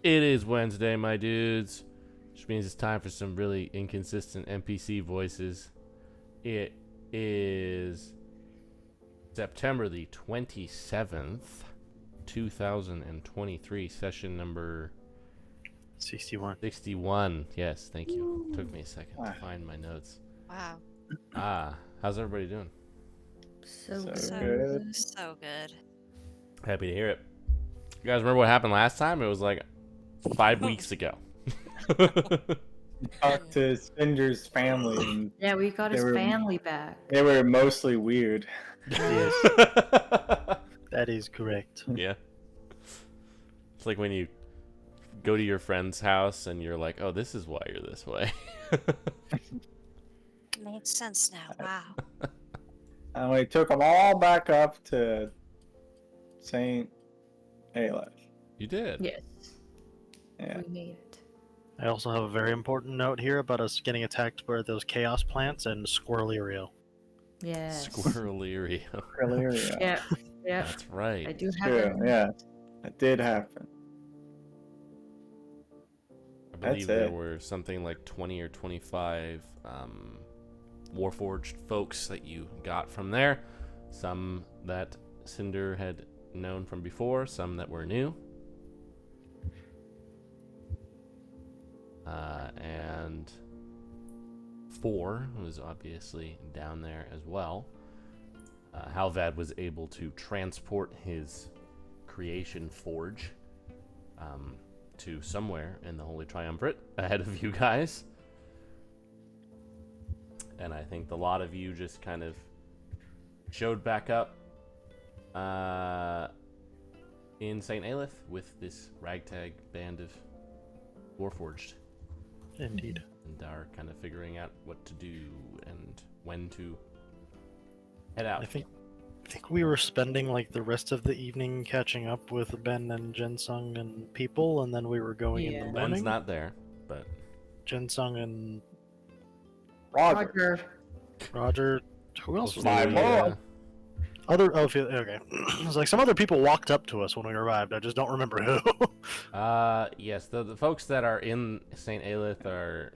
It is Wednesday, my dudes, which means it's time for some really inconsistent NPC voices. It is September the 27th, 2023, session number 61. 61. Yes, thank you. Took me a second to find my notes. Wow. How's everybody doing? So good. Happy to hear it. You guys remember what happened last time? It was like 5 weeks ago. Talked to Cinder's family, and Yeah, we got his family back. they were mostly weird. Yes, that is correct. Yeah. It's like when you go to your friend's house and you're like, oh, this is why you're this way. Makes sense now. Wow. And we took them all back up to St. Aleph. You did. Yes, Yeah. we made it. I also have a very important note here about us getting attacked by those chaos plants and Squirrelirio. Yes. Squirreleria. Corleria. Yeah, yeah. That's right. I do have True, it. yeah. That did happen. I believe That's there it. were something like 20 or 25 Warforged folks that you got from there. Some that Cinder had known from before, some that were new. And 4 was obviously down there as well. Halvad was able to transport his creation forge to somewhere in the Holy Triumvirate ahead of you guys. And I think the lot of you just kind of showed back up in St. Aleph with this ragtag band of Warforged. Indeed. And are kind of figuring out what to do and when to head out. I think we were spending like the rest of the evening catching up with Ben and Jensung and people, and then we were going in the Yeah. morning. Ben's not there, but Jensung and Roger. Roger. Who else was My there? mom. Okay. It was like some other people walked up to us when we arrived. I just don't remember who. yes, the folks that are in St. Aleph are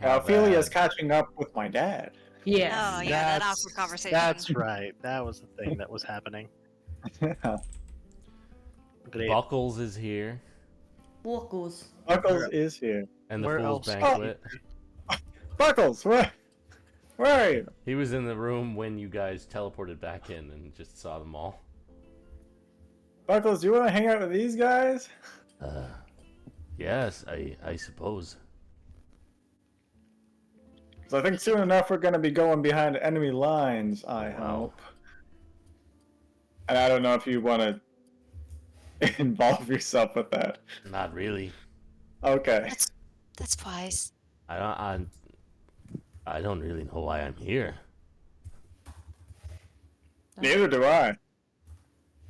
Ophelia's Halvad. catching up with my dad. Yes. Oh, yeah, that awkward conversation. That's right. That was the thing that was happening. Great. Buckles is here, Walkers. Buckles is here. and the Where Fool's else? Banquet. Buckles, where are you? He was in the room when you guys teleported back in and just saw them all. Buckles, do you want to hang out with these guys? Yes, I suppose. 'Cause I think soon enough we're going to be going behind enemy lines, I hope. And I don't know if you want to involve yourself with that. Not really. Okay. That's wise. I don't really know why I'm here. Neither do I.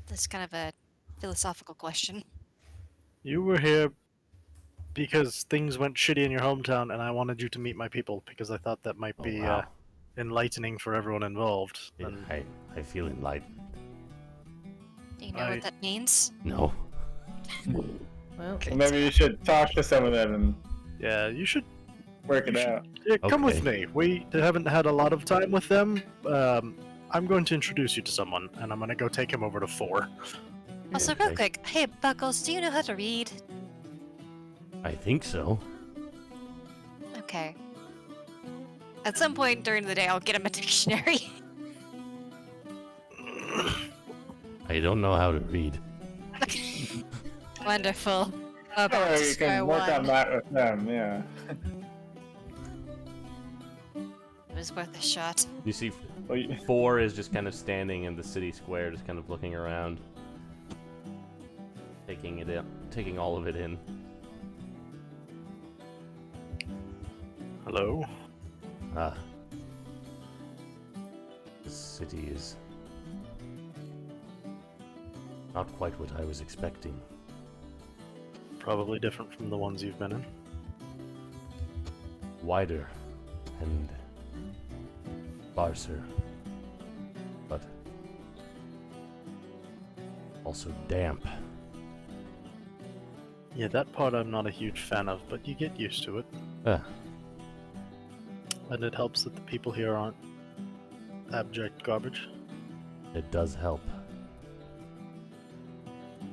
That's kind of a philosophical question. You were here because things went shitty in your hometown, and I wanted you to meet my people because I thought that might be wow. enlightening for everyone involved. Yeah, And I feel enlightened. Do you know what that means? No. Well, Well, maybe you should talk to some of them and yeah, you should work it out. come with Okay. me. We haven't had a lot of time with them. I'm going to introduce you to someone, and I'm going to go take him over to 4. Also, real Okay. quick, hey, Buckles, do you know how to read? I think so. Okay. At some point during the day, I'll get him a dictionary. I don't know how to read. Wonderful. How Or about you square can work on one? that with them, yeah. It was worth a shot. You see, Well, 4 is just kind of standing in the city square, just kind of looking around, taking it in, taking all of it in. Hello. Ah, this city is not quite what I was expecting. Probably different from the ones you've been in. Wider and sparser, but also damp. Yeah, that part I'm not a huge fan of, but you get used to it. Ah, And it helps that the people here aren't abject garbage. it does help.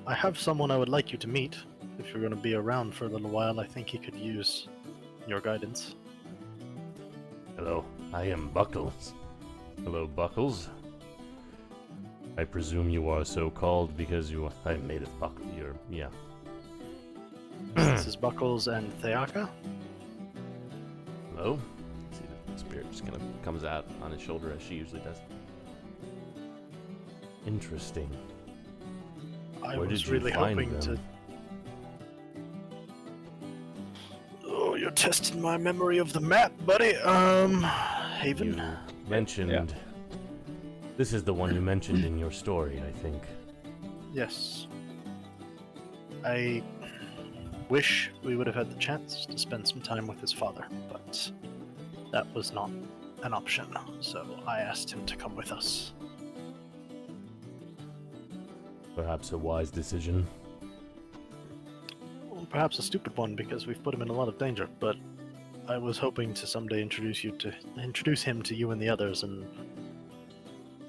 I have someone I would like you to meet. If you're going to be around for a little while, I think he could use your guidance. Hello, I am Buckles. Hello, Buckles. I presume you are so called because you are made of buckle. Yeah. This is Buckles and Theaka. Hello. See, the spirit just kind of comes out on his shoulder as she usually does. I Interesting. Where was did you really find hoping them? to. Oh, you're testing my memory of the map, buddy. Haven. You mentioned. This is the one you mentioned in your story, I think. Yes. I wish we would have had the chance to spend some time with his father, but that was not an option, so I asked him to come with us. Perhaps a wise decision. Well, perhaps a stupid one because we've put him in a lot of danger, but I was hoping to someday introduce him to you and the others, and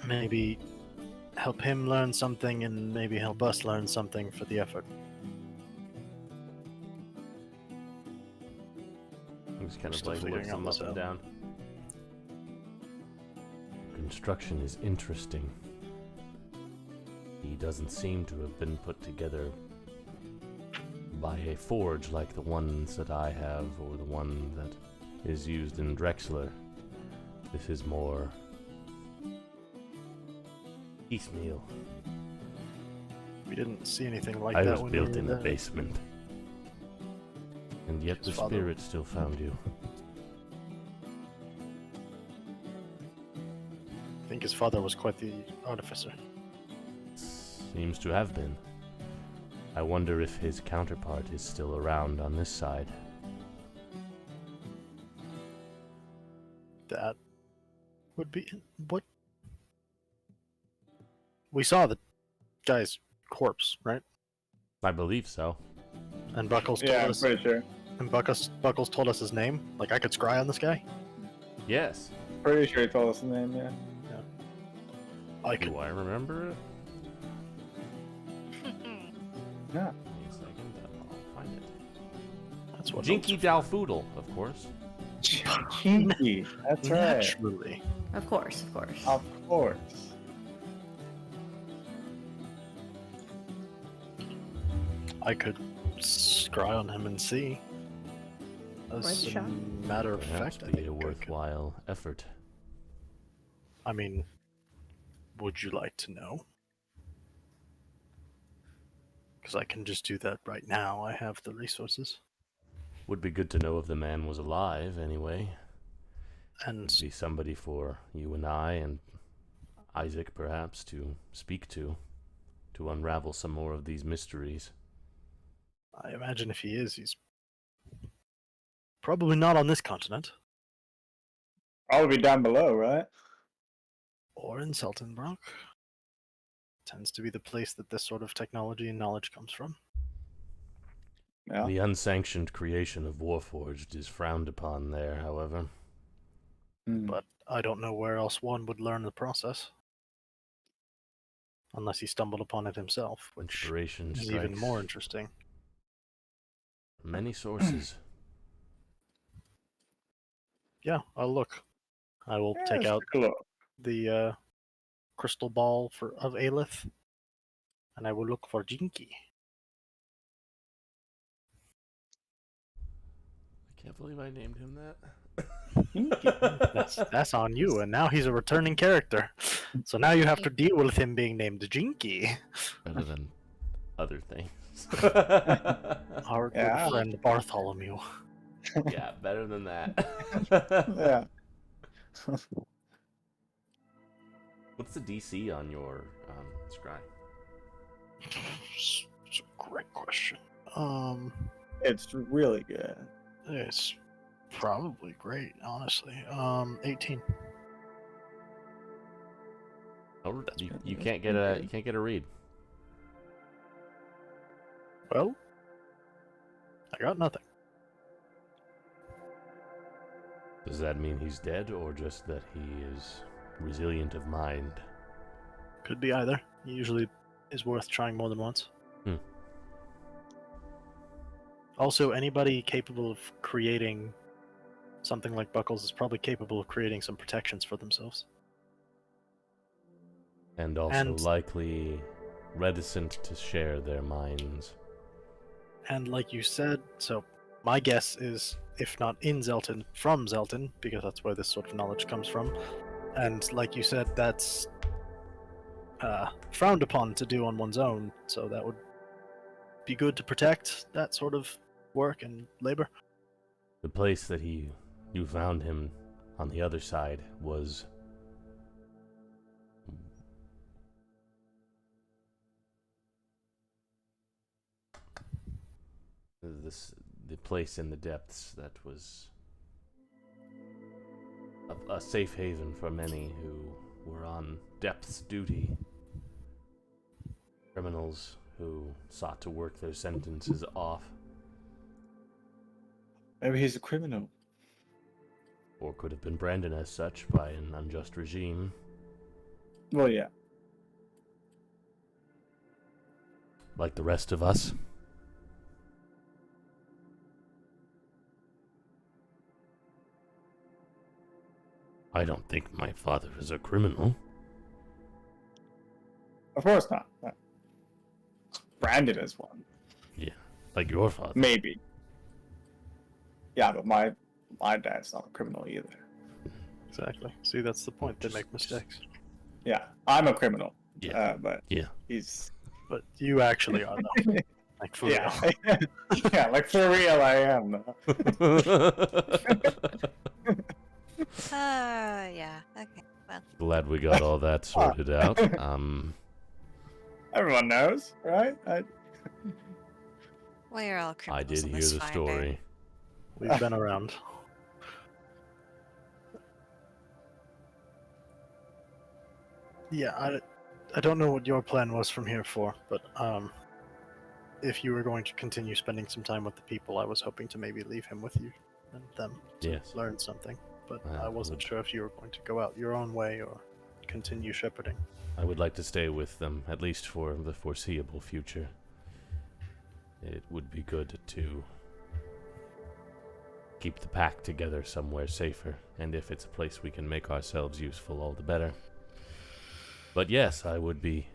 maybe help him learn something and maybe help us learn something for the effort. He just kind of Still like figuring looks all them up this and out. down. Construction is interesting. He doesn't seem to have been put together by a forge like the ones that I have or the one that is used in Drexler. This is more piecemeal. We didn't see anything like I that was when built we in were the there. basement. And yet His the father- spirit still found you. I think his father was quite the artificer. Seems to have been. I wonder if his counterpart is still around on this side. That would be what we saw the guy's corpse, right? I believe so. And Buckles told Yeah, I'm us. pretty sure. And Buckles told us his name. Like I could scry on this guy. Yes. Pretty sure he told us the name, yeah. I could. Do I remember it? Yeah. Give me a second, I'll find it. That's what. Jinky Dalfoodle, of course. Chinky. That's right. Naturally. Of course, of course. Of course. I could scry on him and see. As Worth a a shot. matter of Perhaps fact, I be think a I could. worthwhile effort. I mean, would you like to know? Because I can just do that right now. I have the resources. Would be good to know if the man was alive, anyway. And Would be somebody for you and I and Isaac, perhaps, to speak to unravel some more of these mysteries. I imagine if he is, he's probably not on this continent. Probably down below, right? Or in Seltenbrock. Tends to be the place that this sort of technology and knowledge comes from. Yeah. The unsanctioned creation of Warforged is frowned upon there, however. Hmm. But I don't know where else one would learn the process. Unless he stumbled upon it himself, which Inspiration is strikes even more interesting. from many sources. Yeah, I'll look. I will take let's out a look. the crystal ball of Aelith, and I will look for Jinky. I can't believe I named him that. That's on you, and now he's a returning character. So now you have to deal with him being named Jinky. Better than other things. Our good Yeah. friend Bartholomew. Yeah, better than that. Yeah. What's the DC on your scry? It's a great question. It's really good. It's probably great, honestly. 18. Oh, That's you can't get a read. Well, I got nothing. Does that mean he's dead, or just that he is resilient of mind? Could be either. He usually is worth trying more than once. Hmm. Also, anybody capable of creating something like Buckles is probably capable of creating some protections for themselves. And also likely reticent to share their minds. And like you said, so my guess is, if not in Zelton, from Zelton, because that's where this sort of knowledge comes from. And like you said, that's frowned upon to do on one's own, so that would be good to protect that sort of work and labor. The place that you found him on the other side was the place in the depths that was a safe haven for many who were on depths duty. Criminals who sought to work their sentences off, Maybe he's a criminal. or could have been branded as such by an unjust regime. Well, yeah. Like the rest of us. I don't think my father is a criminal. Of course not. Branded as one. Like your father. Maybe. Yeah, but my dad's not a criminal either. Exactly. See, that's the point. They make mistakes. Yeah, I'm a criminal. Yeah. But Yeah. he's... But you actually are, though. Like, for yeah. real. Yeah, like for real I am. Yeah. Okay. Well, Glad we got all that sorted out. Everyone knows, right? we're all criminals I did in hear this the finder. story. We've been around. Yeah, I don't know what your plan was from here for, but if you were going to continue spending some time with the people, I was hoping to maybe leave him with you and them to Yes. learn something. But I I wasn't would- sure if you were going to go out your own way or continue shepherding. I would like to stay with them, at least for the foreseeable future. It would be good to keep the pack together somewhere safer, and if it's a place we can make ourselves useful, all the better. But yes, I would be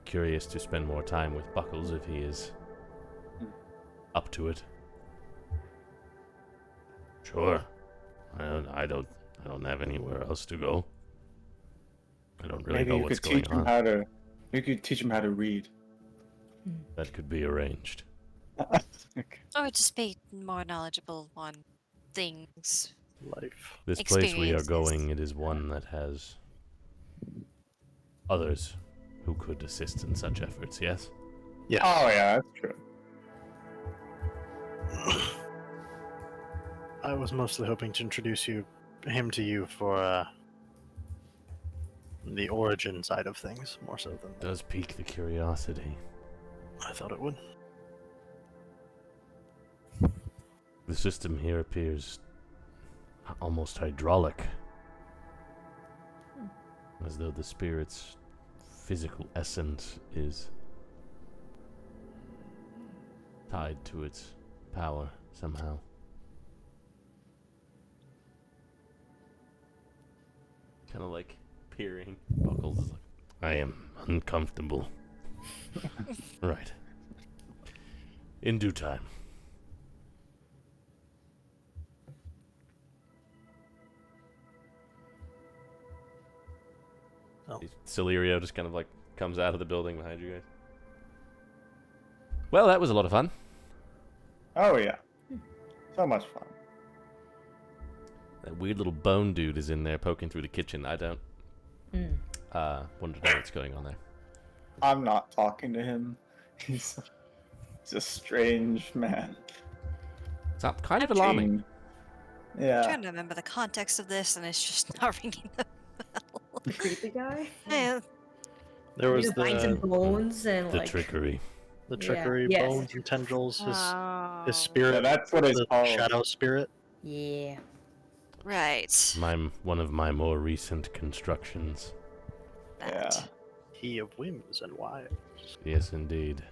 curious to spend more time with Buckles if he is up to it. Sure. I don't have anywhere else to go. I don't really Maybe know you what's could going teach him on. how to. You could teach him how to read. That could be arranged. Okay. Or just be more knowledgeable on things. Life. This place we are Experiences. going, it is one that has others who could assist in such efforts, yes? Yes. Oh yeah, that's true. I was mostly hoping to introduce him to you for the origin side of things, more so than Does pique the curiosity. I thought it would. The system here appears almost hydraulic. As though the spirit's physical essence is tied to its power somehow. Kind of like peering. Buckles is like, I am uncomfortable. Right. In due time. Oh. Celerio just kind of like comes out of the building behind you guys. Well, that was a lot of fun. Oh yeah, so much fun. That weird little bone dude is in there poking through the kitchen. I don't want to know what's going on there. I'm not talking to him. He's a strange man. It's kind of alarming. Jane. I'm Yeah. trying to remember the context of this, and it's just not ringing the bell. The creepy guy? Eh, There was He binds and the bones and The like trickery. The Yeah. trickery, Yes. bones and tendrils, his Oh, spirit, Yeah, that's what it's the called. shadow spirit. Yeah. right. One of my more recent constructions. That. Yeah. He of whims and why. Yes, indeed.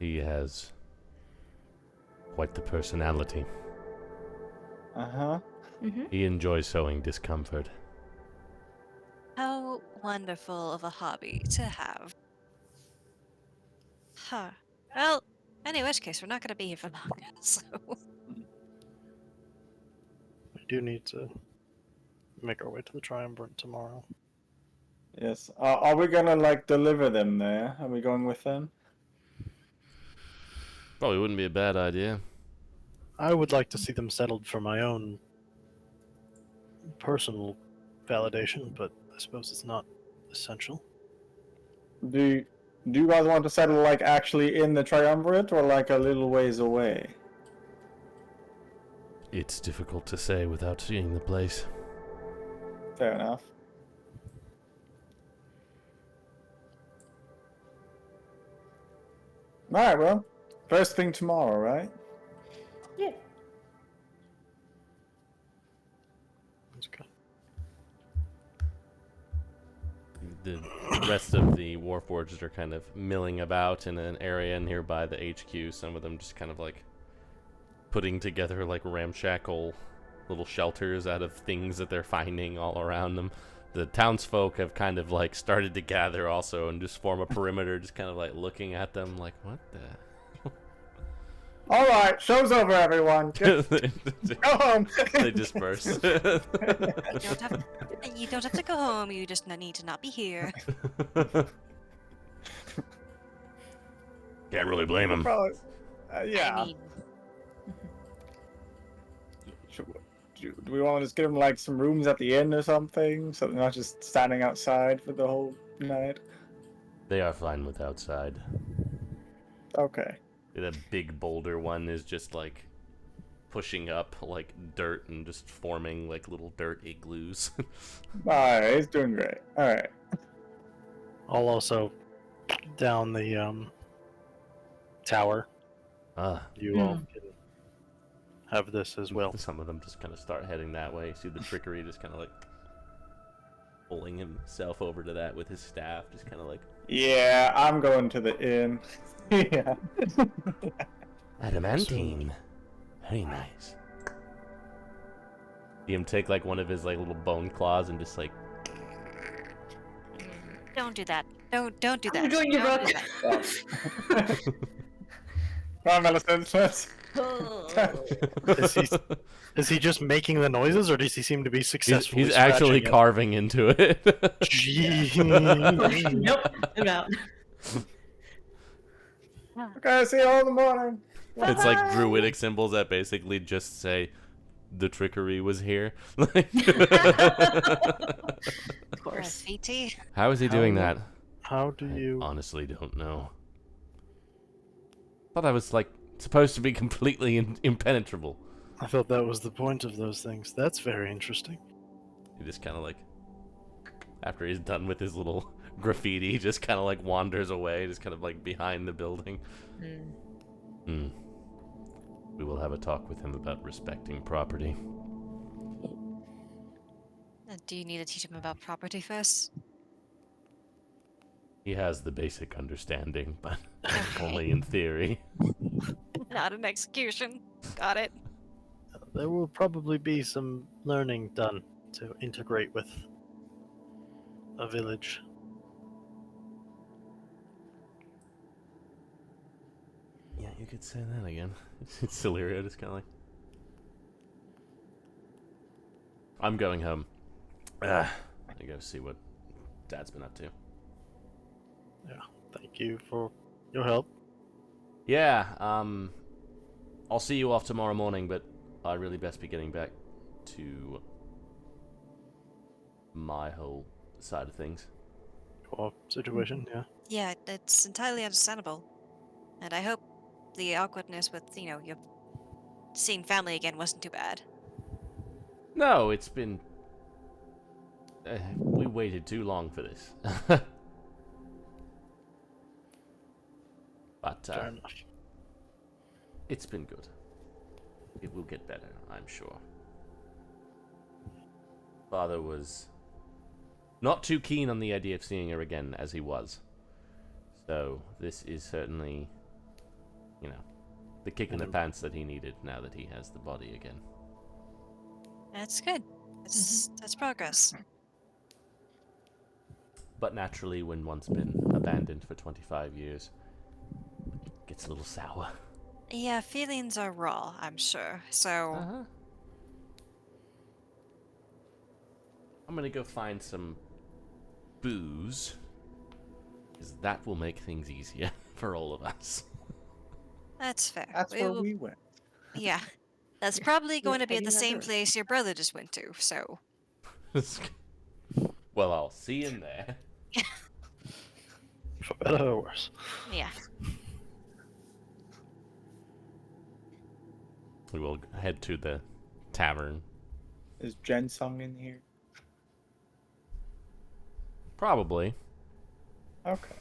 He has quite the personality. Uh-huh. Mm-hmm. He enjoys sowing discomfort. How wonderful of a hobby to have. Huh. Well, in which case, we're not going to be here for long. So. We do need to make our way to the Triumvirate tomorrow. Yes. Are we gonna like deliver them there? Are we going with them? Probably wouldn't be a bad idea. I would like to see them settled for my own personal validation, but I suppose it's not essential. Do you guys want to settle like actually in the Triumvirate or like a little ways away? It's difficult to say without seeing the place. Fair enough. Alright, well, first thing tomorrow, right? Yeah. That's good. The rest of the Warforged are kind of milling about in an area nearby the HQ. Some of them just kind of like putting together like ramshackle little shelters out of things that they're finding all around them. The townsfolk have kind of like started to gather also and just form a perimeter, just kind of like looking at them like, what the? Alright, show's over, everyone. Go home. They disperse. You don't have to go home. You just need to not be here. Can't really blame them. Probably, yeah. I mean, Do we want to just give them like some rooms at the inn or something, so they're not just standing outside for the whole night? They are fine with outside. Okay. The big boulder one is just like pushing up like dirt and just forming like little dirt igloos. Alright, he's doing great. Alright. I'll also down the tower. Ah, You all can have this as well. some of them just kind of start heading that way. See the trickery just kind of like pulling himself over to that with his staff, just kind of like Yeah, I'm going to the inn. Yeah. adamantine. Very nice. See him take like one of his like little bone claws and just like don't do that. Don't do that. I'm doing your Don't book. do that. Come on, Millicent. Let's... Is he just making the noises, or does he seem to be successfully? he's actually scratching it? carving into it. Jeez. Nope, I'm out. Okay, see you all in the morning. It's like druidic symbols that basically just say the trickery was here. Like, Of course. Graffiti. how is he doing How- that? How do I you? honestly don't know. Thought I was like supposed to be completely impenetrable. I thought that was the point of those things. That's very interesting. He just kind of like, after he's done with his little graffiti, just kind of like wanders away, just kind of like behind the building. We will have a talk with him about respecting property. Do you need to teach him about property first? He has the basic understanding, but Okay. only in theory. Not an execution. Got it. There will probably be some learning done to integrate with a village. Yeah, you could say that again. Celerio just kind of like, I'm going home. I go see what Dad's been up to. Thank you for your help. Yeah, I'll see you off tomorrow morning, but I really best be getting back to my whole side of things. Your situation, yeah. Yeah, it's entirely understandable. And I hope the awkwardness with, your seeing family again wasn't too bad. No, it's been... we waited too long for this. But Fair enough. it's been good. It will get better, I'm sure. Father was not too keen on the idea of seeing her again as he was. So this is certainly, the kick in the pants that he needed now that he has the body again. That's good. That's progress. But naturally, when one's been abandoned for 25 years, it gets a little sour. Yeah, feelings are raw, I'm sure. So, Uh-huh. I'm gonna go find some booze, because that will make things easier for all of us. that's fair. That's where we went. Yeah. That's probably going to be at heading the that same direction. place your brother just went to, so. Well, I'll see him there. For better or worse. Yeah. We will head to the tavern. Is Jensung in here? Probably. Okay.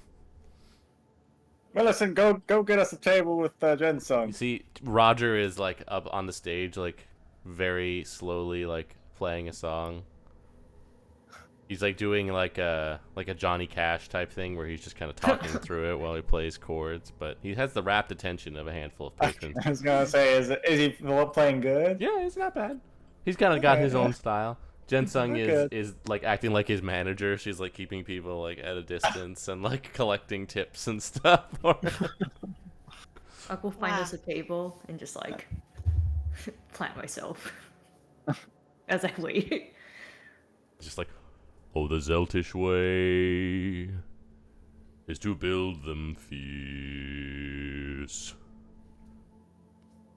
Well, listen, go get us a table with You Jensung. see, Roger is like up on the stage, like very slowly, like playing a song. He's like doing like a Johnny Cash type thing where he's just kind of talking through it while he plays chords. But he has the rapt attention of a handful of patrons. I was gonna say, is he playing good? Yeah, it's not bad. He's kind of got Okay, his yeah. own style. Jensung Okay. is like acting like his manager. She's like keeping people like at a distance and like collecting tips and stuff. I'll go find Wow. us a table and just like plant myself as I wait. Just like, oh, the Zeltish way is to build them fierce,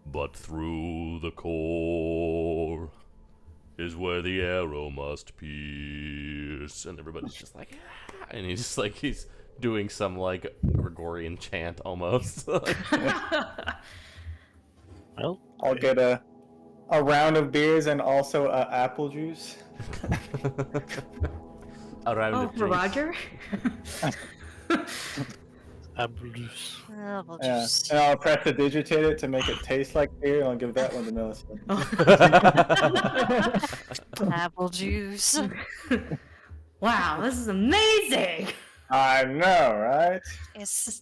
but through the core is where the arrow must pierce. And everybody's just like, ah, and he's just like, he's doing some like Gregorian chant almost. Well, I'll get a round of beers and also apple juice. Around Oh, the for drink. Roger? Abulus. Oh, we'll Yeah, just. and I'll prestidigitate it to make it taste like beer, and I'll give that one to Millicent. Apple juice. Wow, this is amazing! I know, right? It's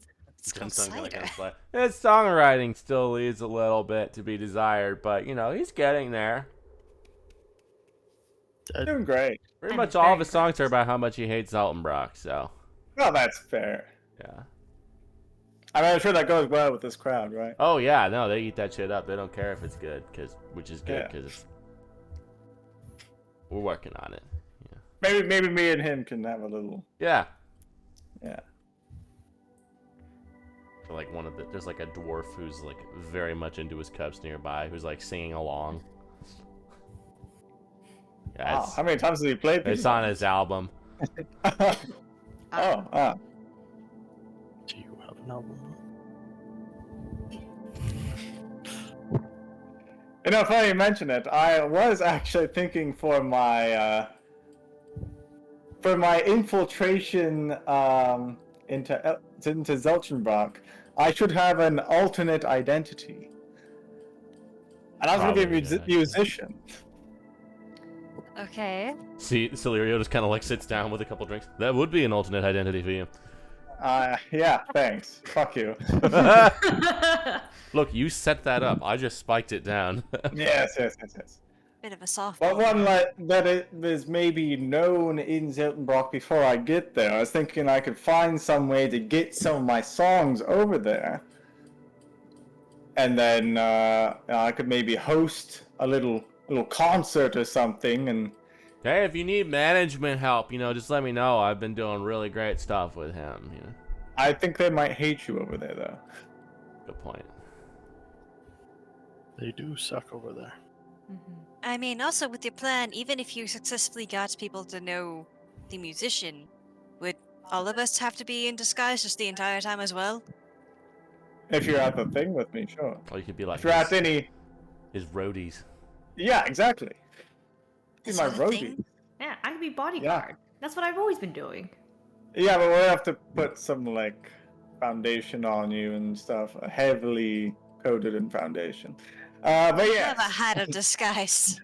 called Jensung's gonna cider. come play. His songwriting still leaves a little bit to be desired, but he's getting there. Doing great. Pretty I'm much all of very his songs are about how much he hates Altenbrock, so Well, that's fair. yeah. I mean, I'm sure that goes well with this crowd, right? Oh yeah, no, they eat that shit up. They don't care if it's good, which is good Yeah. because we're working on it. Maybe me and him can have a little. Yeah. Yeah. So, like there's like a dwarf who's like very much into his cups nearby, who's like singing along. Yeah, Wow, how many times has he played these? it's on his album. Oh, ah. Do you have an album? Funny you mention it. I was actually thinking for my infiltration into Zelchenbach, I should have an alternate identity, and I was going to be a Probably, yeah. musician. Okay. See, Celerio just kind of like sits down with a couple drinks. That would be an alternate identity for you. Yeah, thanks. Fuck you. Look, you set that up. I just spiked it down. Yes. Bit of a softball. But one that it is maybe known in Zeltenbrock before I get there. I was thinking I could find some way to get some of my songs over there. And then I could maybe host a little concert or something. And Hey, if you need management help, just let me know. I've been doing really great stuff with him. I think they might hate you over there, though. Good point. They do suck over there. I mean, also with your plan, even if you successfully got people to know the musician, would all of us have to be in disguise just the entire time as well? If you're at the thing with me, sure. Or you could be like If you're at his roadies. Yeah, exactly. Be Is my that a roadie. thing? Yeah, I can be bodyguard. That's what I've always been doing. Yeah, but we'll have to put some foundation on you and stuff, heavily coated in foundation. But yes. Never had a disguise.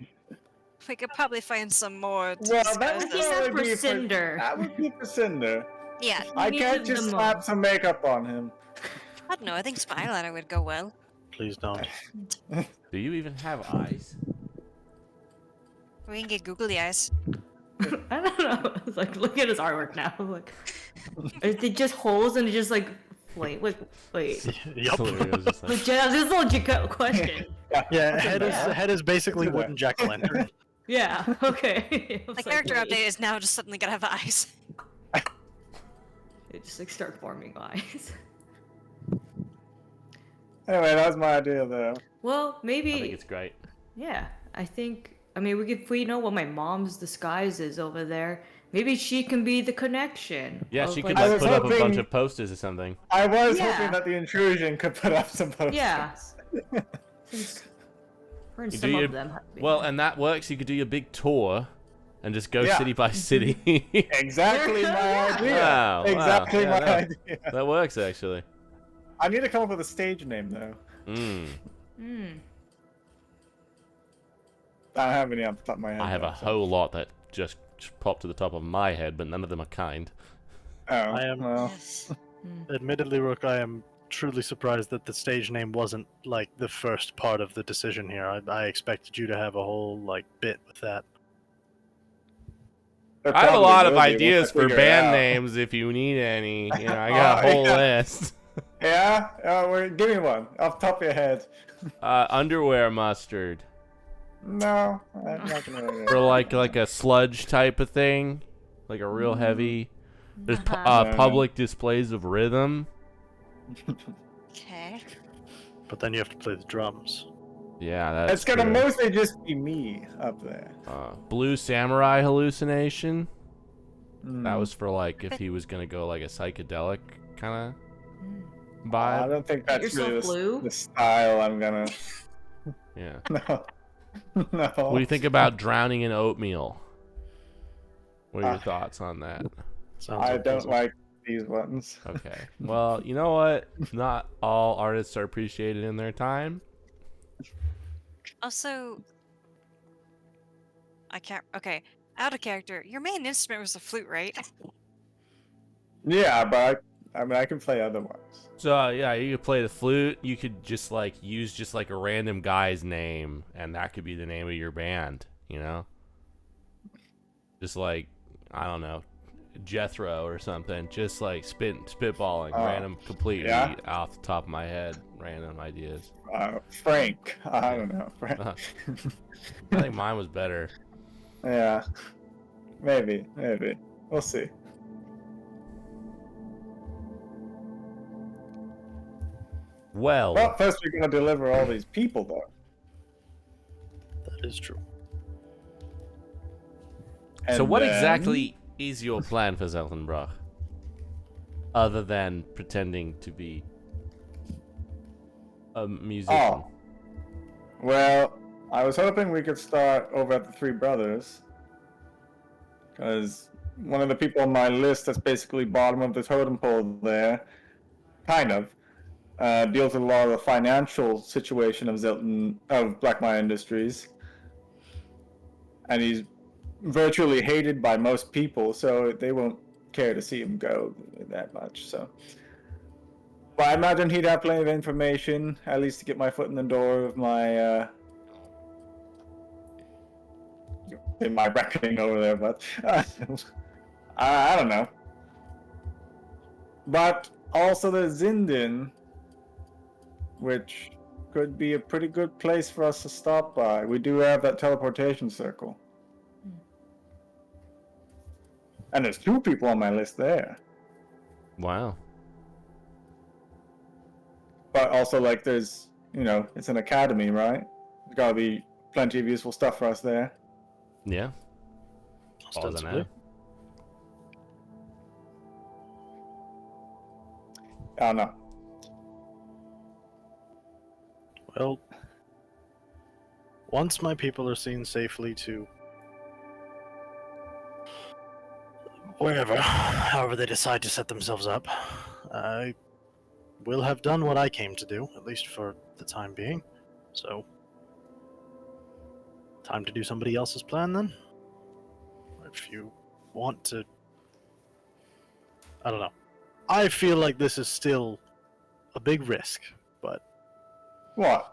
We could probably find some more to Well, that disguise would us. Except probably for be Cinder. That would be for Cinder. Yeah, I He can't needs just the slap most. some makeup on him. I don't know. I think Spyliner would go well. Please don't. Do you even have eyes? We can get googly eyes. I don't know. It's like, look at his artwork now. Like, is it just holes and it just like, wait. Yup. Literally, I was just like, Legit, this is a legit question. Yeah, head is basically Do that. wooden jack-o'-lantern. Yeah. Okay. It The was character wait. update is now just suddenly gonna have eyes. It just like start forming eyes. Anyway, that was my idea, though. Well, I maybe. think it's great. Yeah, I think. I mean, if we know what my mom's disguise is over there, maybe she can be the connection. Yeah, of, she could I like was put up a bunch hoping- of posters or something. I was Yeah. hoping that the intrusion could put up some posters. Yeah. Since her and You some do of your- them. have been- Well, and that works. You could do your big tour and just go Yeah. city by city. Exactly my Yeah. idea. Wow, Exactly wow. my Yeah, idea. That works actually. I need to come up with a stage name, though. Mm. I don't have any off the top of my head. I have though, a so- whole lot that just popped to the top of my head, but none of them are kind. Oh, I am- well. Yes. Admittedly, Rook, I am truly surprised that the stage name wasn't like the first part of the decision here. I expected you to have a whole like bit with that. There I have a probably lot of will be once I ideas for figure it band out. names if you need any. You know, I got a Oh, whole yeah. list. Yeah? Give me one. Off the top of your head. Underwear mustard. No, I'm not gonna. Or like a sludge type of thing. Like a real heavy. There's Uh-huh. public displays of rhythm. Okay. But then you have to play the drums. Yeah, that's It's gonna true. mostly just be me up there. Blue samurai hallucination. Mm. That was for like if he was gonna go like a psychedelic kind of I vibe. don't think that's yourself really blue? the style I'm gonna. Yeah. No. No. What do you think about drowning in oatmeal? What are your Ah. thoughts on that? Sounds I don't unpleasant. like these ones. Okay. Well, you know what? Not all artists are appreciated in their time. Also, I can't. Okay, out of character. Your main instrument was the flute, right? Yeah, but I mean, I can play other ones. So yeah, you could play the flute. You could just like use just like a random guy's name, and that could be the name of your band. You know, just like I don't know, Jethro or something. Just like spitballing, random, completely yeah? off the top of my head, random ideas. Frank. I don't know. Frank. I think mine was better. Yeah. Maybe. We'll see. Well, Well, first we're gonna deliver all these people, though. That is true. so And what then- exactly is your plan for Zeltenbach? Other than pretending to be a musician. Oh. Well, I was hoping we could start over at the Three Brothers. Because one of the people on my list that's basically bottom of the totem pole there, kind of, deals with a lot of the financial situation of Black Mine Industries. And he's virtually hated by most people, so they won't care to see him go that much, so... But I imagine he'd have plenty of information, at least to get my foot in the door of my, in my reckoning over there, but I don't know. But also there's Zindan, which could be a pretty good place for us to stop by. We do have that teleportation circle. And there's 2 people on my list there. Wow. But also, like, there's, it's an academy, right? There's gotta be plenty of useful stuff for us there. Yeah. As far as I know. Ostensibly. I don't know. Well, once my people are seen safely to wherever, however they decide to set themselves up, I will have done what I came to do, at least for the time being. So, time to do somebody else's plan then? If you want to. I don't know. I feel like this is still a big risk, but What?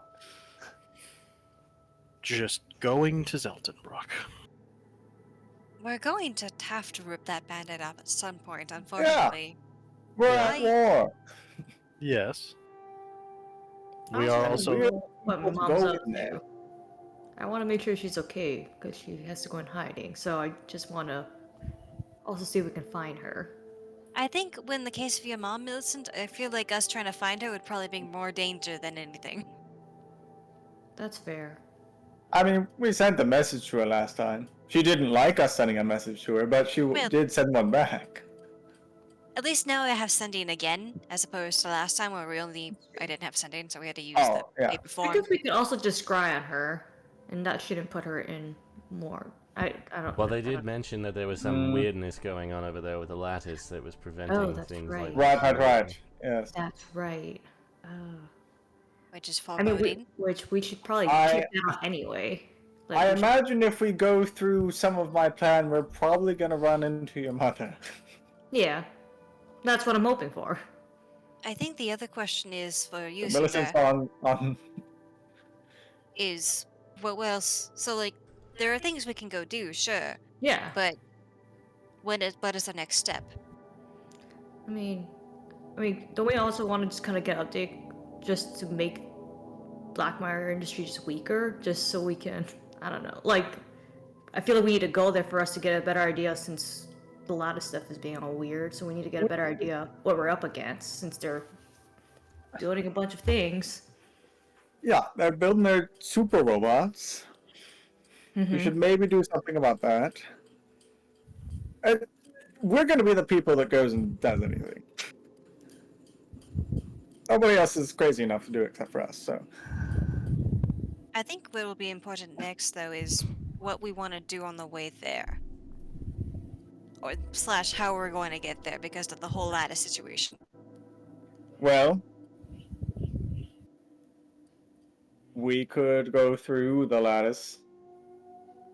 just going to Zeltenbrock. We're going to have to rip that bandit up at some point, unfortunately. We're Yeah. at war. Yes. I We also are wanna also. know what my Let's mom's go up in there. to. I want to make sure she's okay because she has to go in hiding. So I just want to also see if we can find her. I think when the case of your mom, Millicent, I feel like us trying to find her would probably bring more danger than anything. That's fair. I mean, we sent a message to her last time. She didn't like us sending a message to her, but she Well- did send one back. At least now I have sending again, as opposed to last time where I didn't have sending, so we had to use Oh, the yeah. paper I form. guess we could also just scry on her, and that shouldn't put her in more. I don't. Well, they I did don't- mention that there was some weirdness going on over there with the lattice that was preventing that's things right. like. Right. Yes. That's right. Which is I mean, foreboding. which we should probably I- keep that on anyway. Like, I we should- imagine if we go through some of my plan, we're probably gonna run into your mother. Yeah, that's what I'm hoping for. I think the other question is for you, Millicent's Cinder, on. is what else? So, like, there are things we can go do, sure, Yeah. but what is the next step? I mean, don't we also want to just kind of get update just to make Blackmire Industries weaker, just so we can, I don't know, like, I feel like we need to go there for us to get a better idea since the lattice stuff is being all weird, so we need to get a better idea what we're up against since they're doing a bunch of things. Yeah, they're building their super robots. We should maybe do something about that. We're gonna be the people that goes and does anything. Nobody else is crazy enough to do it except for us, so. I think what will be important next, though, is what we want to do on the way there. Or / how we're going to get there because of the whole lattice situation. Well, we could go through the lattice,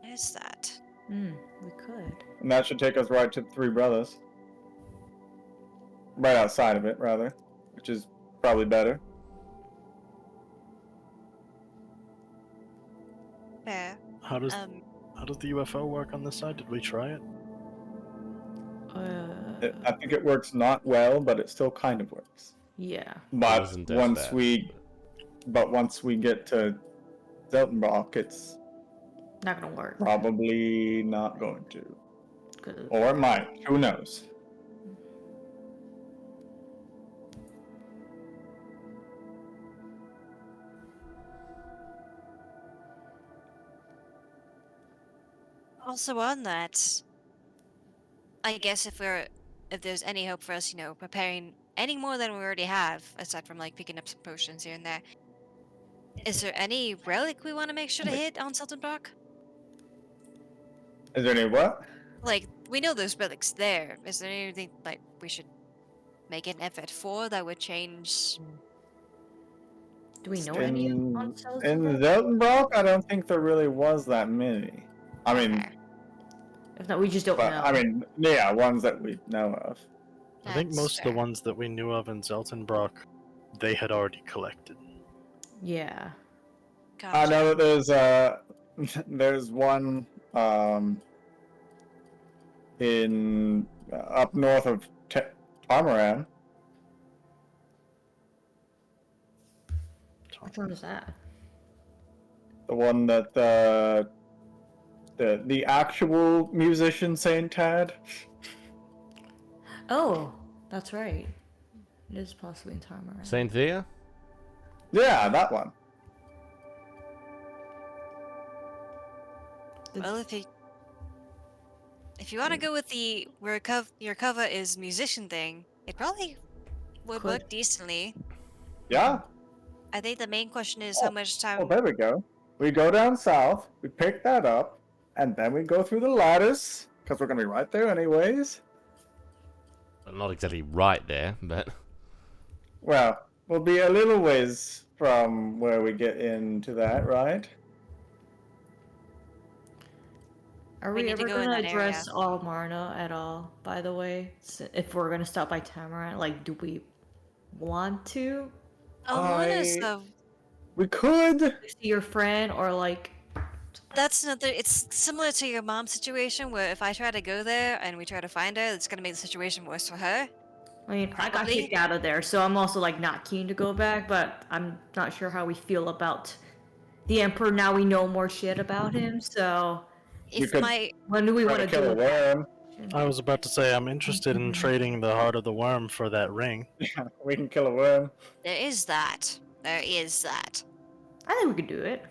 What is that? We could. and that should take us right to the Three Brothers. Right outside of it, rather, which is probably better. Fair. How does the UFO work on this side? Did we try it? I think it works not well, but it still kind of works. Yeah. But wasn't as once bad. once we get to Zeltenbrock, it's Not gonna work. probably not going to. 'Cause- Or it might. Who knows? Also on that, I guess if there's any hope for us, preparing any more than we already have, aside from like picking up some potions here and there, is there any relic we want to make sure to hit on Seltenbach? Is there any what? Like, we know there's relics there. Is there anything like we should make an effort for that would change? Do we know any In on cells? Zeltenbrock, I don't think there really was that many. I mean, Okay, If not, we just don't but know. I mean, yeah, ones that we know of. I think that's most of fair. the ones that we knew of in Zeltenbrock, they had already collected. Yeah. I Gotcha. know that there's one in up north of Tamaran. Which one is that? The one that the actual musician Saint had. Oh, that's right. It is possibly in Tarmar. Saint Thea? Yeah, that one. Well, if you want to go with the your cover is musician thing, it probably would Could. work decently. Yeah. I think the main question is how much time. Oh, there we go. We go down south, we pick that up, and then we go through the lattice, because we're going to be right there anyways. Well, not exactly right there, but Well, will be a little ways from where we get into that, right? Are We we need to ever go in gonna that address Almarna at all, by the way? If we're gonna stop by Tamaran, like, do we want to Almona's I- the We could. see your friend, or like, That's another. It's similar to your mom's situation, where if I try to go there and we try to find her, it's gonna make the situation worse for her. I mean, I got Probably. kicked out of there, so I'm also like not keen to go back, but I'm not sure how we feel about the Emperor now we know more shit about him, so If could- my when do we Try want to to kill do a that? worm. I was about to say I'm interested in trading the heart of the worm for that ring. We can kill a worm. there is that, there is that. I think we could do it.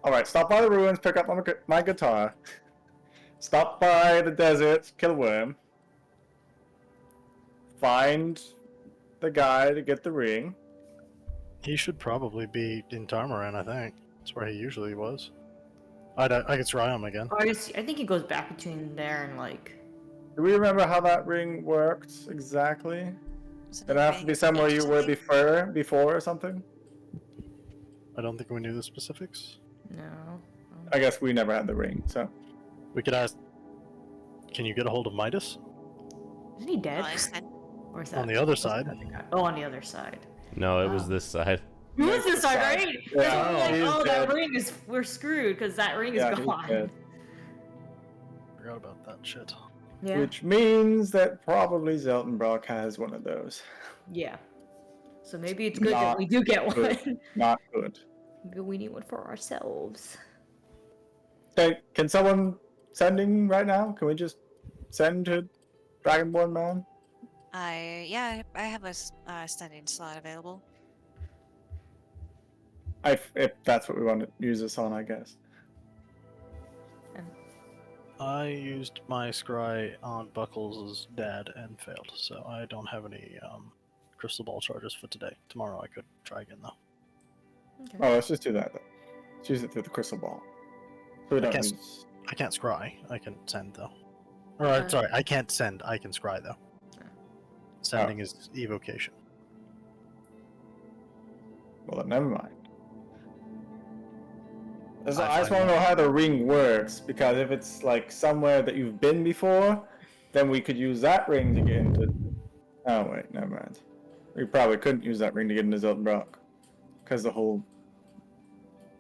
All right, stop by the ruins, pick up my guitar. Stop by the desert, kill a worm. Find the guy to get the ring. He should probably be in Tarmaran, I think. That's where he usually was. I could try him again. Or I think he goes back between there and like. Do we remember how that ring worked exactly? Wasn't Did it have to being be a somewhere bitch you or were something? before or something? I don't think we knew the specifics. No. I guess we never had the ring, so. We could ask. Can you get a hold of Midas Isn't he dead? Nice then. Or is that on the other side? Oh, on the other side. No, it was Wow. this side. Who is this side, right? Yeah, That's like, he's oh, that dead. ring is. We're screwed because that ring is Yeah, he's gone. dead. Forgot about that shit. Yeah. Which means that probably Zeltenbrock has one of those. Yeah. So maybe it's good that Not we do get good. one. Not good. Maybe we need one for ourselves. Okay, can someone sending right now? Can we just send to Dragonborn Man? I have a standing slot available. If that's what we want to use this on, I guess. I used my scry on Buckles' dad and failed, so I don't have any crystal ball charges for today. Tomorrow I could try again though. Okay. Oh, let's just do that then. Let's use it through the crystal ball. So we don't guess- use... I can't scry. I can send though. Or sorry, I can't send. I can scry though. Sending is evocation. Well, then never mind. I just I want find to know how the ring works, because if it's like somewhere that you've been before, then we could use that ring to get into... Oh wait, never mind. We probably couldn't use that ring to get into Zeltenbrock. Because the whole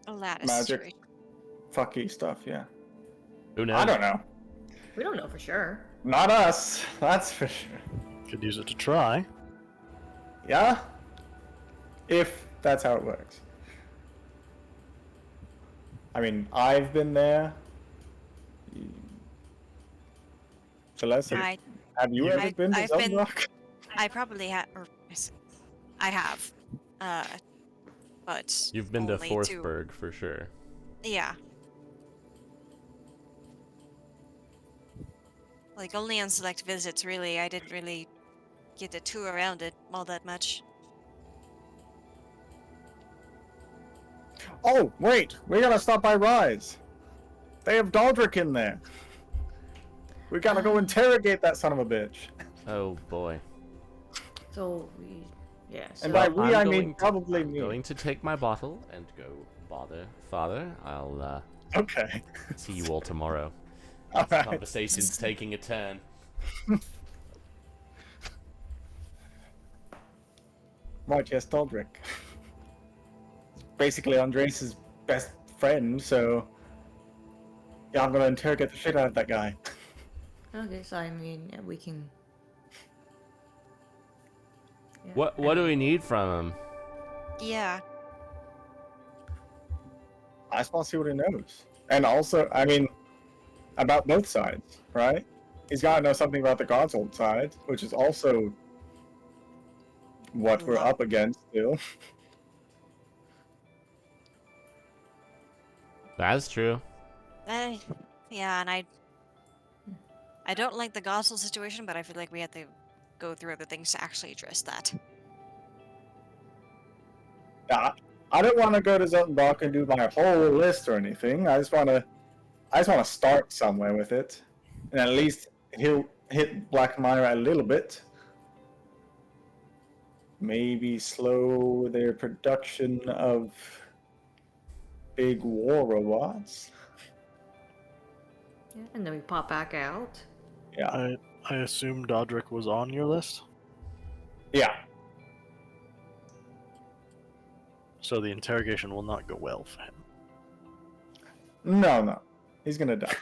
A lattice Magic. situation. fucky stuff, yeah. Who knows? I don't know. We don't know for sure. Not us, that's for sure. Could use it to try. Yeah? If that's how it works. I mean, I've been there. Celeste, have you ever been to I've been- Zeltenbrock? I probably have, or I have, but You've been to only Forthburg for sure. Yeah. Like only on select visits, really. I didn't really get to tour around it all that much. Oh, wait! We gotta stop by Rise! They have Daldric in there! We gotta go interrogate that son of a bitch! Oh boy. So we, yeah. So And by Well, we, I'm I mean going to- probably I'm me. going to take my bottle and go bother Father. I'll Okay. see you all tomorrow. Alright. Conversation's taking a turn. Right, yes, Daldric. Basically Andres' best friend, so... Yeah, I'm gonna interrogate the shit out of that guy. okay, so I mean, yeah, we can. Yeah, What do we need from him? Yeah. I just want to see what he knows. And also, I mean, about both sides, right? He's got to know something about the Godsold side, which is also what we're up against still. That's true. Yeah, and I don't like the gospel situation, but I feel like we have to go through other things to actually address that. I don't want to go to Zeltenbach and do my whole list or anything. I just want to start somewhere with it, and at least he'll hit Black Myra a little bit. maybe slow their production of big war robots. Yeah, and then we pop back out. Yeah. I assume Dodrick was on your list, Yeah. so the interrogation will not go well for him. No. He's gonna die.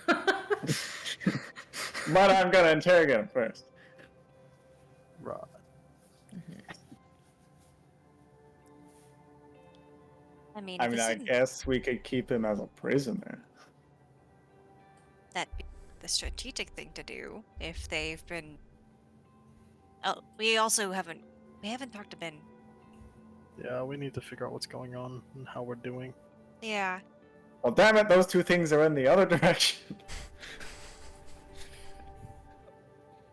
But I'm gonna interrogate him first. Right. I mean, I if mean, this I isn't guess we could keep him as a prisoner. that be the strategic thing to do, if they've been. Oh, we haven't talked to Ben. Yeah, we need to figure out what's going on and how we're doing. Yeah. Well, damn it, those two things are in the other direction.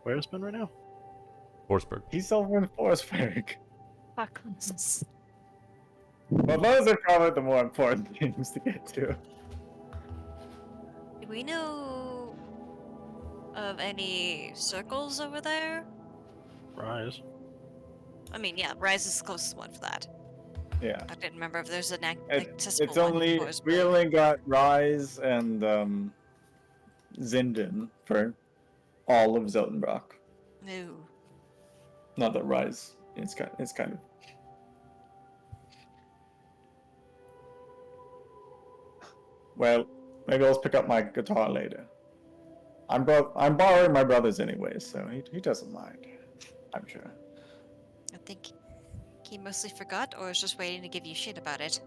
Where's Ben right now? Forsberg. He's over in Forsberg. Fuck. Well, those are probably the more important things to get to. Do we know of any circles over there? Rise. I mean, yeah, Rise is the closest one for that. Yeah. I didn't remember if there's an It's accessible only, one. we only got Rise and Zinden for all of Zeltenbrock. No. Not that Rise, it's kind of. Well, maybe I'll pick up my guitar later. I'm borrowing my brother's anyway, so he doesn't mind. I'm sure. I think he mostly forgot or is just waiting to give you shit about it.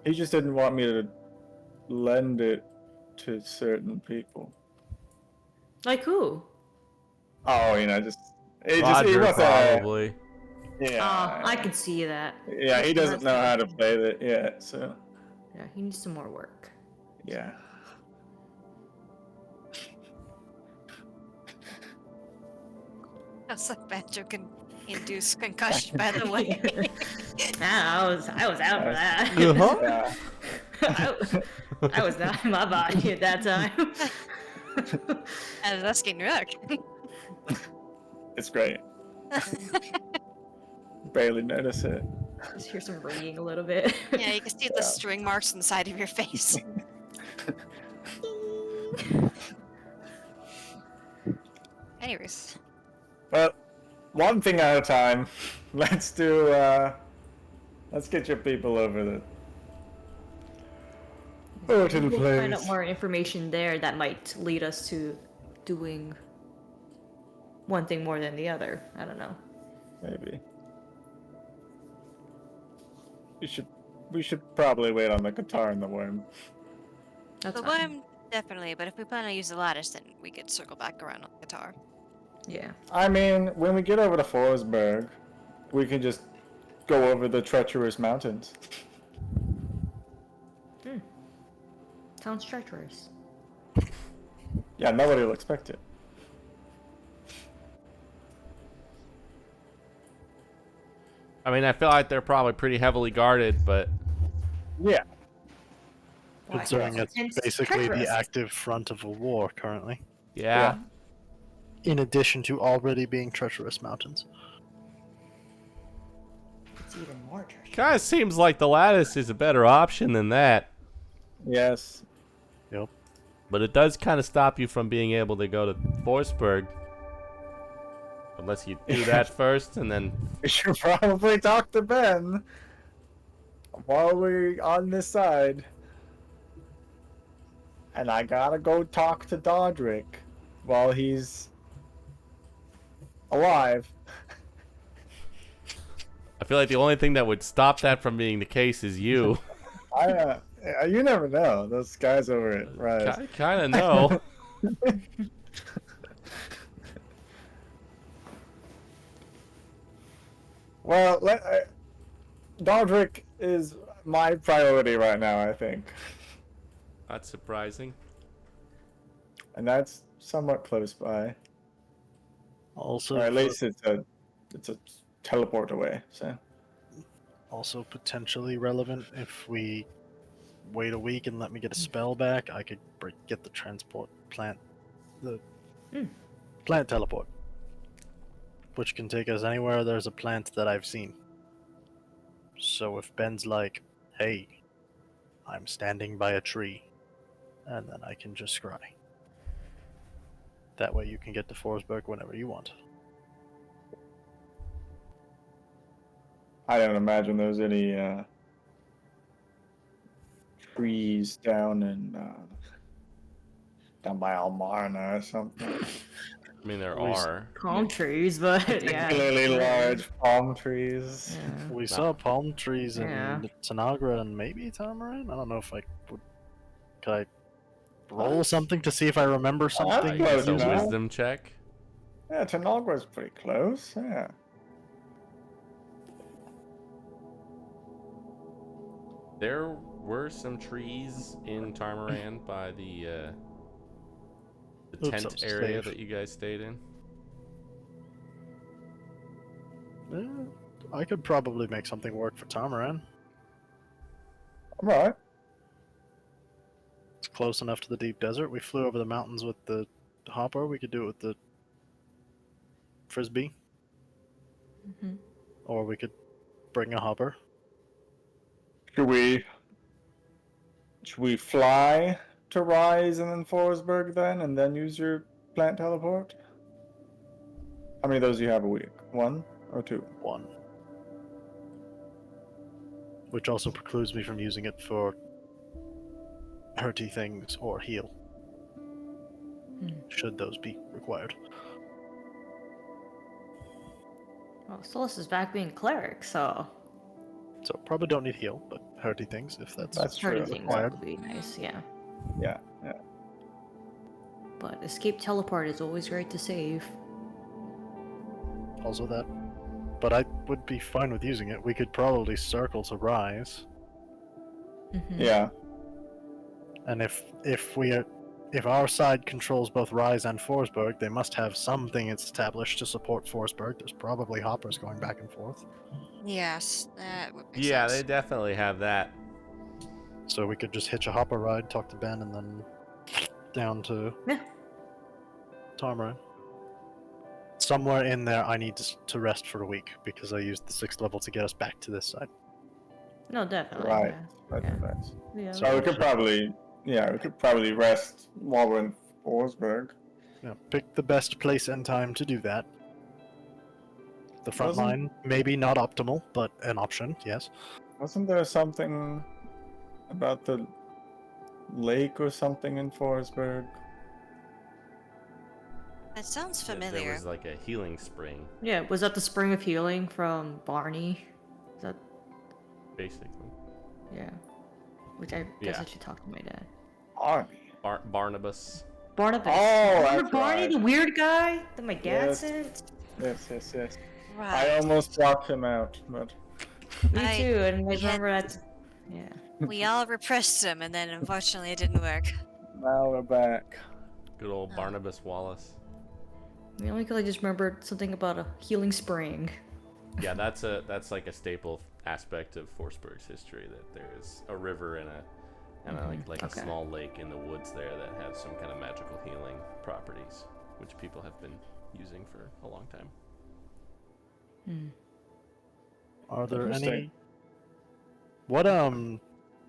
He just didn't want me to lend it to certain people. Like who? Oh, he he Roger, was probably. yeah. I could see that. Yeah, he doesn't know how to play it yet, so Yeah, he needs some more work. yeah. That's a banjo can induce concussion, by the way. I was out for that. Uh-huh. Yeah. I was not in my body at that time. I was asking Rook. It's great. Barely notice it. Just hear some ringing a little bit. Yeah, you can see the string marks on the side of your face. Anyways. Well, one thing at a time. Let's get your people over to the We'll place. find out more information there that might lead us to doing one thing more than the other. I don't know. Maybe. We should probably wait on the guitar and the worm. That's The fine. worm, definitely, but if we plan to use the lattice, then we could circle back around on the guitar. Yeah. I mean, when we get over to Forsberg, we can just go over the treacherous mountains. Sounds treacherous. Yeah, nobody will expect it. I mean, I feel like they're probably pretty heavily guarded, but Yeah. Considering it's basically treacherous. the active front of a war currently. yeah. In addition to already being treacherous mountains. It's even more treacherous. Kind of seems like the lattice is a better option than that. Yes. Yep. But it does kind of stop you from being able to go to Forsberg. Unless you do that first and then... We should probably talk to Ben while we're on this side. And I gotta go talk to Dodrick while he's alive. I feel like the only thing that would stop that from being the case is you. You never know. Those guys over at Rise. I kind of know. Well, Dodrick is my priority right now, I think. Not surprising. And that's somewhat close by. Also, Or at least it's a teleport away, so. also potentially relevant if we wait a week and let me get a spell back, I could get the transport plant, the plant teleport. which can take us anywhere there's a plant that I've seen. So if Ben's like, hey, I'm standing by a tree, and then I can just scry. That way you can get to Forsberg whenever you want. I don't imagine there's any trees down by Almarna or something. I mean, there We s- are. Palm trees, but yeah. Particularly large palm trees. Yeah. We saw palm trees in Yeah. Tanagra and maybe Tamarin? I don't know if I would. Could I roll something to see if I remember something? I guess a close enough. wisdom check. Yeah, Tanagra's pretty close. Yeah. There were some trees in Tarmaran by the Oops, tent that was area safe. that you guys stayed in. I could probably make something work for Tamaran. All right. It's close enough to the deep desert. We flew over the mountains with the hopper. We could do it with the frisbee, Mhm. or we could bring a hopper. Should we fly to Rise and then Forsberg then, and then use your plant teleport? How many of those do you have a week? 1 or 2? One. Which also precludes me from using it for hurty things or heal. Should those be required. Well, Solus is back being cleric, so So probably don't need heal, but hurty things if that's That's true. hurting things required. would be nice, yeah. Yeah. But escape teleport is always great to save. Also that. But I would be fine with using it. We could probably circle to Rise. Mhm. Yeah. And if our side controls both Rise and Forsberg, they must have something established to support Forsberg. There's probably hoppers going back and forth. Yes, that would make Yeah, they sense. definitely have that. So we could just hitch a hopper ride, talk to Ben, and then down to Yeah. Tarmaran. Somewhere in there, I need to rest for a week because I used the 6th level to get us back to this side. No, definitely. Right. Yeah. Right. Yeah. Right. Yeah, So we could probably rest while we're in Forsberg. Yeah, pick the best place and time to do that. The front Wasn't- line, maybe not optimal, but an option, yes. Wasn't there something about the lake or something in Forsberg? That sounds There familiar. was like a healing spring, Yeah, was that the Spring of Healing from Barney? Is that basically. yeah? Which I guess Yeah. I should talk to my dad. Army. Barnabas. Barnabas. Oh, Remember that's Barney, right. the weird guy that my dad Yes. sent? Yes. I Right. almost blocked him out, but Me I- too, and I we had- remember that. Yeah. We all repressed him, and then unfortunately it didn't work. now we're back. Good old Oh. Barnabas Wallace. The only because I just remembered something about a healing spring. Yeah, that's like a staple aspect of Forsberg's history, that there is a river and like Okay. a small lake in the woods there that has some kind of magical healing properties, which people have been using for a long time. Are there any... Interesting. What,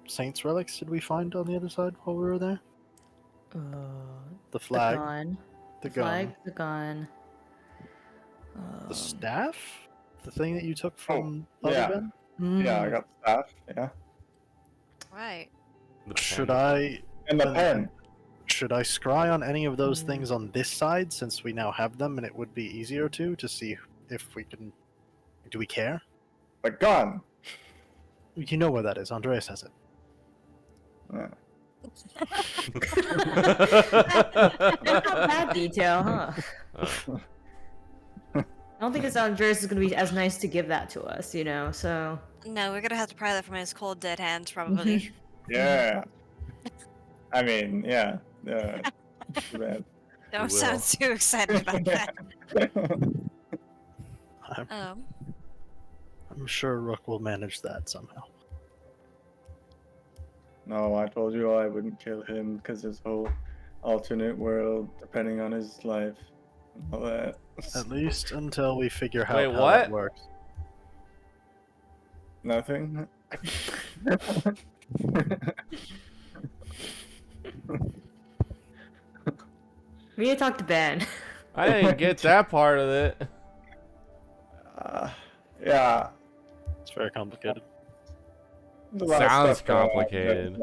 Saints relics did we find on the other side while we were there? The flag, The gun. the The gun, flag, the gun. the staff? The thing that you took from other yeah. Ben? Yeah, I got the staff. Yeah, Right. The Should pen. I... and the Then- pen. Should I scry on any of those things on this side, since we now have them, and it would be easier to see if we can... Do we care? The gun. You know where that is. Andreas has it. Yeah. Not that detail, huh? I don't think it's Andreas is going to be as nice to give that to us, you know, so... No, we're gonna have to pry that from his cold dead hands, probably. Yeah. I mean, yeah. Too bad. Don't will. sound too excited about that. I'm sure Rook will manage that somehow. No, I told you I wouldn't kill him because his whole alternate world, depending on his life. All that. At least until we figure out Wait, how what? that works. Nothing. We need to talk to Ben. I didn't get that part of it. Yeah. It's very complicated. There's a lot of Sounds stuff going on, complicated.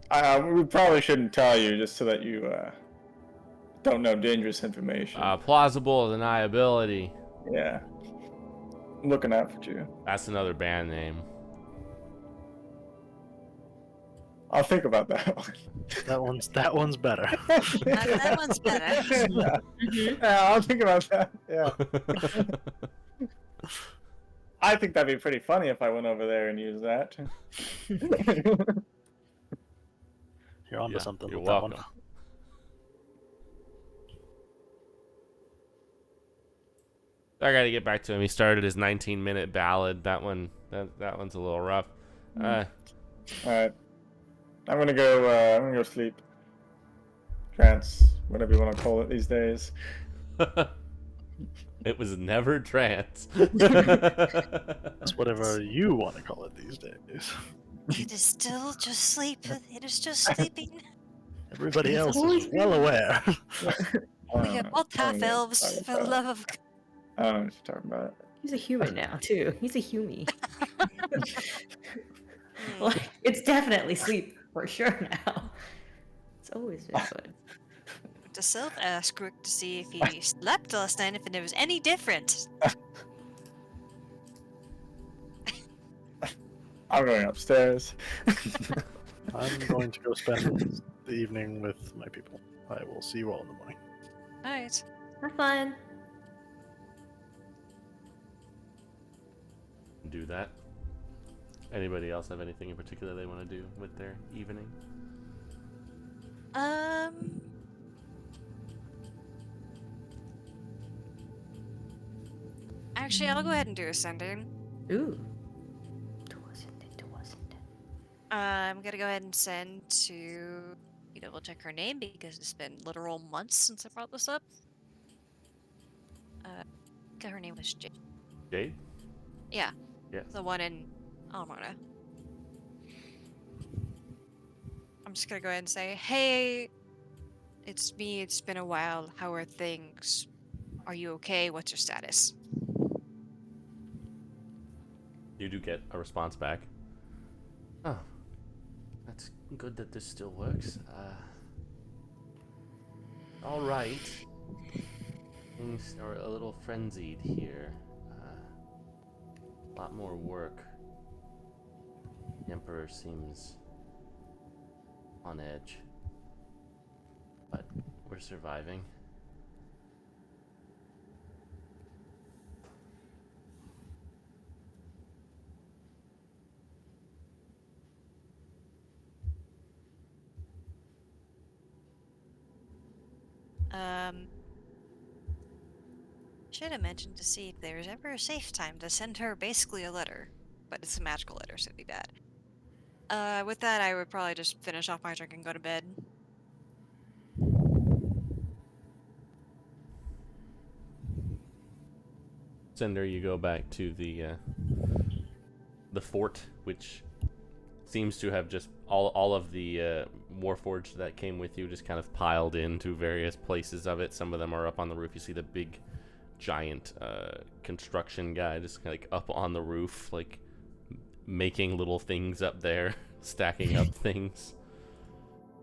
but, we probably shouldn't tell you just so that you don't know dangerous information. Plausible deniability. Yeah. I'm looking out for you. That's another band name. I'll think about that one. That one's better. That one's better. Yeah. Yeah, I'll think about that. Yeah. I think that'd be pretty funny if I went over there and used that. You're onto Yeah, something you're with that welcome. one. I gotta get back to him. He started his 19-minute ballad. That one's a little rough. Alright. I'm gonna go sleep. Trance, whatever you want to call it these days. It was never trance. It's whatever you want to call it these days. It is still just sleep. It is just sleeping. Everybody else Holy is well aware. We are both half elves, for the love of. I don't know what you're talking about. He's a human now, too. He's a humie. Like, it's definitely sleep for sure now. It's always been good. To Sylph ask Rook to see if he slept last night, if it was any different. I'm going upstairs. I'm going to go spend the evening with my people. I will see you all in the morning. Alright. Have fun. Do that. Anybody else have anything in particular they want to do with their evening? Actually, I'll go ahead and do a sending. Ooh. I'm gonna go ahead and send to. Double check her name because it's been literal months since I brought this up. Her name was Jade. Jade? Yeah. Yeah. The one in Almana. I'm just gonna go ahead and say, hey, it's me. It's been a while. How are things? Are you okay? What's your status? You do get a response back. Oh, that's good that this still works. All right. Things are a little frenzied here. A lot more work. The Emperor seems on edge. But we're surviving. Should have mentioned to see if there was ever a safe time to send her basically a letter. But it's a magical letter, so it'd be bad. With that, I would probably just finish off my drink and go to bed. Cinder, you go back to the fort, which seems to have just all of the warforged that came with you just kind of piled into various places of it. Some of them are up on the roof. You see the big giant construction guy just like up on the roof, like making little things up there, stacking up things.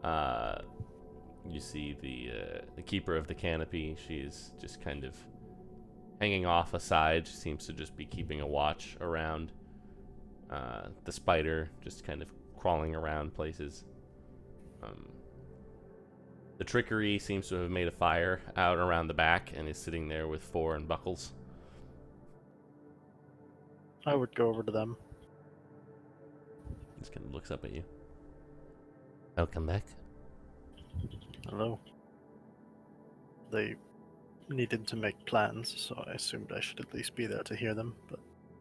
You see the keeper of the canopy. She's just kind of hanging off aside. She seems to just be keeping a watch around. The spider just kind of crawling around places. The trickery seems to have made a fire out around the back and is sitting there with Four and Buckles. I would go over to them. Just kind of looks up at you. Welcome back. Hello. They needed to make plans, so I assumed I should at least be there to hear them, but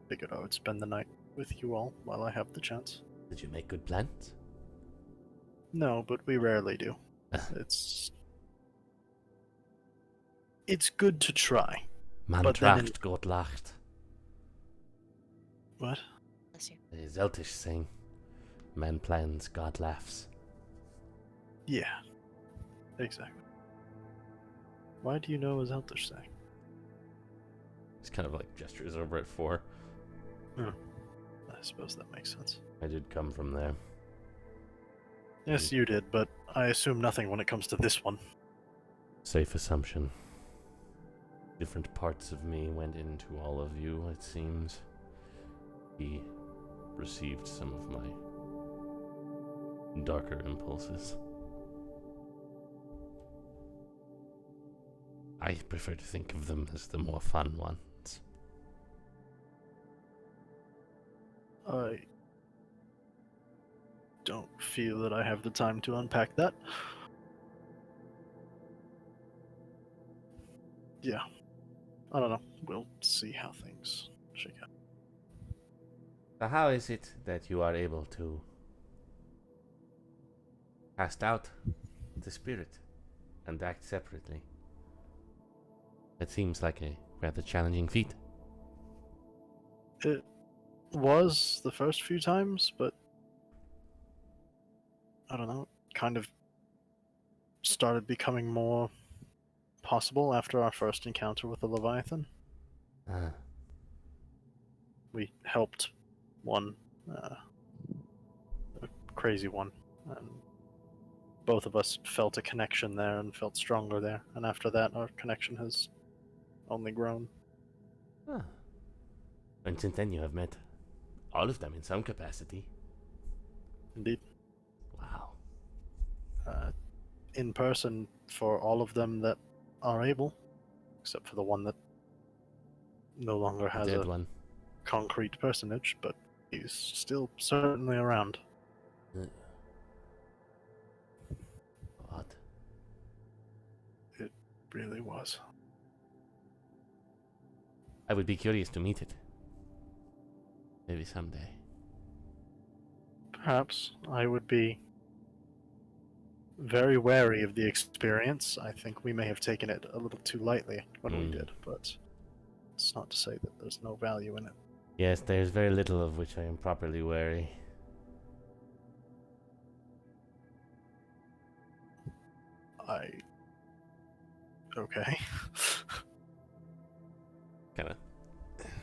figured I would spend the night with you all while I have the chance. Did you make good plans? No, but we rarely do. It's It's good to try. Man But then in- tracht, God lacht. What? Bless you. The Zeltish saying, man plans, God laughs. Yeah. Exactly. Why do you know as Eltish saying? He's kind of like gestures over at 4. I suppose that makes sense. I did come from there. Yes, you did, but I assume nothing when it comes to this one. Safe assumption. Different parts of me went into all of you, it seems. He received some of my darker impulses. I prefer to think of them as the more fun ones. I don't feel that I have the time to unpack that. Yeah. I don't know. We'll see how things shake out. So how is it that you are able to cast out the spirit and act separately? It seems like a rather challenging feat. It was the first few times, but I don't know, kind of started becoming more possible after our first encounter with the Leviathan. Ah, We helped one, a crazy one, and both of us felt a connection there and felt stronger there. And after that, our connection has only grown. ah. And since then you have met all of them in some capacity. Indeed. Wow. In person for all of them that are able, except for the one that no longer has Dead a one. concrete personage, but he's still certainly around. Odd. It really was. I would be curious to meet it. Maybe someday. Perhaps I would be very wary of the experience. I think we may have taken it a little too lightly when we did, but it's not to say that there's no value in it. Yes, there's very little of which I am properly wary. Okay. Kind of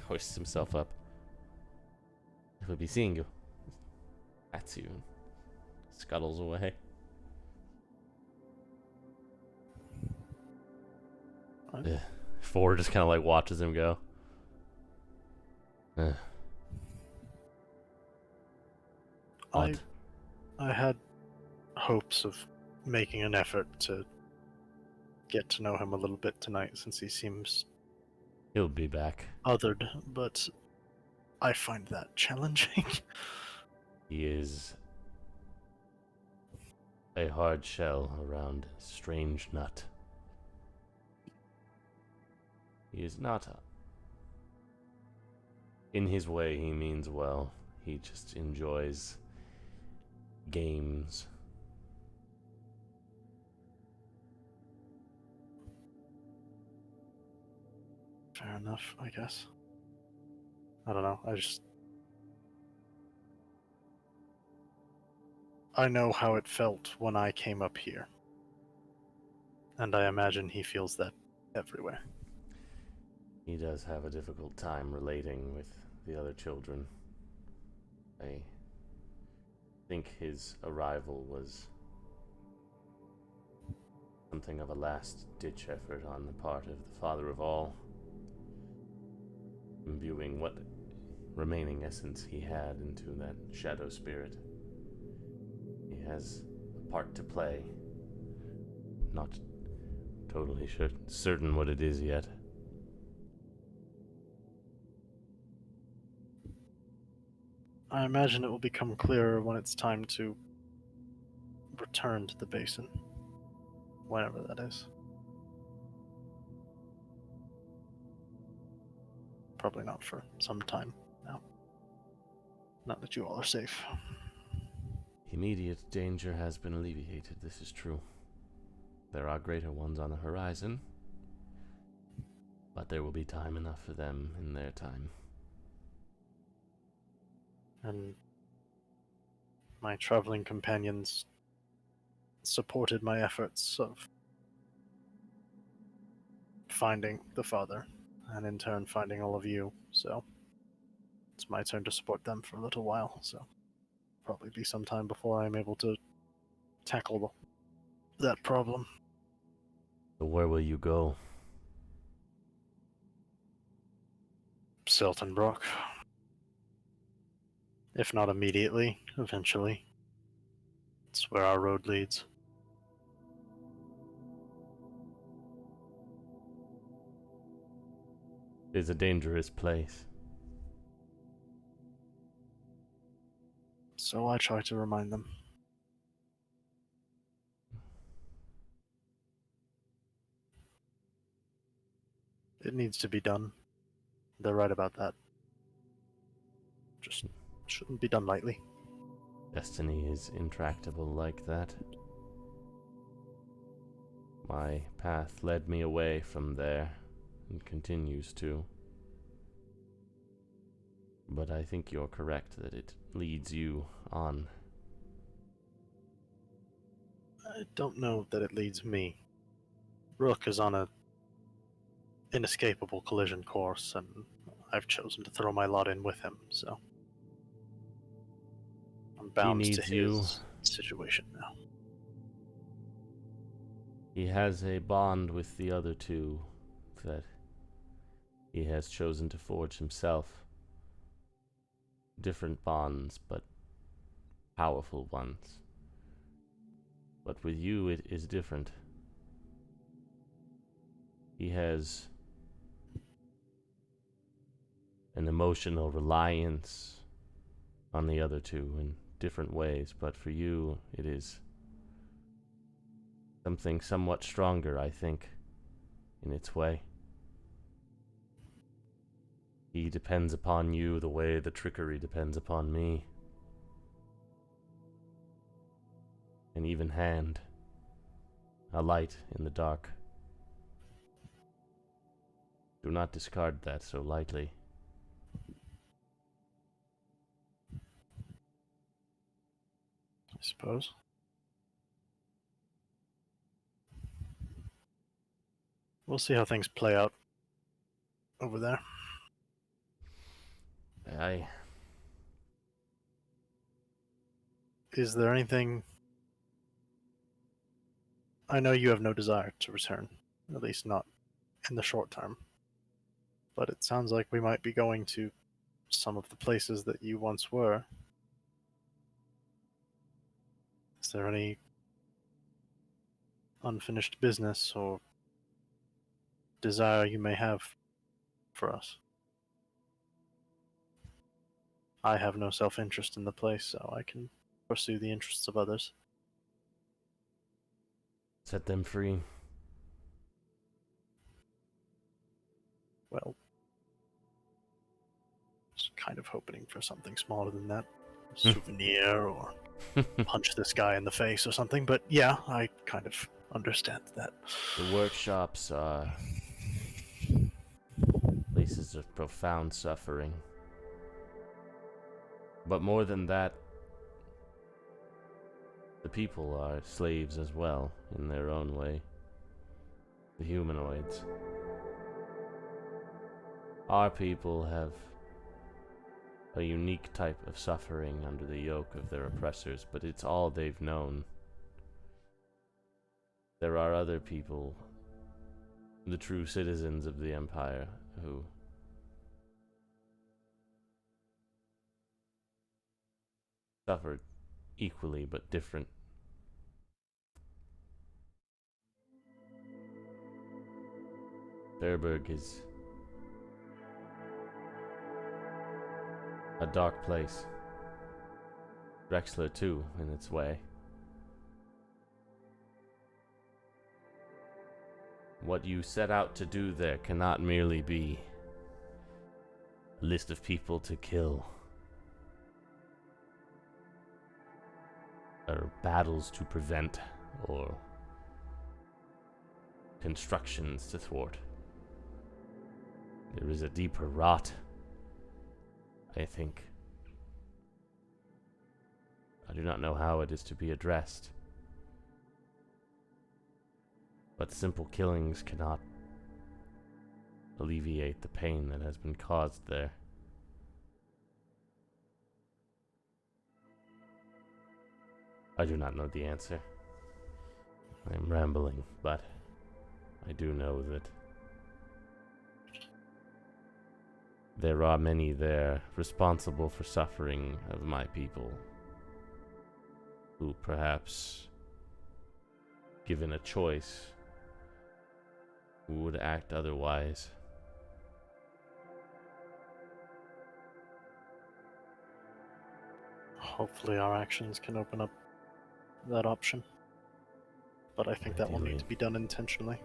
hoists himself up. I will be seeing you. That's you. Scuttles away. Right. Ugh. 4 just kind of like watches him go. Ugh. Odd. I had hopes of making an effort to get to know him a little bit tonight, since he seems He'll be back. othered, but I find that challenging. He is a hard shell around a strange nut. He is not. In his way, he means well. He just enjoys games. Fair enough, I guess. I don't know. I know how it felt when I came up here. And I imagine he feels that everywhere. He does have a difficult time relating with the other children. I think his arrival was something of a last-ditch effort on the part of the Father of All, imbuing what remaining essence he had into that shadow spirit. He has a part to play. Not totally certain what it is yet. I imagine it will become clearer when it's time to return to the basin. Whenever that is. Probably not for some time now. Not that you all are safe. Immediate danger has been alleviated, this is true. There are greater ones on the horizon. But there will be time enough for them in their time. And my traveling companions supported my efforts of finding the father, and in turn finding all of you, so it's my turn to support them for a little while, so probably be some time before I'm able to tackle that problem. So where will you go? Siltonbrook. If not immediately, eventually. It's where our road leads. It's a dangerous place. So I try to remind them. It needs to be done. They're right about that. Just shouldn't be done lightly. Destiny is intractable like that. My path led me away from there, and continues to. But I think you're correct that it leads you on. I don't know that it leads me. Rook is on a inescapable collision course, and I've chosen to throw my lot in with him, so I'm bound to needs you. his situation now. He has a bond with the other two that he has chosen to forge himself. Different bonds, but powerful ones. But with you, it is different. He has an emotional reliance on the other two in different ways, but for you, it is something somewhat stronger, I think, in its way. He depends upon you the way the trickery depends upon me. An even hand, a light in the dark. Do not discard that so lightly. I suppose. We'll see how things play out over there. Is there anything... I know you have no desire to return, at least not in the short term. But it sounds like we might be going to some of the places that you once were. Is there any unfinished business or desire you may have for us? I have no self-interest in the place, so I can pursue the interests of others. Set them free. Well, just kind of hoping for something smaller than that. A souvenir or punch this guy in the face or something, but yeah, I kind of understand that. The workshops are places of profound suffering. But more than that, the people are slaves as well, in their own way. The humanoids. Our people have a unique type of suffering under the yoke of their oppressors, but it's all they've known. There are other people, the true citizens of the Empire, who suffered equally but different. Fairburg is a dark place. Drexler too, in its way. What you set out to do there cannot merely be a list of people to kill, or battles to prevent, or constructions to thwart. There is a deeper rot, I think. I do not know how it is to be addressed. But simple killings cannot alleviate the pain that has been caused there. I do not know the answer. I am rambling, but I do know that there are many there responsible for suffering of my people who perhaps, given a choice, would act otherwise. Hopefully our actions can open up that option. But I think that will need to be done intentionally.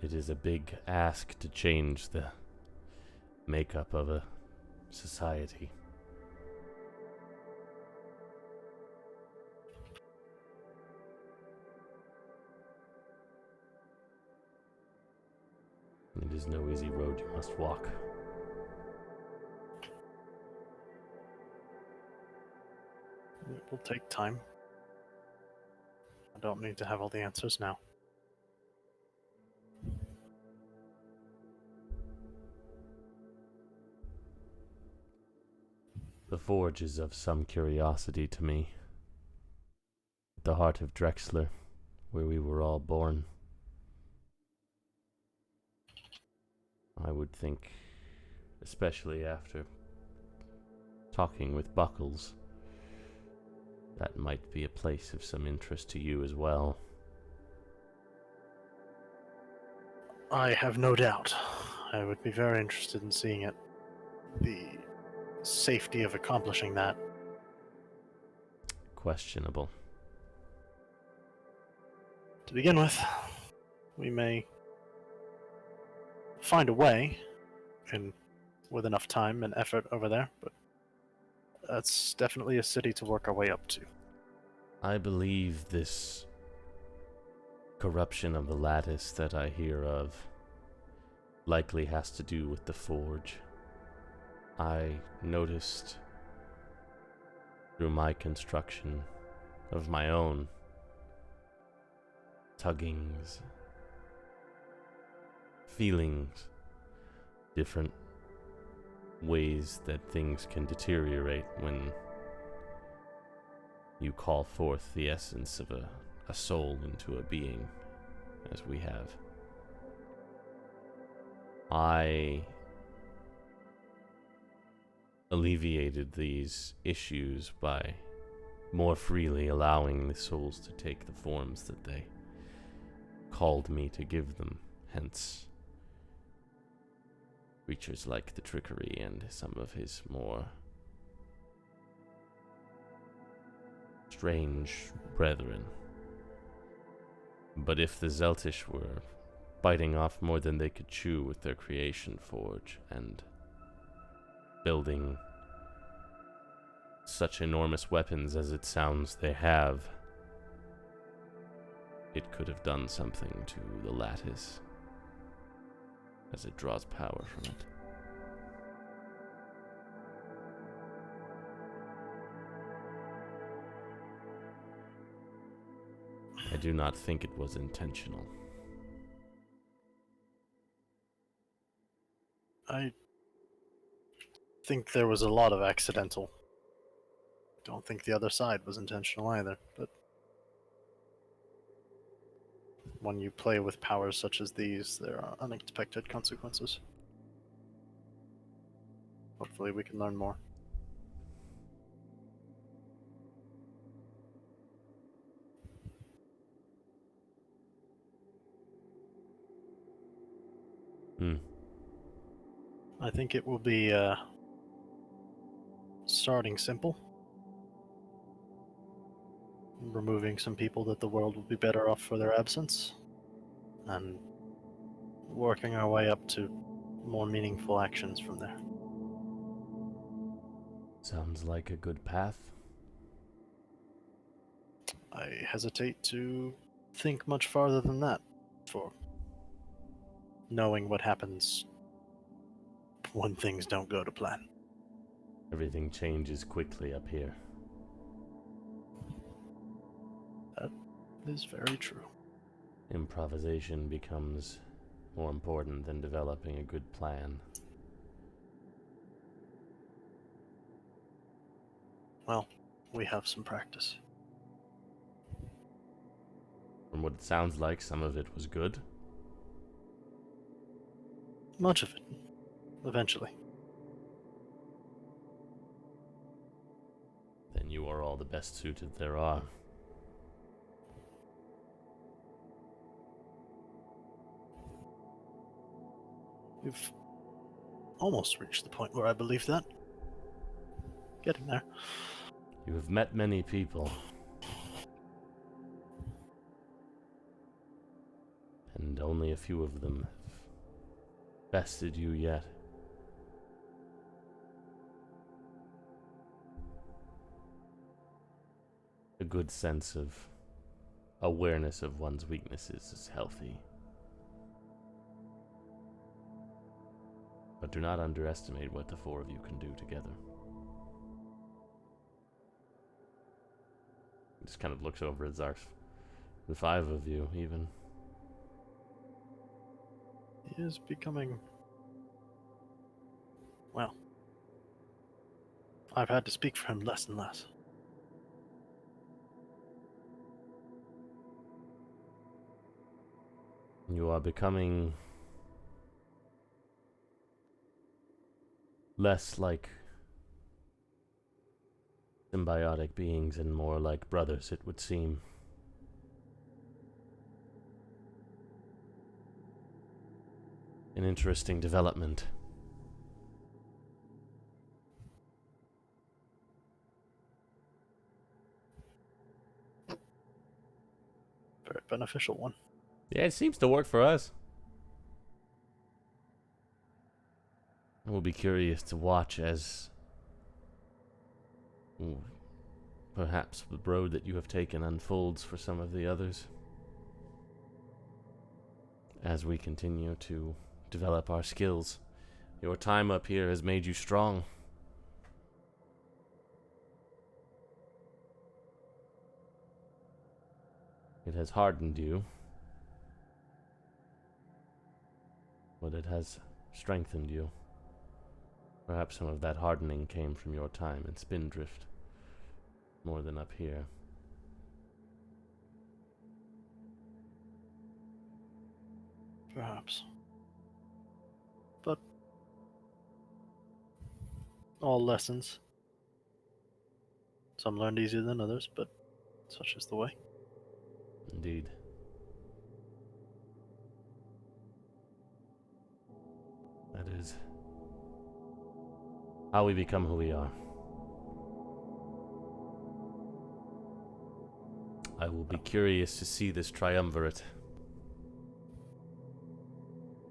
It is a big ask to change the makeup of a society. It is no easy road you must walk. It will take time. I don't need to have all the answers now. The forge is of some curiosity to me. At the heart of Drexler, where we were all born. I would think, especially after talking with Buckles, that might be a place of some interest to you as well. I have no doubt. I would be very interested in seeing it. The safety of accomplishing that. Questionable. To begin with, we may find a way, and with enough time and effort over there, but that's definitely a city to work our way up to. I believe this corruption of the lattice that I hear of likely has to do with the forge. I noticed through my construction of my own tuggings, feelings, different ways that things can deteriorate when you call forth the essence of a soul into a being, as we have. I alleviated these issues by more freely allowing the souls to take the forms that they called me to give them, hence creatures like the trickery and some of his more strange brethren. But if the Zeltish were biting off more than they could chew with their creation forge and building such enormous weapons as it sounds they have, it could have done something to the lattice as it draws power from it. I do not think it was intentional. I think there was a lot of accidental. Don't think the other side was intentional either, but when you play with powers such as these, there are unexpected consequences. Hopefully we can learn more. I think it will be starting simple. Removing some people that the world will be better off for their absence. And working our way up to more meaningful actions from there. Sounds like a good path. I hesitate to think much farther than that. for knowing what happens when things don't go to plan. Everything changes quickly up here. That is very true. Improvisation becomes more important than developing a good plan. Well, we have some practice. From what it sounds like, some of it was good. Much of it, eventually. Then you are all the best suited there are. We've almost reached the point where I believe that. Getting there. You have met many people. And only a few of them have bested you yet. A good sense of awareness of one's weaknesses is healthy. But do not underestimate what the four of you can do together. He just kind of looks over at Zarf. The five of you, even. He is becoming... Well, I've had to speak for him less and less. You are becoming less like symbiotic beings and more like brothers, it would seem. An interesting development. Very beneficial one. Yeah, it seems to work for us. I will be curious to watch as perhaps the road that you have taken unfolds for some of the others. As we continue to develop our skills. Your time up here has made you strong. It has hardened you, but it has strengthened you. Perhaps some of that hardening came from your time in Spindrift, more than up here. Perhaps. But all lessons. Some learned easier than others, but such is the way. Indeed. That is how we become who we are. I will be curious to see this triumvirate.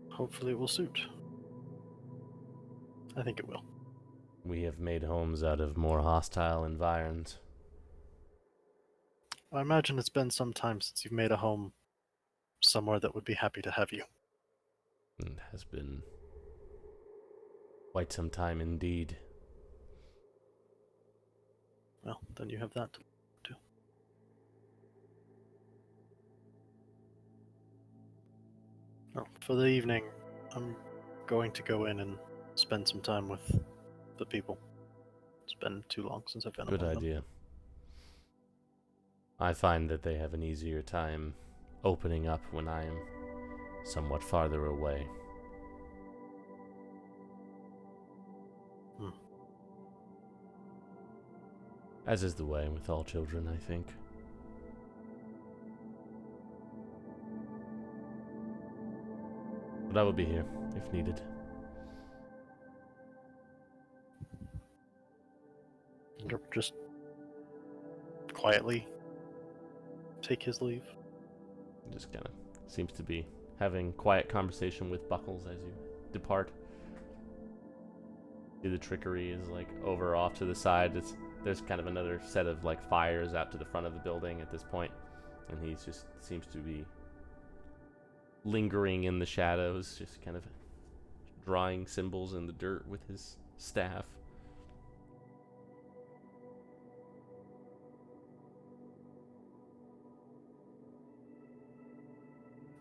Hopefully it will suit. I think it will. We have made homes out of more hostile environs. I imagine it's been some time since you've made a home somewhere that would be happy to have you. It has been quite some time indeed. Well, then you have that too. Oh, for the evening, I'm going to go in and spend some time with the people. It's been too long since I've been Good among idea. I find that they have an easier time opening up when I am somewhat farther away. As is the way with all children, I think. But I will be here, if needed. them. Just quietly take his leave. Just kind of seems to be having quiet conversation with Buckles as you depart. See, the trickery is like over off to the side. There's kind of another set of like fires out to the front of the building at this point, and he just seems to be lingering in the shadows, just kind of drawing symbols in the dirt with his staff.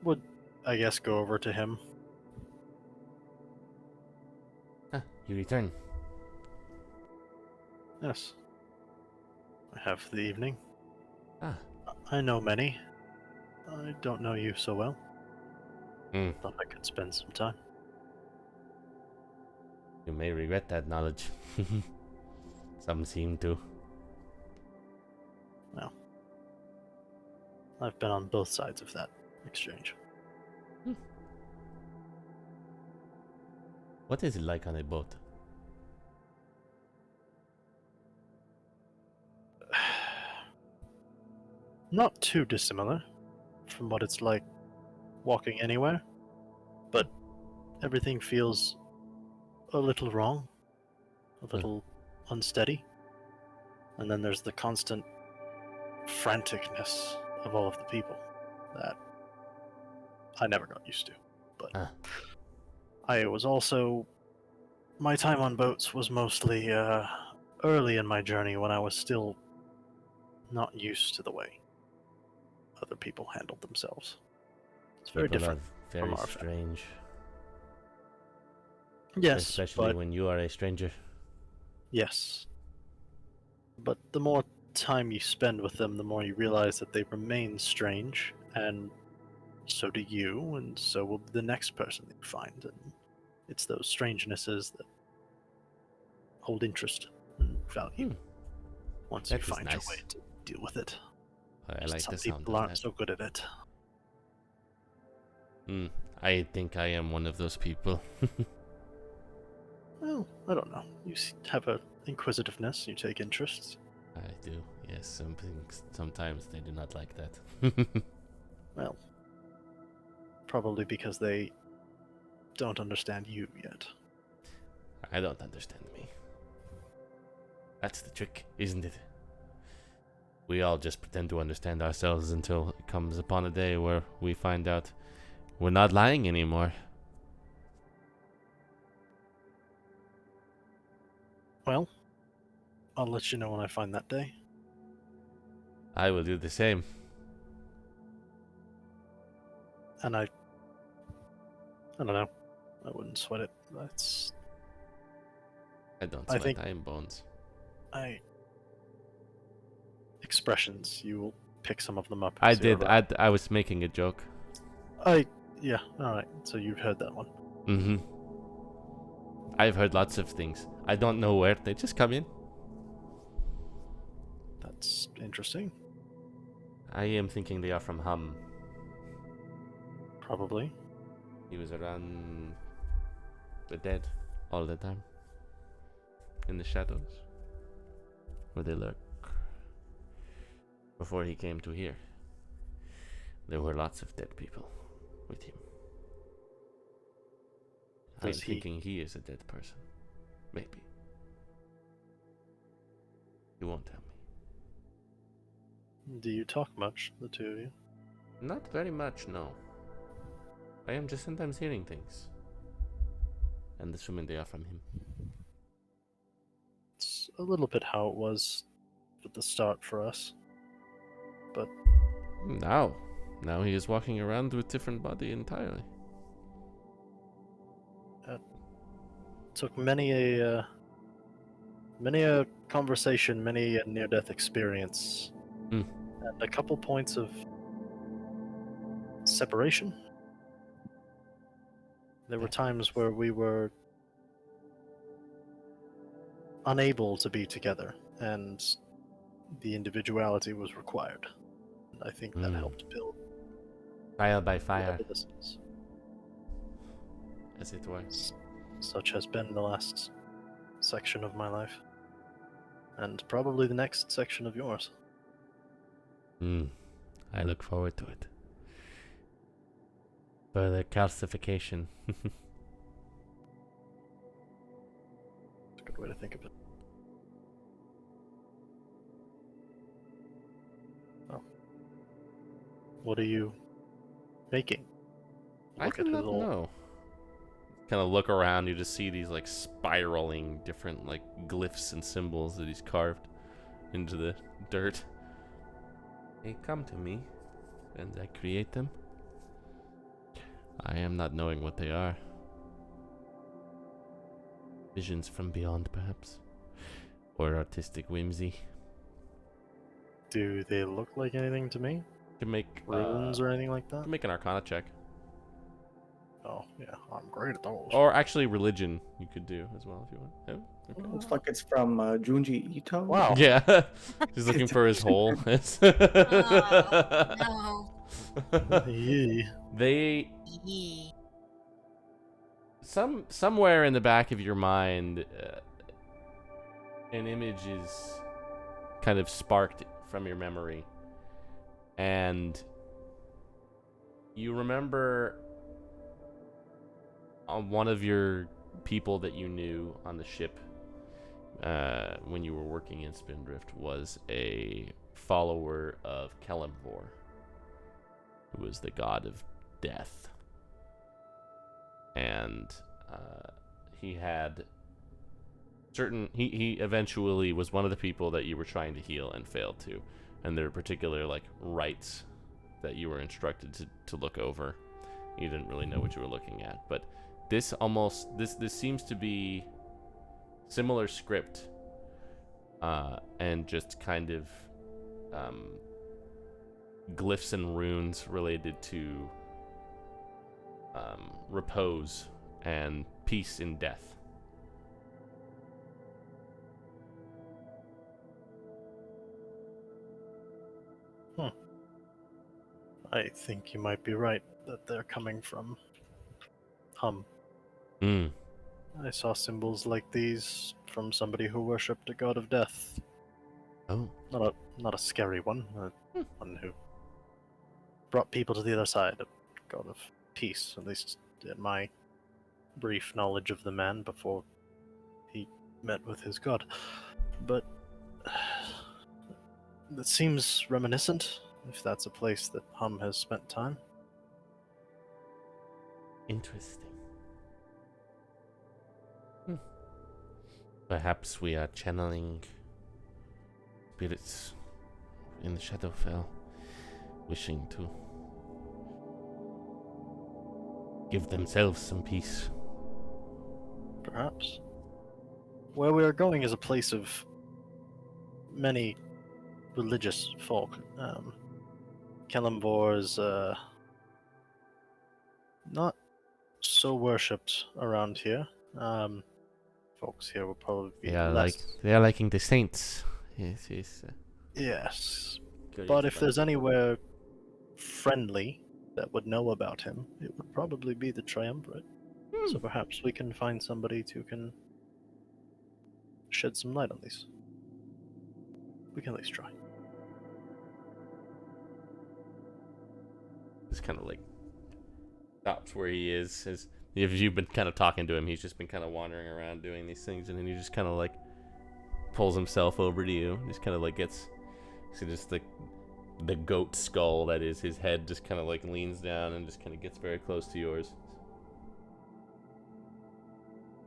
Would, I guess, go over to him. Ah, you return. Yes. I have the evening. Ah. I know many. I don't know you so well. Hmm. Thought I could spend some time. You may regret that knowledge. Some seem to. Well, I've been on both sides of that exchange. What is it like on a boat? Not too dissimilar from what it's like walking anywhere, but everything feels a little wrong, a little unsteady. And then there's the constant franticness of all of the people that I never got used to. But I was also, my time on boats was mostly early in my journey when I was still not used to the way other people handled themselves. It's very People different are very from our strange. Yes, Especially but when you are a stranger. yes. But the more time you spend with them, the more you realize that they remain strange, and so do you, and so will the next person that you find. And it's those strangenesses that hold interest and value once That you is find nice. your way to deal with it. I like Some the sound people of aren't that. so good at it. I think I am one of those people. Well, I don't know. You have a inquisitiveness, you take interests. I do, yes. Some things, sometimes they do not like that. Well, probably because they don't understand you yet. I don't understand me. That's the trick, isn't it? We all just pretend to understand ourselves until it comes upon a day where we find out we're not lying anymore. Well, I'll let you know when I find that day. I will do the same. And I don't know. I wouldn't sweat it. That's I don't I sweat, think- I am bones. expressions. You will pick some of them up. I as you're did, around. I was making a joke. Yeah. All right. So you've heard that one. Mm-hmm. I've heard lots of things. I don't know where, they just come in. That's interesting. I am thinking they are from Hum. Probably. He was around the dead all the time. In the shadows. Where they lurk. Before he came to here, there were lots of dead people with him. I'm Does he- thinking he is a dead person. Maybe. He won't tell me. Do you talk much, the two of you? Not very much, no. I am just sometimes hearing things. And assuming they are from him. It's a little bit how it was at the start for us. But Now he is walking around with different body entirely. took many a conversation, many a near-death experience, Mm. and a couple points of separation. There were times where we were unable to be together, and the individuality was required. And I think that helped build Trial by fire, whatever this is. as it were. Such has been the last section of my life, and probably the next section of yours. I look forward to it. Further calcification. It's a good way to think of it. Well, what are you making? I look do at his not old. know. Kind of look around, you just see these like spiraling different like glyphs and symbols that he's carved into the dirt. They come to me, and I create them. I am not knowing what they are. Visions from beyond, perhaps, or artistic whimsy. Do they look like anything to me? To make Runes or anything like that? to make an Arcana check, Oh, yeah, I'm great at those. or actually religion, you could do as well if you want. Oh, okay. Looks like it's from Junji Ito. Wow. Yeah, he's looking for his hole. No. Yee. They Yee. somewhere in the back of your mind, an image is kind of sparked from your memory, and you remember one of your people that you knew on the ship when you were working in Spindrift was a follower of Kelemvor, who was the god of death. And he had certain... He eventually was one of the people that you were trying to heal and failed to. And there were particular, like, rites that you were instructed to look over. You didn't really know what you were looking at. But this almost... This seems to be similar script. And just kind of... glyphs and runes related to repose and peace in death. I think you might be right that they're coming from Hum. Hmm. I saw symbols like these from somebody who worshipped a god of death. Oh. Not a scary one, one who brought people to the other side, a god of peace, at least in my brief knowledge of the man before he met with his god. But that seems reminiscent, if that's a place that Hum has spent time. Interesting. Perhaps we are channeling spirits in the Shadowfell, wishing to give themselves some peace. Perhaps. Where we are going is a place of many religious folk. Kelemvor is not so worshipped around here. Folks here will probably be less. They are liking the saints. Yes, yes. Yes, but if there's anywhere friendly that would know about him, it would probably be the Triumvirate. So perhaps we can find somebody who can shed some light on these. We can at least try. Just kind of like stops where he is. If you've been kind of talking to him, he's just been kind of wandering around doing these things, and then he just kind of like pulls himself over to you. Just kind of like gets, so just the goat skull that is his head just kind of like leans down and just kind of gets very close to yours.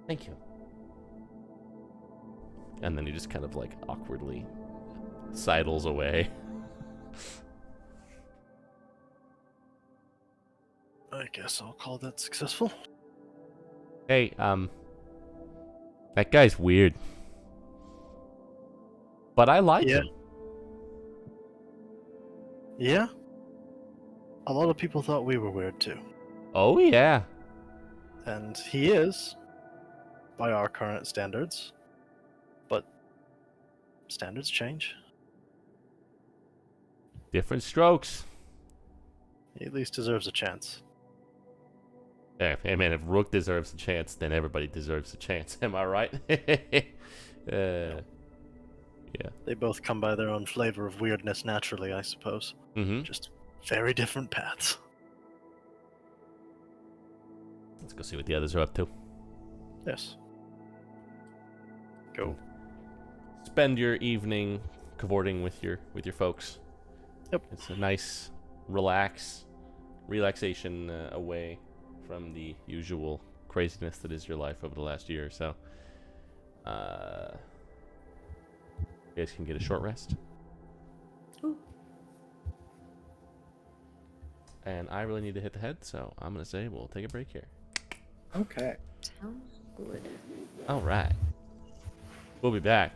Thank you. And then he just kind of like awkwardly sidles away. I guess I'll call that successful. Hey, that guy's weird. But I like him. Yeah? A lot of people thought we were weird too. Oh, yeah. And he is, by our current standards. But standards change. Different strokes. He at least deserves a chance. Yeah, hey man, if Rook deserves a chance, then everybody deserves a chance. Am I right? Yeah. They both come by their own flavor of weirdness naturally, I suppose. Mm-hmm. Just very different paths. Let's go see what the others are up to. Yes. Go. Spend your evening cavorting with your folks. Yep. It's a nice relaxation away from the usual craziness that is your life over the last year or so. You guys can get a short rest. Ooh. And I really need to hit the head, so I'm going to say we'll take a break here. Okay. Sounds good. All right. We'll be back.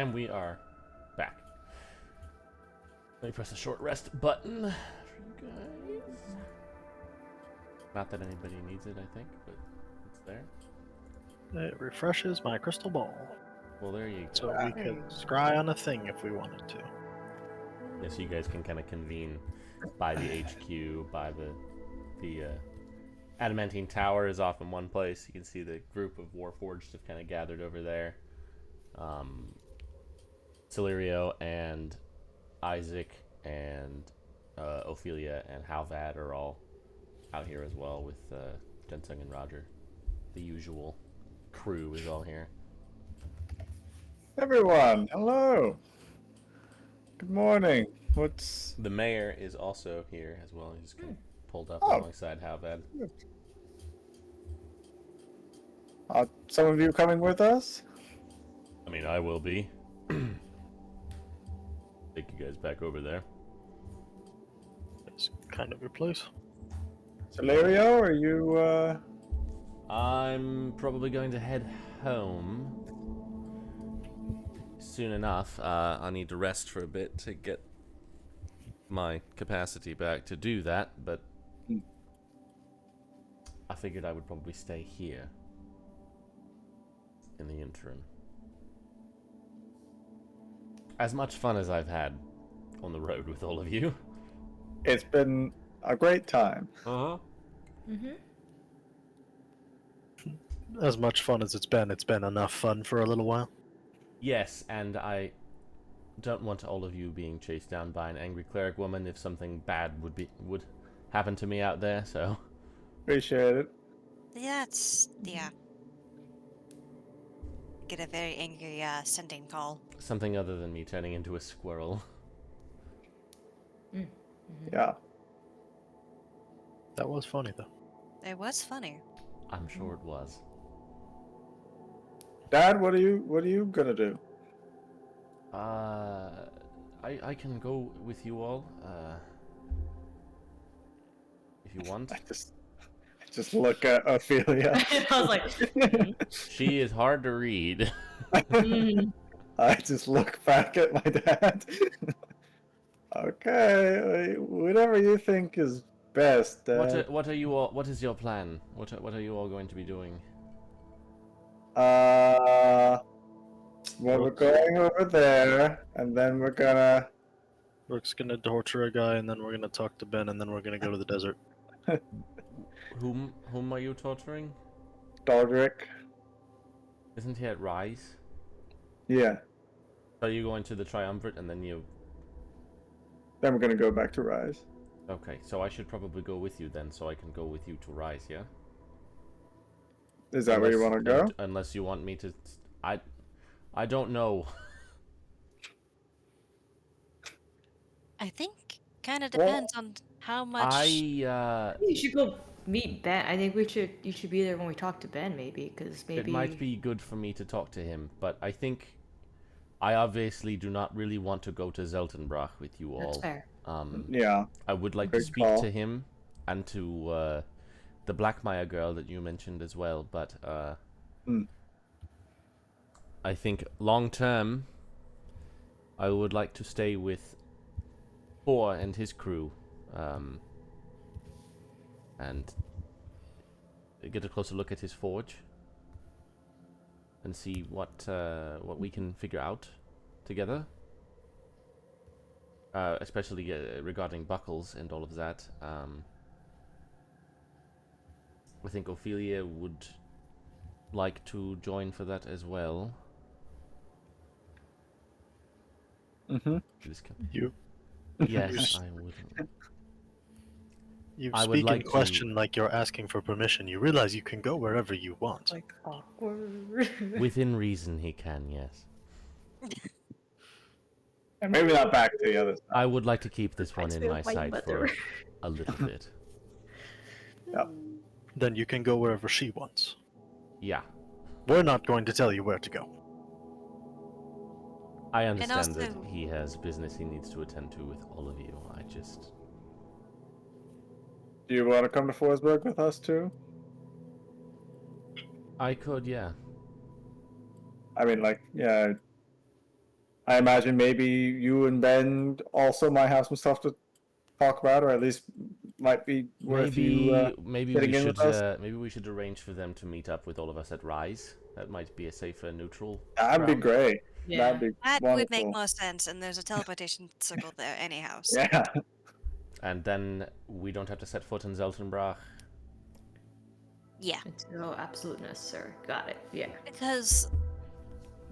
And we are back. Let me press the short rest button for you guys. Not that anybody needs it, I think, but it's there. It refreshes my crystal ball, Well, there you go. so we could scry on a thing if we wanted to. Yeah, so you guys can kind of convene by the HQ, by the Adamantine Tower is off in one place. You can see the group of Warforged have kind of gathered over there. Celerio and Isaac and Ophelia and Halvad are all out here as well with Jensung and Roger. The usual crew is all here. Everyone, hello. Good morning. What's... The mayor is also here as well. He's kind of pulled up Oh. alongside Halvad. Are some of you coming with us? I mean, I will be. Take you guys back over there. It's kind of your place. Celerio, are you, I'm probably going to head home soon enough. I need to rest for a bit to get my capacity back to do that, but I figured I would probably stay here in the interim. As much fun as I've had on the road with all of you. It's been a great time. Uh-huh. Mm-hmm. As much fun as it's been enough fun for a little while. Yes, and I don't want all of you being chased down by an angry cleric woman if something bad would happen to me out there, so... Appreciate it. Yeah. Get a very angry sending call. Something other than me turning into a squirrel. Yeah. That was funny though. It was funny. I'm sure it was. Dad, what are you gonna do? I can go with you all, if you want. I just look at Ophelia. I was like, She is hard to read. I just look back at my dad. Okay, whatever you think is best, Dad. What are you all? What is your plan? What are you all going to be doing? Well, we're going over there, and then we're gonna... Rook's gonna torture a guy, and then we're gonna talk to Ben, and then we're gonna go to the desert. Whom are you torturing? Daldrick. Isn't he at Rise? Yeah. Are you going to the Triumvirate and then you... Then we're gonna go back to Rise. Okay, so I should probably go with you then, so I can go with you to Rise, yeah? Is that where you want to go? Unless you want me to... I don't know. I think kind of depends on how much. you should go meet Ben. I think you should be there when we talk to Ben, maybe, because maybe... It might be good for me to talk to him, but I think I obviously do not really want to go to Zeltenbrach with you all. That's fair. Yeah. I would like to Good speak call. to him and to the Blackmire girl that you mentioned as well, but I think long term I would like to stay with Thor and his crew and get a closer look at his forge and see what we can figure out together. Especially regarding buckles and all of that. I think Ophelia would like to join for that as well. Mm-hmm. You Yes, I would. You I would speak like in to- question like you're asking for permission. You realize you can go wherever you want. Like, awkward. Within reason, he can, yes. And maybe not back to the other side. I would like to keep this one Reminds in me of my my sight mother. for a little bit. Then you can go wherever she wants. Yeah, We're not going to tell you where to go. I understand that also- he has business he needs to attend to with all of you. I just... Do you want to come to Forsberg with us too? I could, yeah. I mean, like, yeah, I imagine maybe you and Ben also might have some stuff to talk about, or at least might be worth you Maybe getting we in should with us. maybe we should arrange for them to meet up with all of us at Rise. That might be a safer, neutral That'd be ground. great. Yeah. That'd be That would make wonderful. more sense, and there's a teleportation circle there anyhow. So. Yeah. And then we don't have to set foot in Zeltenbrach. Yeah, It's no absolute necessary. Got it. Yeah. because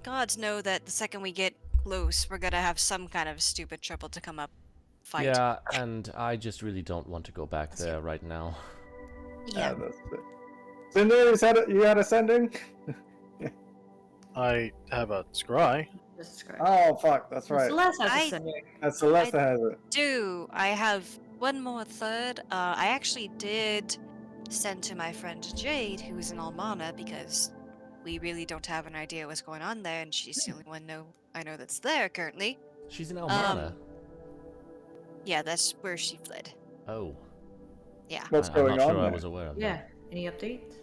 gods know that the second we get close, we're gonna have some kind of stupid trouble to come up fight. Yeah, and I just really don't want to go back That's it. there right now. Yeah. That's it. Cinder, you had a sending? I have a scry. This is great. Oh fuck, that's right. Celeste has I- a sending. That's Celeste that has it. Do I have one more third? I actually did send to my friend Jade, who's in Almana, because we really don't have an idea what's going on there, and she's the only one I know that's there currently. She's in Almana. Yeah, that's where she fled. Oh, Yeah. What's I'm going not on sure I there? was aware of Yeah. that. Any updates?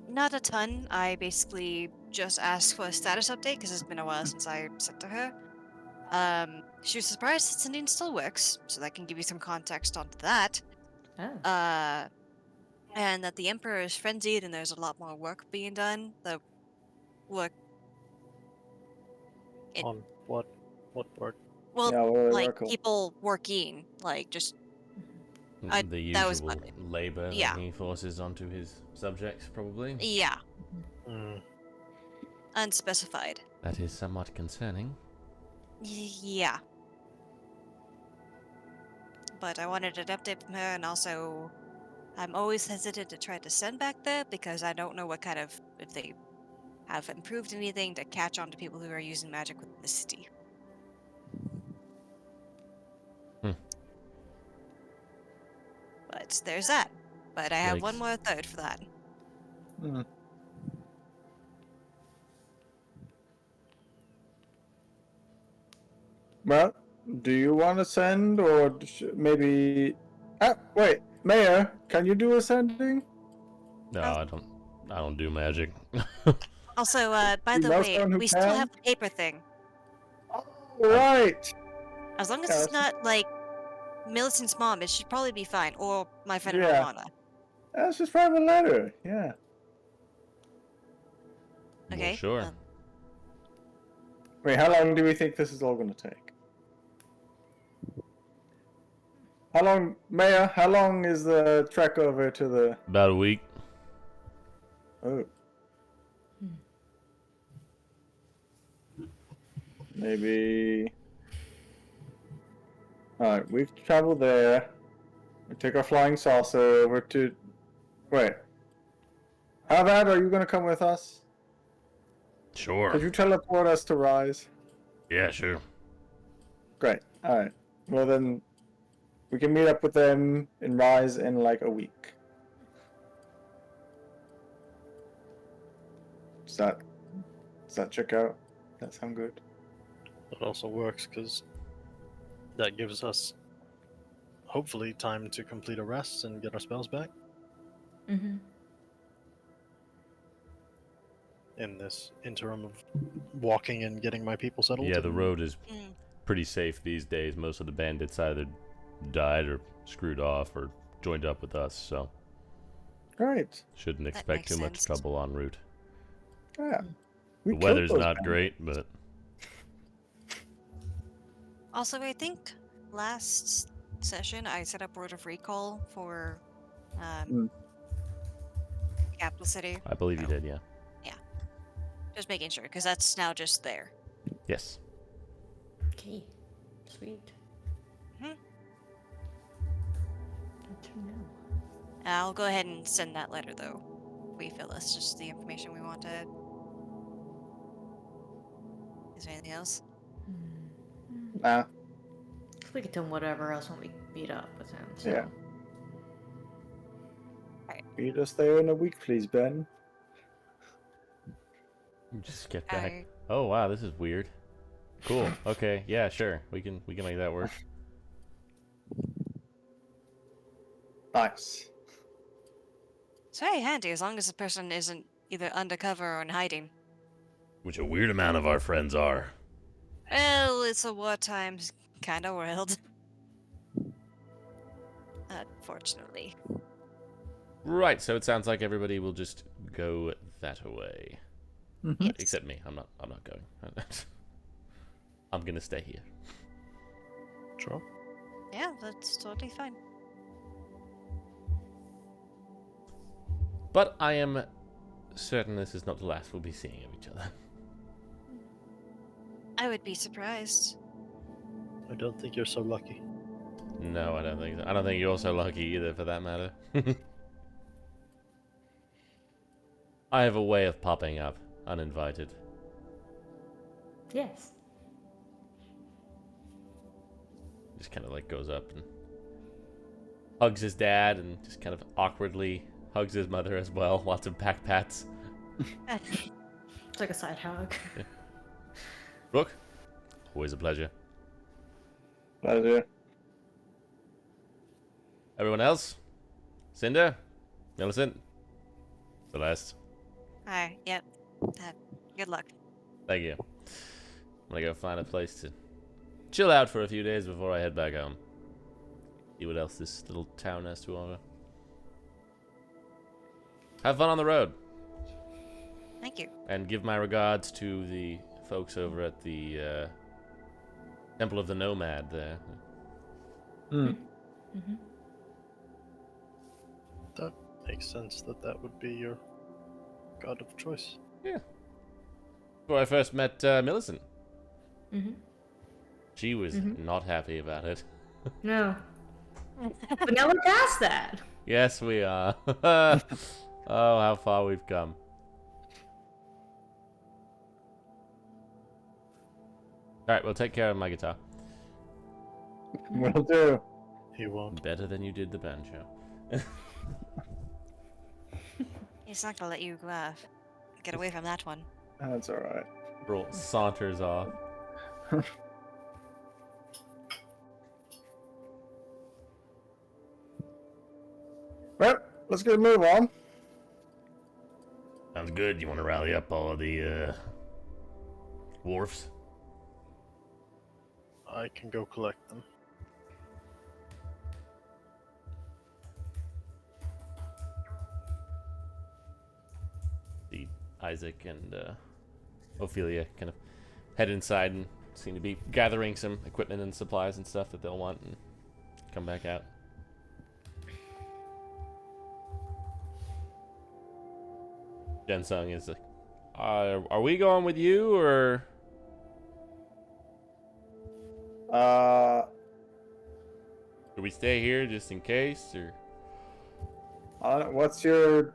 Not a ton. I basically just asked for a status update because it's been a while since I sent to her. She was surprised that Sending still works, so that can give you some context onto that. Oh. And that the Emperor is frenzied and there's a lot more work being done. The work, It- On what part? well, Yeah, well, like Oracle. people working, like just I- The that was usual labor yeah. that he forces onto his subjects, probably. yeah, Mm, unspecified. That is somewhat concerning. Yeah. But I wanted an update from her, and also I'm always hesitant to try to send back there because I don't know what kind of if they have improved anything to catch on to people who are using magic within the city. But there's that. But I have one Yikes. more third for that. Hmm. Well, do you want to send, or maybe? Wait, Mayor, can you do a sending? No, I don't do magic. Also, by You the know way, someone who we still can? have the paper thing. Oh, right. As long as Yeah, it's not like Millicent's mom, it should probably be fine. Or my friend Yeah. Romana. That's just write a letter. Yeah. Okay. Well, sure. Wait, how long do we think this is all going to take? How long, Mayor? How long is the trek over to the? About a week. Oh. Maybe. Alright, we travel there. We take our flying saucer over to. Wait. Avad, are you gonna come with us? Sure. Could you teleport us to Rise? Yeah, sure. Great. Alright. Well then, we can meet up with them in Rise in like a week. Does that check out? That sound good? That also works because that gives us hopefully time to complete a rest and get our spells back Mm-hmm. in this interim of walking and getting my people settled. Yeah, the and- road is Mm. pretty safe these days. Most of the bandits either died or screwed off or joined up with us, so Great. shouldn't expect makes too much sense. trouble en route. Yeah. The We killed weather's those not bandits. great, but Also, I think last session I set up Word of Recall for Capital City. I believe you Oh. did, yeah. Just making sure, because that's now just there. Yes. Okay. Sweet. Mhm. Good to know. I'll go ahead and send that letter, though. We feel that's just the information we wanted. Is there anything else? Nah. We can tell him whatever else when we meet up with him. So. Yeah. Meet us there in a week, please, Ben. Just get back. I, Oh wow, this is weird. Cool. Okay. Yeah, sure. We can make that work. Nice. it's very handy as long as the person isn't either undercover or in hiding. Which a weird amount of our friends are. Well, it's a wartime kind of world. Unfortunately. Right, so it sounds like everybody will just go that way. Yes. Except me. I'm not going. I'm gonna stay here. Sure. Yeah, that's totally fine. But I am certain this is not the last we'll be seeing of each other. I would be surprised. I don't think you're so lucky. No, I don't think so. I don't think you're so lucky either, for that matter. I have a way of popping up, uninvited. Yes. Just kind of like goes up and hugs his dad and just kind of awkwardly hugs his mother as well. Lots of back pats. It's like a side hug. Rook, always a pleasure. Pleasure. Everyone else? Cinder? Millicent? Celeste? Alright, yep. Good luck. Thank you. I'm gonna go find a place to chill out for a few days before I head back home. See what else this little town has to offer. Have fun on the road. Thank you. And give my regards to the folks over at the Temple of the Nomad there. That makes sense that would be your god of choice. Yeah. Before I first met Millicent. Mm-hmm. She was not happy about it. No. But now we're past that. Yes, we are. Oh, how far we've come. Alright, well, take care of my guitar. Will do. He won't. Better than you did the banjo. He's not gonna let you get away from that one. That's alright. Roll saunters off. Well, let's get a move on. Sounds good. You want to rally up all of the wharfs? I can go collect them. See Isaac and Ophelia kind of head inside and seem to be gathering some equipment and supplies and stuff that they'll want and come back out. Jensung is like, are we going with you or? Do we stay here just in case or? What's your...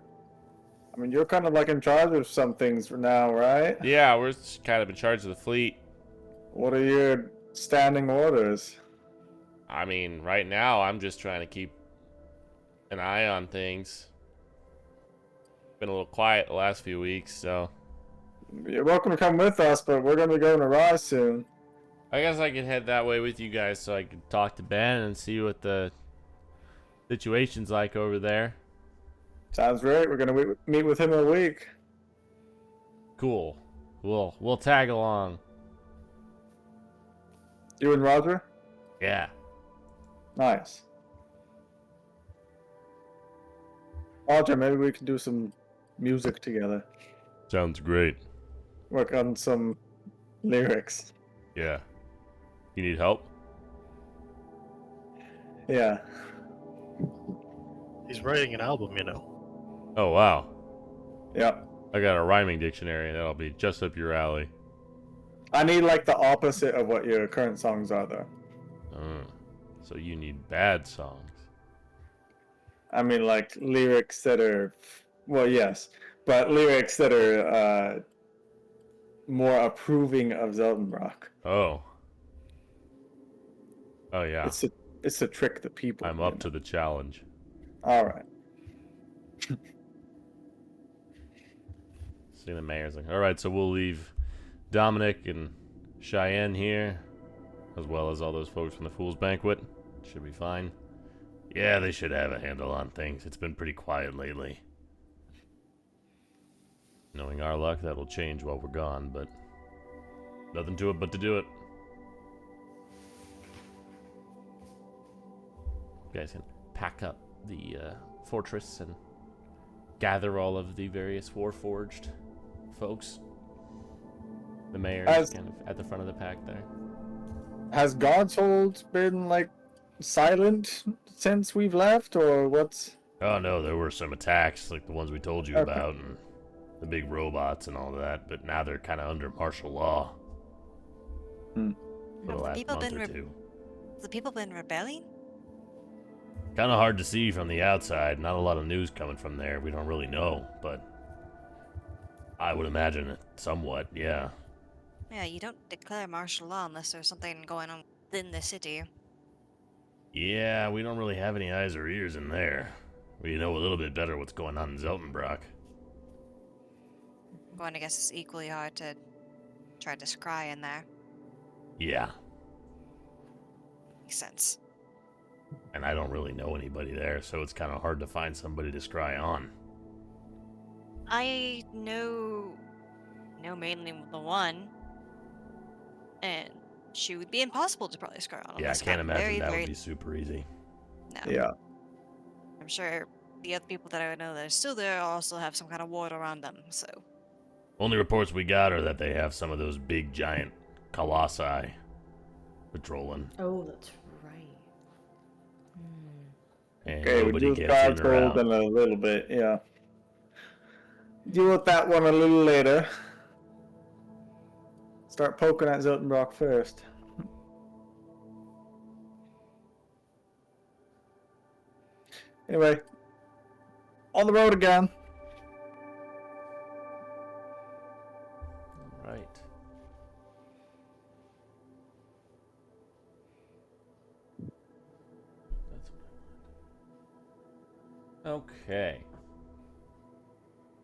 I mean, you're kind of like in charge of some things now, right? Yeah, we're just kind of in charge of the fleet. What are your standing orders? I mean, right now I'm just trying to keep an eye on things. Been a little quiet the last few weeks, so You're welcome to come with us, but we're going to be going to Rise soon. I guess I could head that way with you guys so I could talk to Ben and see what the situation's like over there. Sounds great. We're going to meet with him in a week. Cool. We'll tag along. You and Roger? Yeah. Nice. Roger, maybe we can do some music together. Sounds great. Work on some lyrics. Yeah. You need help? Yeah. He's writing an album, you know. Oh, wow. Yep. I got a rhyming dictionary. That'll be just up your alley. I need like the opposite of what your current songs are, though. So you need bad songs. I mean, like lyrics that are, well, yes, but lyrics that are more approving of Zeltenbrock. Oh. Oh, yeah. It's to trick the people. I'm up to the challenge. All right. See, the mayor's like, all right, so we'll leave Dominic and Cheyenne here, as well as all those folks from the Fool's Banquet. Should be fine. Yeah, they should have a handle on things. It's been pretty quiet lately. Knowing our luck, that'll change while we're gone, but nothing to it but to do it. You guys can pack up the fortress and gather all of the various Warforged folks. The mayor is kind of at the front of the pack there. Has God's Hold been, like, silent since we've left, or what's... Oh no, there were some attacks, like the ones we told you Okay. about, and the big robots and all that, but now they're kind of under martial law. Hmm. For the Have the last people month been or two. The people been rebelling? Kind of hard to see from the outside. Not a lot of news coming from there. We don't really know, but I would imagine it somewhat, yeah. Yeah, you don't declare martial law unless there's something going on within the city. Yeah, we don't really have any eyes or ears in there. We know a little bit better what's going on in Zeltenbrock. Going, I guess it's equally hard to try to scry in there. Yeah, Makes sense. and I don't really know anybody there, so it's kind of hard to find somebody to scry on. I know mainly the one, and she would be impossible to probably scry on. Yeah, I unless can't got imagine very, that very... would be super easy. No. Yeah. I'm sure the other people that I know that are still there also have some kind of ward around them, so... Only reports we got are that they have some of those big giant colossi patrolling, Oh, that's right. and Okay, we'll nobody do gets God's in or Hold out. in a little bit, yeah. Deal with that one a little later. Start poking at Zeltenbrock first. Anyway, on the road again. Right. That's what I want. Okay.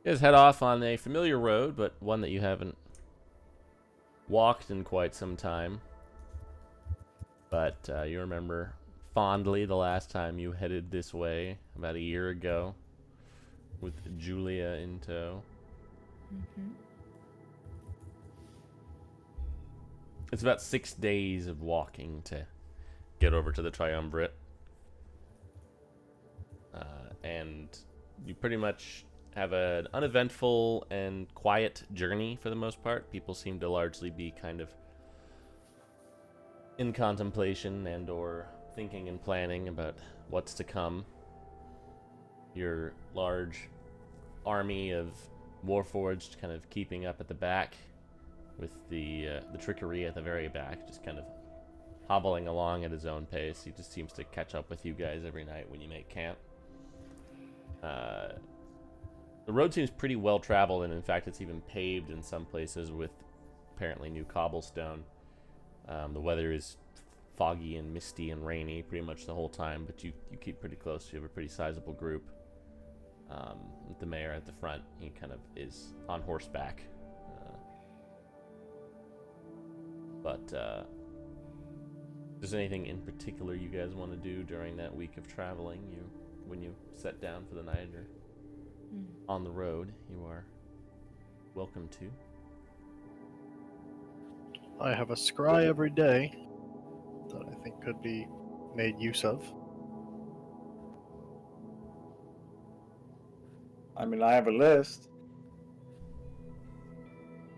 You guys head off on a familiar road, but one that you haven't walked in quite some time. But you remember fondly the last time you headed this way about a year ago with Julia in tow. It's about 6 days of walking to get over to the Triumvirate. And you pretty much have an uneventful and quiet journey for the most part. People seem to largely be kind of in contemplation and or thinking and planning about what's to come. Your large army of Warforged kind of keeping up at the back, with the trickery at the very back, just kind of hobbling along at his own pace. He just seems to catch up with you guys every night when you make camp. The road seems pretty well traveled, and in fact it's even paved in some places with apparently new cobblestone. The weather is foggy and misty and rainy pretty much the whole time, but you keep pretty close. You have a pretty sizable group. With the mayor at the front, he kind of is on horseback. But if there's anything in particular you guys want to do during that week of traveling, when you set down for the night or on the road, you are welcome to. I have a scry every day that I think could be made use of. I mean, I have a list.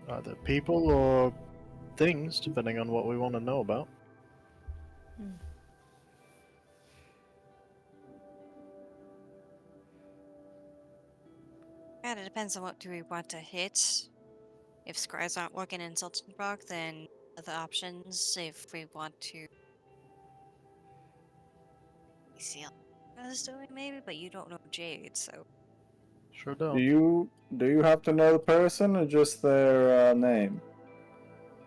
Either people or things, depending on what we want to know about. Yeah, it depends on what do we want to hit. If scries aren't working in Sultanbrock, then other options. If we want to see how I was doing, maybe, but you don't know Jade, so Sure Do don't. you have to know the person or just their name?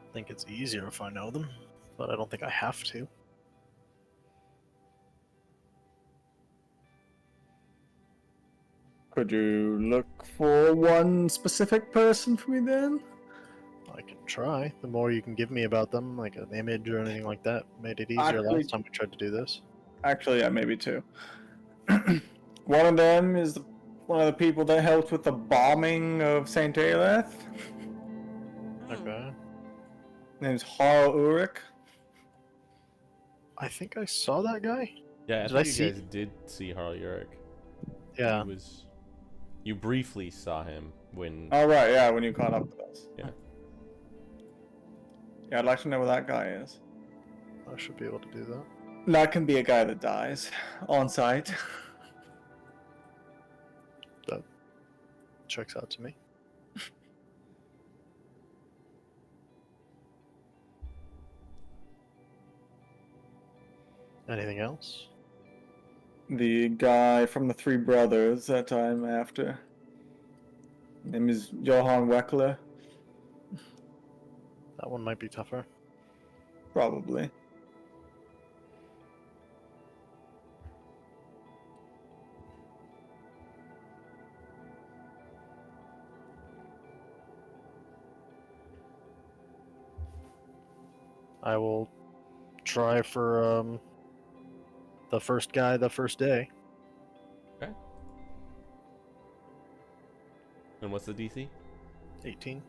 I think it's easier if I know them, but I don't think I have to. Could you look for one specific person for me then? I can try. The more you can give me about them, like an image or anything like that, made it easier Actually- last time we tried to do this. Actually, yeah, maybe two. One of them is the One of the people that helped with the bombing of St. Aeleth. Okay. Name's Harl Urich. I think I saw that guy. Yeah, I Did I think you see- guys did see Harl Urich. Yeah. You briefly saw him when. Oh, right, yeah, when you caught up with us. Yeah. Yeah, I'd like to know where that guy is. I should be able to do that. That can be a guy that dies on site. That checks out to me. Anything else? The guy from the Three Brothers that I'm after. Name is Johann Weckler. That one might be tougher. Probably. I will try for the first guy the first day. Okay. And what's the DC? 18.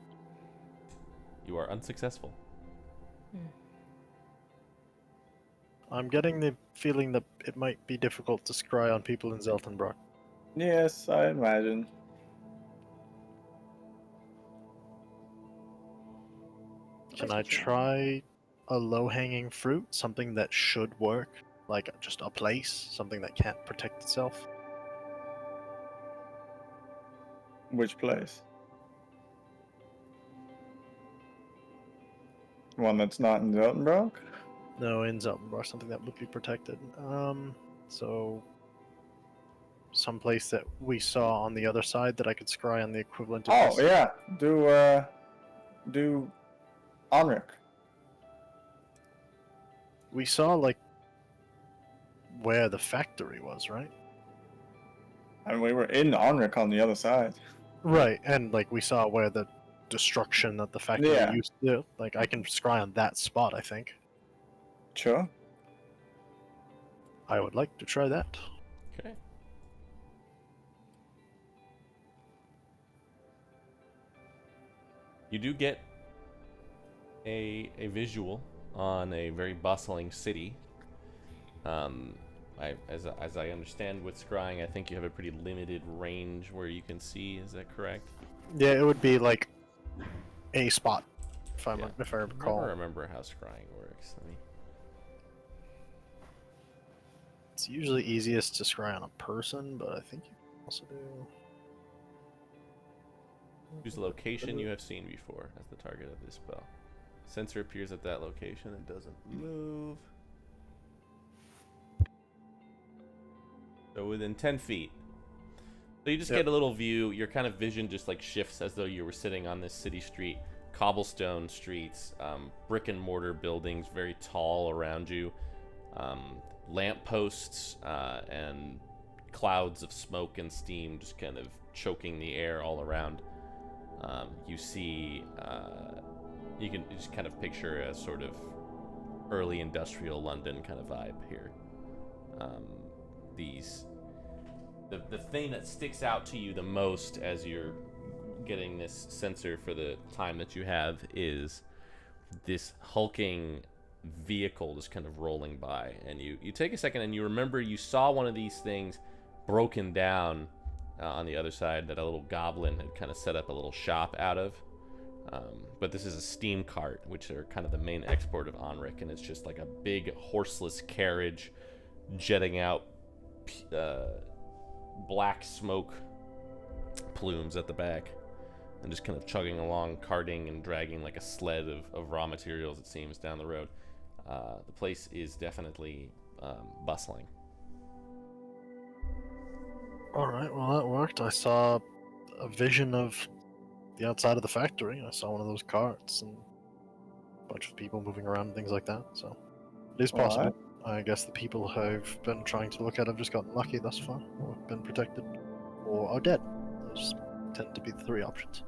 You are unsuccessful. I'm getting the feeling that it might be difficult to scry on people in Zeltenbrock. Yes, I imagine. Can I try a low-hanging fruit? Something that should work? Like just a place? Something that can't protect itself? Which place? One that's not in Zeltenbrock? No, in Zeltenbrock, something that would be protected. So someplace that we saw on the other side that I could scry on the equivalent of Oh, this. yeah. Do Onric. We saw like where the factory was, right? And we were in Onric on the other side. Right, and like we saw where the destruction that the factory Yeah. used to do. Like I can scry on that spot, I think. Sure. I would like to try that. Okay. You do get a visual on a very bustling city. As I understand with scrying, I think you have a pretty limited range where you can see. Is that correct? Yeah, it would be like a spot, if I Yeah. if I I recall. never remember how scrying works. Let me. It's usually easiest to scry on a person, but I think you can also do. Choose a location you have seen before as the target of this spell. Sensor appears at that location and doesn't move. So within 10 feet. So you just Yep. get a little view. Your kind of vision just like shifts as though you were sitting on this city street. Cobblestone streets, brick and mortar buildings, very tall around you. Lampposts and clouds of smoke and steam just kind of choking the air all around. You see, you can just kind of picture a sort of early industrial London kind of vibe here. The thing that sticks out to you the most as you're getting this sensor for the time that you have is this hulking vehicle just kind of rolling by, and you take a second and you remember you saw one of these things broken down on the other side that a little goblin had kind of set up a little shop out of. But this is a steam cart, which are kind of the main export of Onric, and it's just like a big horseless carriage jetting out black smoke plumes at the back and just kind of chugging along, carting and dragging like a sled of raw materials, it seems, down the road. The place is definitely bustling. Alright, well that worked. I saw a vision of the outside of the factory. I saw one of those carts and a bunch of people moving around and things like that, so it is possible. Alright. I guess the people who've been trying to look at have just gotten lucky thus far, or been protected, or are dead. Those tend to be the three options.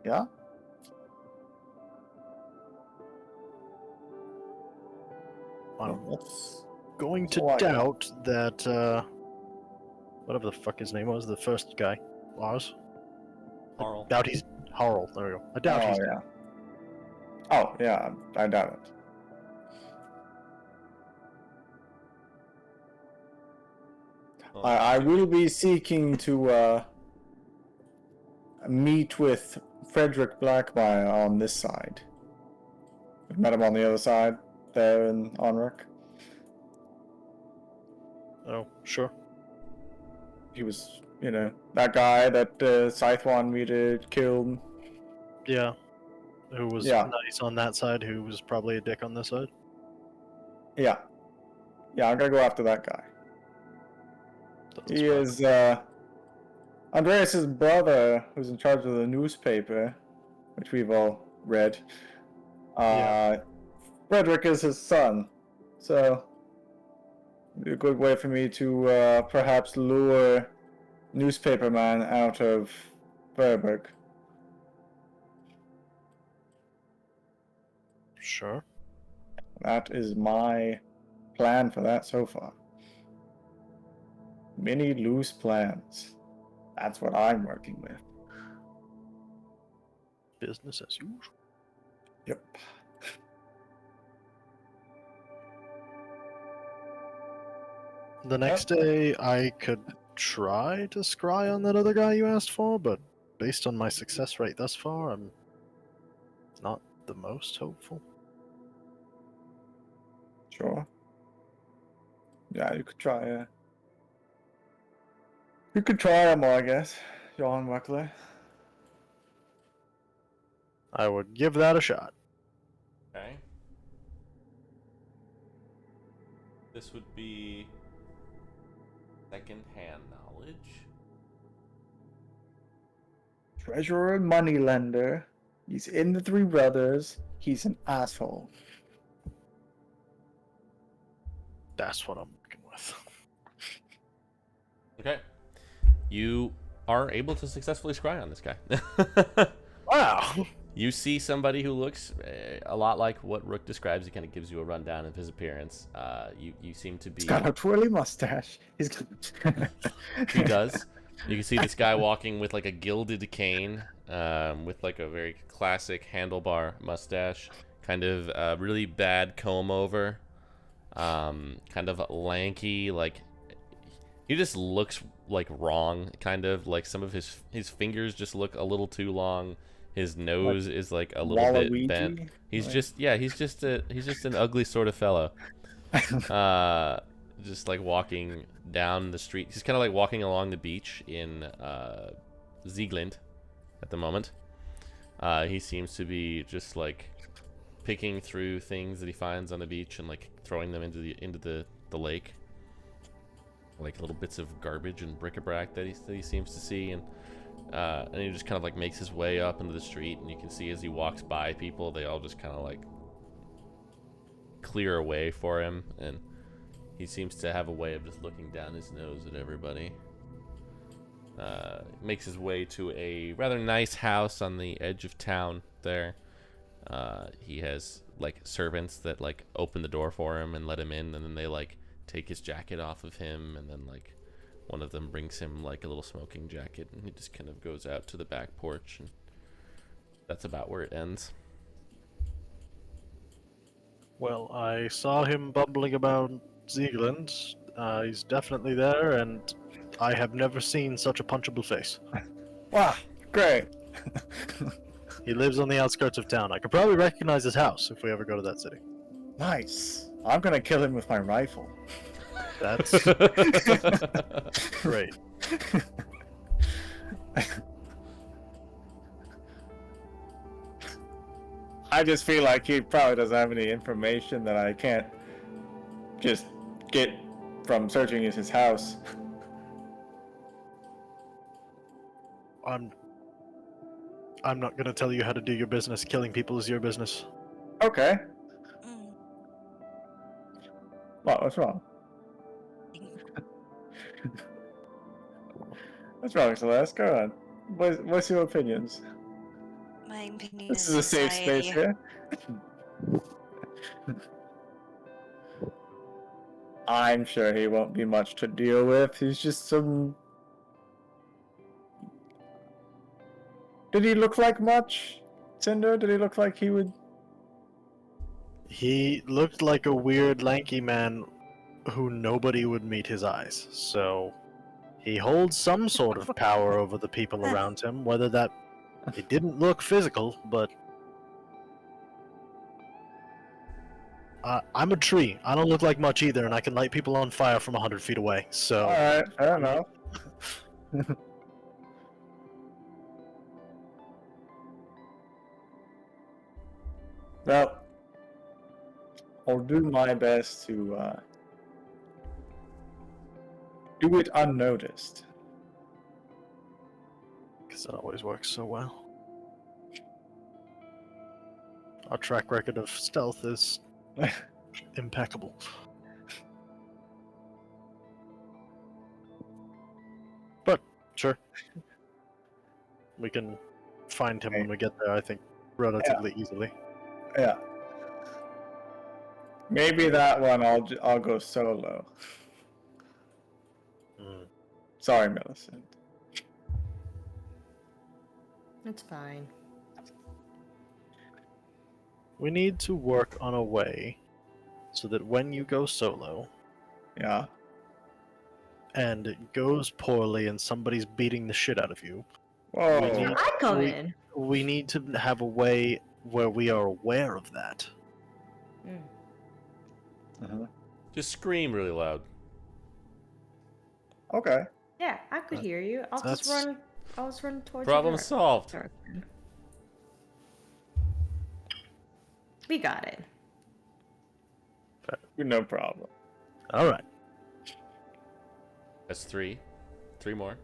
Yeah. I'm That's going to So I got- doubt that, whatever the fuck his name was, the first guy, Lars. Carl. Doubt he's Harl. There we go. I doubt he's dead. yeah. Oh, yeah, I doubt it. Well, I will be seeking to meet with Frederick Blackmire on this side. We've met him on the other side, there in Onric. Oh, sure. He was, that guy that Scythe wanted me to kill. Yeah. Who was Yeah. nice on that side, who was probably a dick on this side. Yeah. Yeah, I'm gonna go after that guy. That's He fine. is Andreas's brother, who's in charge of the newspaper, which we've all read. Frederick is his son, so it'd be a good way for me to perhaps lure newspaperman out of Verberg. Sure. That is my plan for that so far. Many loose plans. That's what I'm working with. Business as usual. Yep. The next day, I could try to scry on that other guy you asked for, but based on my success rate thus far, I'm not the most hopeful. Sure. Yeah, you could try. You could try them, I guess. Johan Weckler. I would give that a shot. Okay. This would be second-hand knowledge. Treasurer and moneylender. He's in the Three Brothers. He's an asshole. That's what I'm working with. Okay. You are able to successfully scry on this guy. Wow! You see somebody who looks a lot like what Rook describes. He kind of gives you a rundown of his appearance. You seem to be... He's got a twirly mustache. He's He does. You can see this guy walking with like a gilded cane, with like a very classic handlebar mustache, kind of really bad comb over, kind of lanky, like he just looks like wrong, kind of like some of his fingers just look a little too long. His nose is like a little bit bent. He's just an ugly sort of fellow. Just like walking down the street. He's kind of like walking along the beach in Ziegland at the moment. He seems to be just like picking through things that he finds on the beach and like throwing them into the lake, like little bits of garbage and bric-a-brac that he seems to see, and he just kind of like makes his way up into the street, and you can see as he walks by people, they all just kind of like clear a way for him, and he seems to have a way of just looking down his nose at everybody. Makes his way to a rather nice house on the edge of town there. He has like servants that like open the door for him and let him in, and then they like take his jacket off of him, and then like one of them brings him like a little smoking jacket, and he just kind of goes out to the back porch, and that's about where it ends. Well, I saw him bumbling about Ziegland. He's definitely there, and I have never seen such a punchable face. Wow, great. He lives on the outskirts of town. I could probably recognize his house if we ever go to that city. Nice. I'm gonna kill him with my rifle. That's great. I just feel like he probably doesn't have any information that I can't just get from searching his house. I'm not gonna tell you how to do your business. Killing people is your business. Okay. Mm. What's wrong? What's wrong, Celeste? Go on. What's your opinions? My opinion This is a safe space here. I'm sure he won't be much to deal with. He's just some Did he look like much? Cinder? Did he look like he would? He looked like a weird, lanky man who nobody would meet his eyes. So he holds some sort of power over the people around him, whether that it didn't look physical, but I'm a tree. I don't look like much either, and I can light people on fire from 100 feet away. So Alright, fair enough. Well, I'll do my best to do it unnoticed. because it always works so well. Our track record of stealth is impeccable. But sure, we can find him when we get there. I think relatively easily. Yeah. Maybe that one I'll go solo. Mm. Sorry, Millicent. It's fine. We need to work on a way so that when you go solo Yeah. and it goes poorly and somebody's beating the shit out of you, Whoa. We need- I come we- in. we need to have a way where we are aware of that. Mm. Uh-huh. Just scream really loud. Okay. Yeah, I could hear you. I'll just that's- run. I'll just run towards Problem your solved. direction. We got it. No problem. All right. That's three. Three more.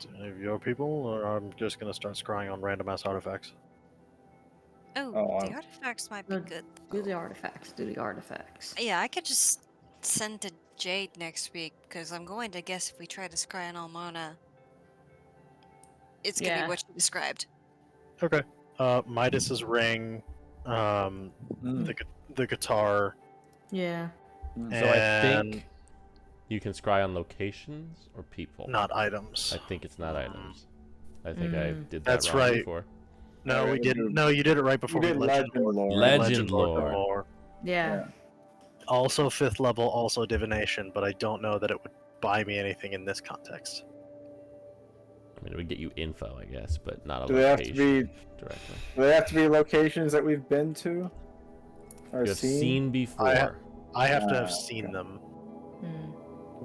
Do any of your people, or I'm just gonna start scrying on random ass artifacts? Oh, Oh, the I'm- artifacts might be No, good. Do the artifacts. Do the artifacts. Yeah, I could just send to Jade next week because I'm going to guess if we try to scry on Almana, it's gonna Yeah. be what you described. Okay. Midas's ring, the guitar, Yeah. So I and think you can scry on locations or people. not items. I think it's not items. I think I Mm. did that That's wrong right. before. No, Alright, we didn't. No, you did it right before You did we Legend Lore. Legend Lore. Lore. Yeah. Also 5th level, also divination, but I don't know that it would buy me anything in this context. I mean, it would get you info, I guess, but not a Do they have to location be? directly. Do they have to be locations that we've been to or You have seen before. I have to have Ah, seen them. Mm.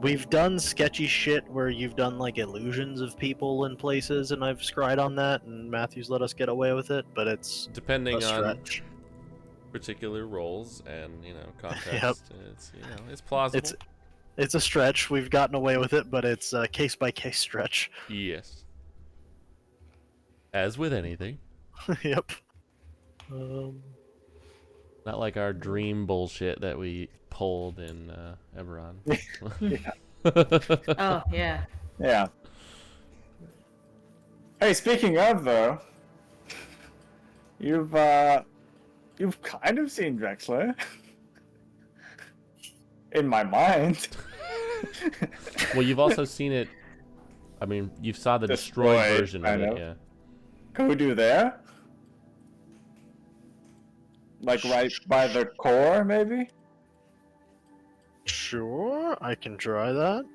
We've done sketchy shit where you've done like illusions of people in places, and I've scried on that, and Matthew's let us get away with it, but it's Depending a on stretch. particular roles and context, it's it's plausible. It's a stretch. We've gotten away with it, but it's a case by case stretch. Yes. As with anything, Yep. not like our dream bullshit that we pulled in Eberron. Oh yeah. Yeah. Hey, speaking of though, you've kind of seen Drexler. In my mind. Well, you've also seen it. I mean, you saw the destroyed Destroyed, version of kind it, of. yeah. Kudu there? Like right by the core, maybe? Sure, I can try that.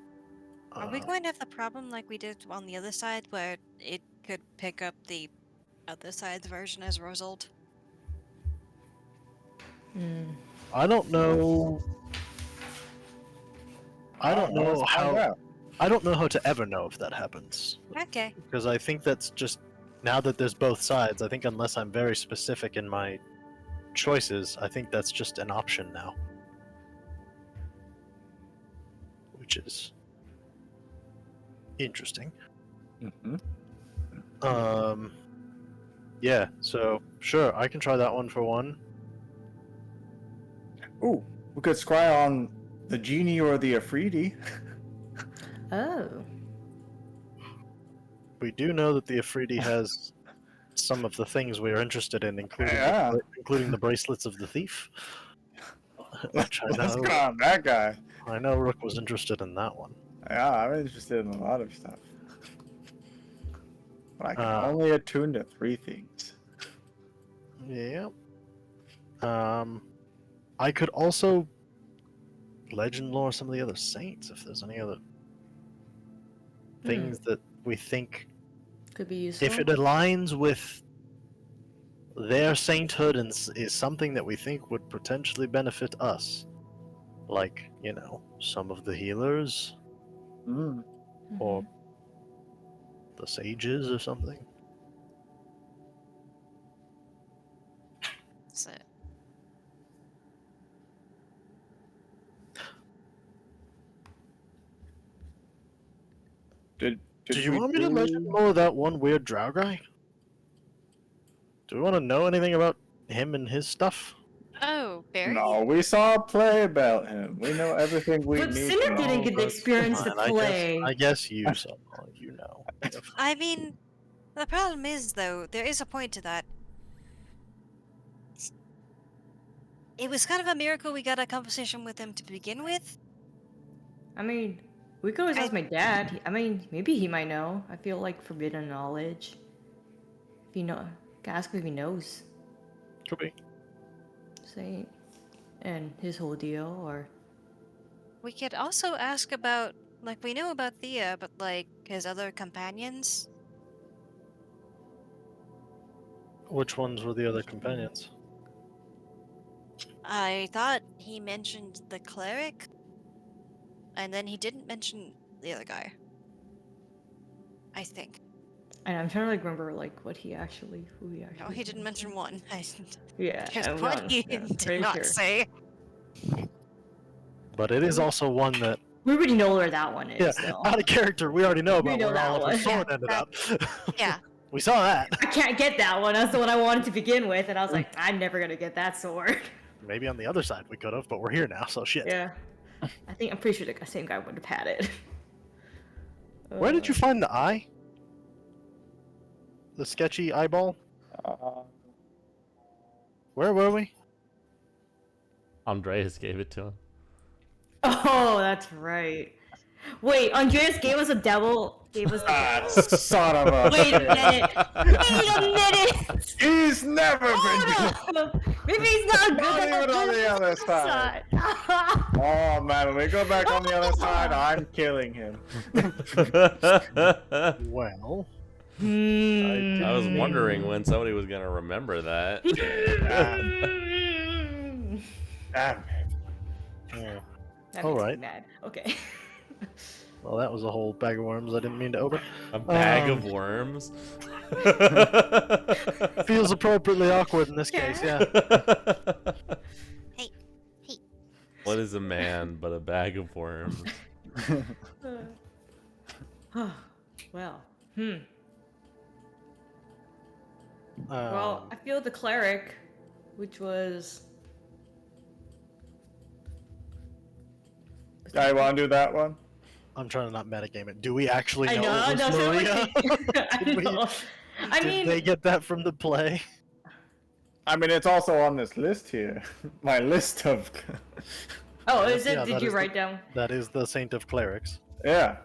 Are we going to have the problem like we did on the other side where it could pick up the other side's version as a result? Mm. I don't know. I don't know Let's find how. out. I don't know how to ever know if that happens, Okay. because I think that's just now that there's both sides. I think unless I'm very specific in my choices, I think that's just an option now, which is interesting. Mhm. Yeah. So sure, I can try that one for one. Ooh, we could scry on the genie or the Afridi. Oh. We do know that the Afridi has some of the things we are interested in, including Yeah. including the bracelets of the thief. Which Let's go on that guy. I know Rook was interested in that one. Yeah, I'm interested in a lot of stuff. But I can Uh, only attune to 3 things. Yeah. I could also legend lore some of the other saints if there's any other things that we think, Could be useful. if it aligns with their sainthood and is something that we think would potentially benefit us, like, you know, some of the healers Mm. or the sages or something. So, Did Do you we want me to do- legend lore that one weird drow guy? Do we want to know anything about him and his stuff? oh, Barry? No, we saw a play about him. We know everything we But need Cinder to didn't know. get the that's experience to fine. play. I guess you saw, you know. I mean, the problem is, though, there is a point to that. It was kind of a miracle we got a conversation with him to begin with. I mean, we could always I- ask my dad. I mean, maybe he might know. I feel like forbidden knowledge. If you know, can ask him if he knows. Could be. Saint and his whole deal, or We could also ask about, like, we know about Thea, but, like, his other companions. Which ones were the other companions? I thought he mentioned the cleric, and then he didn't mention the other guy. I think. and I'm trying to like remember like what he actually, who he actually. No, he didn't mention one. Yeah, There's I'm one not- he yeah, did pretty not sure. say. But it is also one that, We already know where that one is. yeah, Though. out of character, we already know We about know where that Oliver's one. sword Yeah, ended that- up. Yeah. We saw that. I can't get that one. That's the one I wanted to begin with, and I was like, I'm never gonna get that sword. Maybe on the other side we could have, but we're here now, so shit. Yeah, I'm pretty sure the same guy would have had it. Where did you find the eye? The sketchy eyeball? Uh, Where were we? Andreas gave it to him. Oh, that's right. Wait, Andreas gave us a devil. Gave us. son of a. Wait a minute. Wait a minute. He's never been good. Hold up. Maybe he's not good. Not at even on the other side. Oh man, when we go back on the other side, I'm killing him. Well, I was wondering when somebody was gonna remember that. Damn. yeah. That All makes me right. mad. Okay. Well, that was a whole bag of worms I didn't mean to open. A bag of worms. Feels appropriately awkward in this case, yeah. Hey, hey. What is a man but a bag of worms? Well. Um, Well, I feel the cleric, which was. I want to do that one. I'm trying to not metagame it. Do we actually I know, know. it was No, Maria? I Did we- know. I Did mean, they get that from the play? I mean, it's also on this list here. My list of. oh, Yeah, is it? yeah, Did that you is write down? That is the Saint of Clerics. Yeah.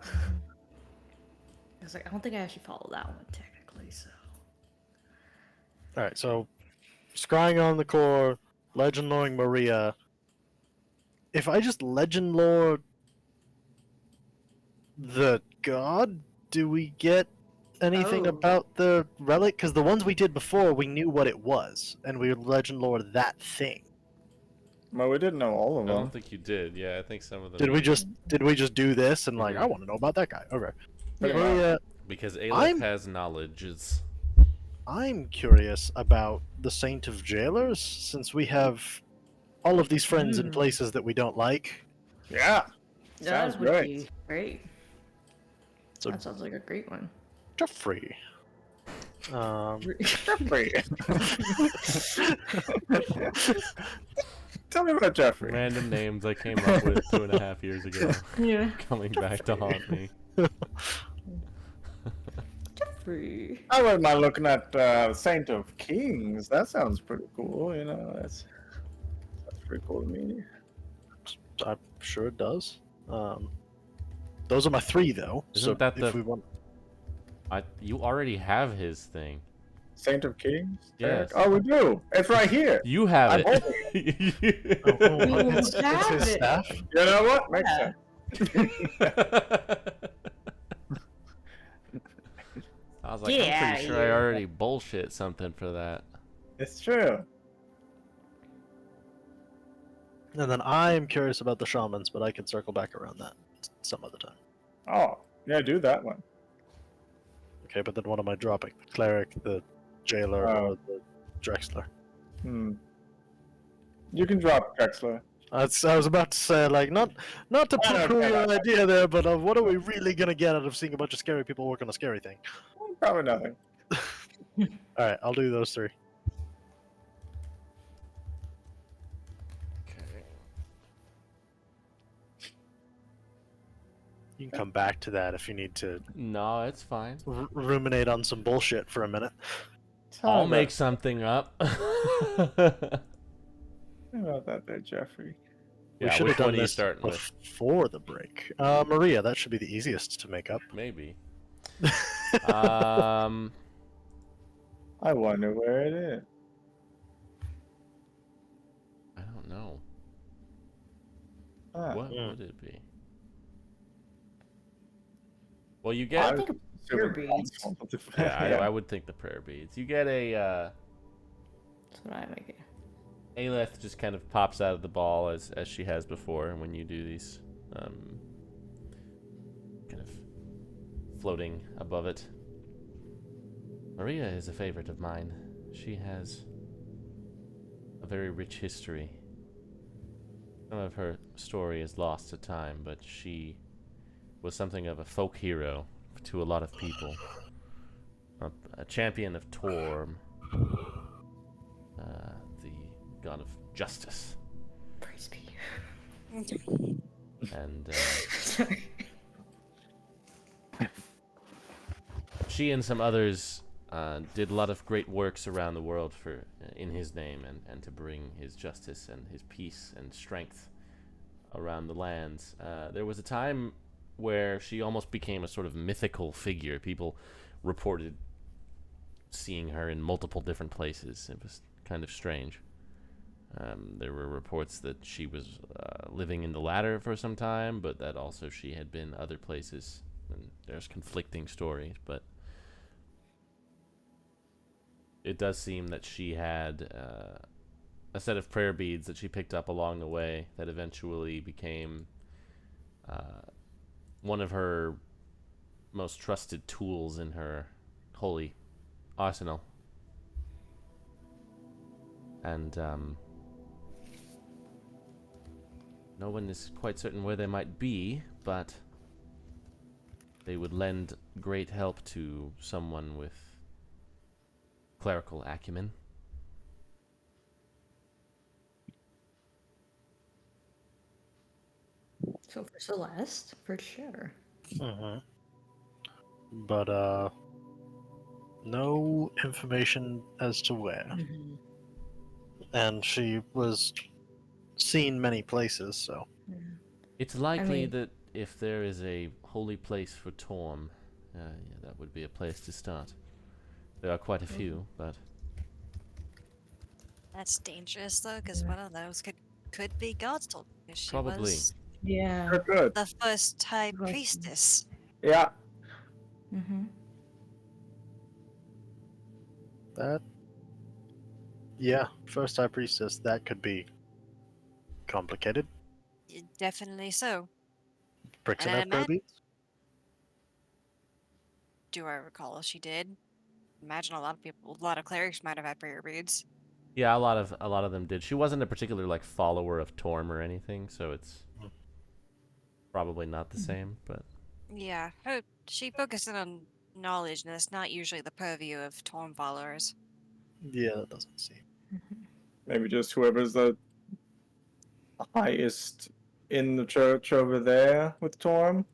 I was like, I don't think I actually followed that one technically. So. All right, so scrying on the core, legend loring Maria. If I just legend lore the god, do we get anything Oh. about the relic? Because the ones we did before, we knew what it was, and we would legend lore that thing. Well, we didn't know all I of don't them. think you did. Yeah, I think some of them. Did we just do this and like Mhm. I want to know about that guy? Okay, Pretty much. Maria. Because Alec I'm- has knowledges. I'm curious about the Saint of Jailers, since we have all of these friends in places that we don't like. Yeah. That Sounds would great. be great. So That sounds like a great one. Jeffrey. Jeffrey. Tell me about Jeffrey. Random names I came up with 2.5 years ago, Yeah. coming back to haunt me. Jeffrey. I wouldn't mind looking at Saint of Kings. That sounds pretty cool. You know, that's pretty cool to me. I'm sure it does. Those are my 3, though. Isn't so that if the- we want, You already have his thing. Saint of Kings? Yes. Oh, we do. It's right here. You have I'm it. it's have his it. staff. You know what? Makes Yeah. sense. I was like, Get I'm outta pretty sure I here. already bullshit something for that. It's true. And then I am curious about the shamans, but I can circle back around that some other time. Oh, yeah, do that one. Okay, but then what am I dropping? The cleric, the jailer, or the Drexler? You can drop Drexler. I was about to say, like, not to poo-poo your idea there, but what are we really gonna get out of seeing a bunch of scary people work on a scary thing? Probably nothing. All right, I'll do those 3. Okay. You can come back to that if you need to No, it's fine. ruminate on some bullshit for a minute. I'll make something up. about that there, Jeffrey. We Yeah, should which have one done are you this starting with? before the break. Maria, that should be the easiest to make up. Maybe. I wonder where it is. I don't know. Ah, What Mm. would it be? Well, you I get. think Prayer beads. Yeah, I would think the prayer beads. You get a. That's what I make. Aelith just kind of pops out of the ball as she has before when you do these. Kind of floating above it. Maria is a favorite of mine. She has a very rich history. Some of her story is lost to time, but she was something of a folk hero to a lot of people. A champion of Torm, the god of justice. Praise be. And Sorry. she and some others did a lot of great works around the world for in his name and to bring his justice and his peace and strength around the lands. There was a time where she almost became a sort of mythical figure. People reported seeing her in multiple different places. It was kind of strange. There were reports that she was living in the Ladder for some time, but that also she had been other places. And there's conflicting stories, but it does seem that she had a set of prayer beads that she picked up along the way that eventually became one of her most trusted tools in her holy arsenal. And no one is quite certain where they might be, but they would lend great help to someone with clerical acumen. So for Celeste, for sure. Mm-hmm. But no information as to where. Mm-hmm. And she was seen many places, so Yeah. It's likely mean- that if there is a holy place for Torm, yeah, that would be a place to start. There are quite a few, but That's dangerous though, because Yeah. one of those could be God's She Probably. was Yeah. Good, good. the first high Right. priestess. Yeah. Mm-hmm. that. Yeah, first high priestess. That could be complicated. Definitely so. Bricks and And I prayer beads. Do I recall she did? Imagine a lot of clerics might have had prayer beads. yeah, a lot of them did. She wasn't a particular like follower of Torm or anything, so it's Hmm. probably not the same. But Yeah, she focused in on knowledge, and that's not usually the purview of Torm followers. Yeah, that doesn't seem. Maybe just whoever's the highest in the church over there with Torm.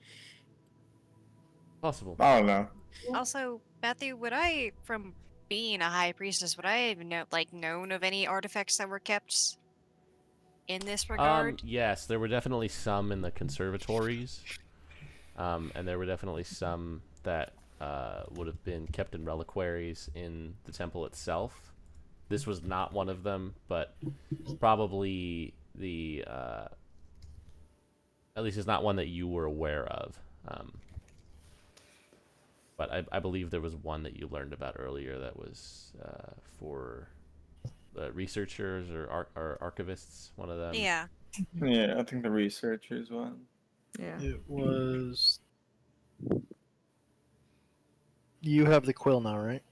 possible. I don't know. Also, Matthew, would I, from being a high priestess, would I have known of any artifacts that were kept in this regard? Yes, there were definitely some in the conservatories. And there were definitely some that would have been kept in reliquaries in the temple itself. This was not one of them, but probably the at least it's not one that you were aware of. But I believe there was one that you learned about earlier that was for the researchers or archivists, one of them. Yeah. Yeah, I think the researchers one. Yeah. It was. You have the quill now, right?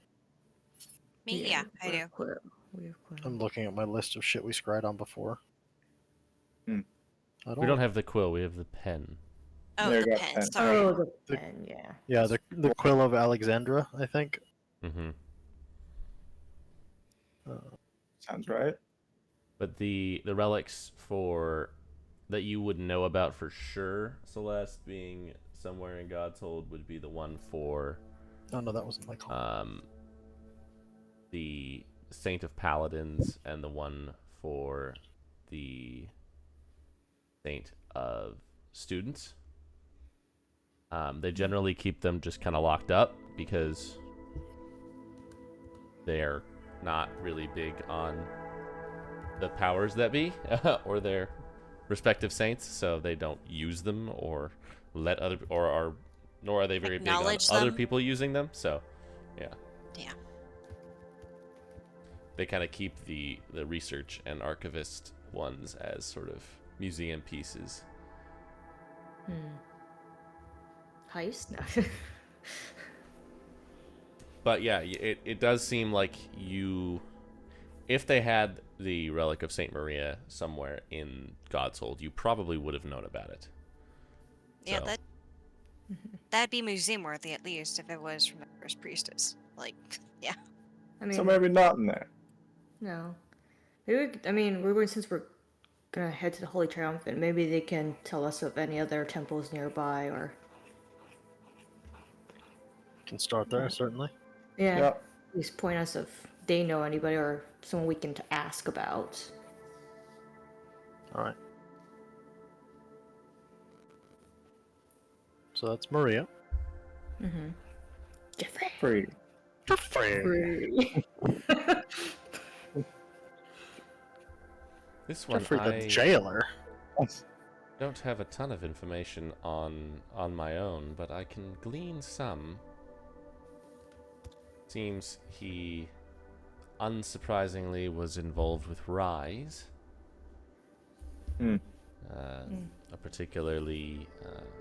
Me? Yeah, I we do. have quill. We have quill. I'm looking at my list of shit we scried on before. Hmm. I We don't have the quill, we have the pen. Oh, Yeah, I the got pen. 10. Sorry. Oh, the The- pen, yeah. Yeah, the quill of Alexandra, I think. Mm-hmm. Sounds right. But the relics for that you would know about for sure, Celeste, being somewhere in God's Hold, would be the one for Oh no, that wasn't my call. the Saint of Paladins and the one for the Saint of Students. They generally keep them just kind of locked up because they're not really big on the powers that be or their respective saints, so they don't use them or let other nor are they very big on Acknowledge other them. people using them. So, yeah. Yeah. They kind of keep the research and archivist ones as sort of museum pieces. Heist? No. But yeah, it does seem like you, if they had the relic of Saint Maria somewhere in God's Hold, you probably would have known about it. Yeah, So, that'd be museum worthy at least if it was from the first priestess. Like, yeah. I mean, So maybe not in there. no. Maybe I mean, since we're gonna head to the Holy Triumvirate, maybe they can tell us of any other temples nearby, or Can start there, certainly. yeah, Yep. at least point us if they know anybody or someone we can ask about. All right. So that's Maria. Jeffrey. Free. Free. this one Jeffrey I the jailer. don't have a ton of information on my own, but I can glean some. Seems he, unsurprisingly, was involved with Rise. Particularly,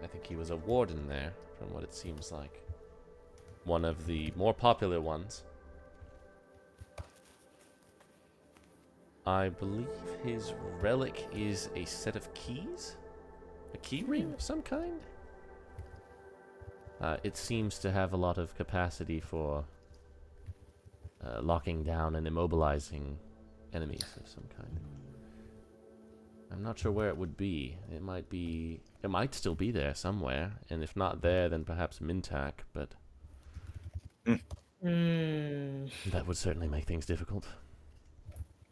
I think he was a warden there, from what it seems like. One of the more popular ones. I believe his relic is a set of keys? A key ring of some kind? It seems to have a lot of capacity for locking down and immobilizing enemies of some kind. I'm not sure where it would be. It might still be there somewhere, and if not there, then perhaps Mintak, but that would certainly make things difficult.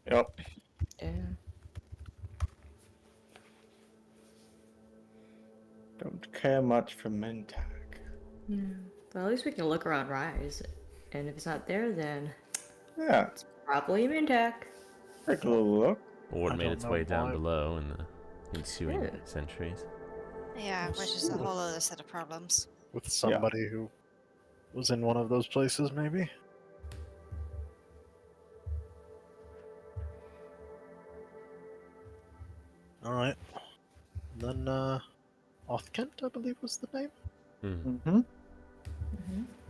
Yep. Yeah. Don't care much for Mintak. Yeah. Well, at least we can look around Rise, and if it's not there, then Yeah. probably Mintak. Take a little look. Or I it made don't its know way down why. below in the ensuing Yeah. centuries. Yeah, which is a whole other set of problems. With somebody who was in one of those places, maybe? Alright. Then, Othkent, I believe was the name? Mm-hmm.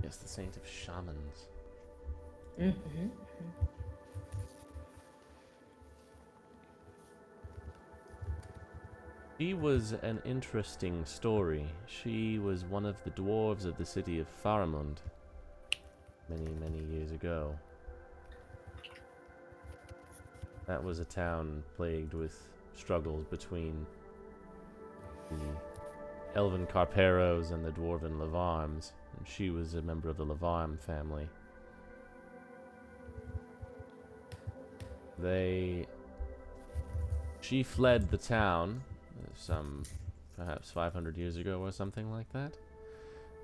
Yes, the Saint of Shamans. She was an interesting story. She was one of the dwarves of the city of Faramund many, many years ago. That was a town plagued with struggles between the elven Carperos and the dwarven Lavarms, and she was a member of the Lavarm family. She fled the town some perhaps 500 years ago or something like that,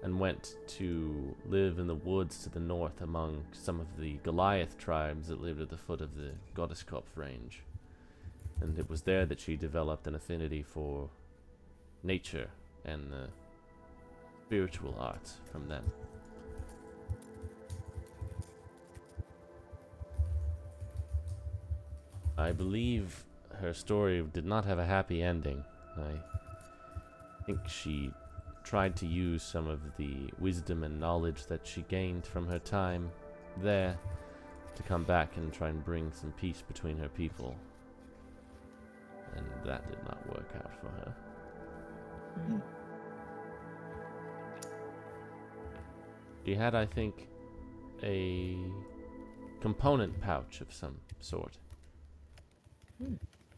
and went to live in the woods to the north among some of the Goliath tribes that lived at the foot of the Goddeskopf range. And it was there that she developed an affinity for nature and the spiritual arts from them. I believe her story did not have a happy ending. I think she tried to use some of the wisdom and knowledge that she gained from her time there to come back and try and bring some peace between her people. And that did not work out for her. She had, I think, a component pouch of some sort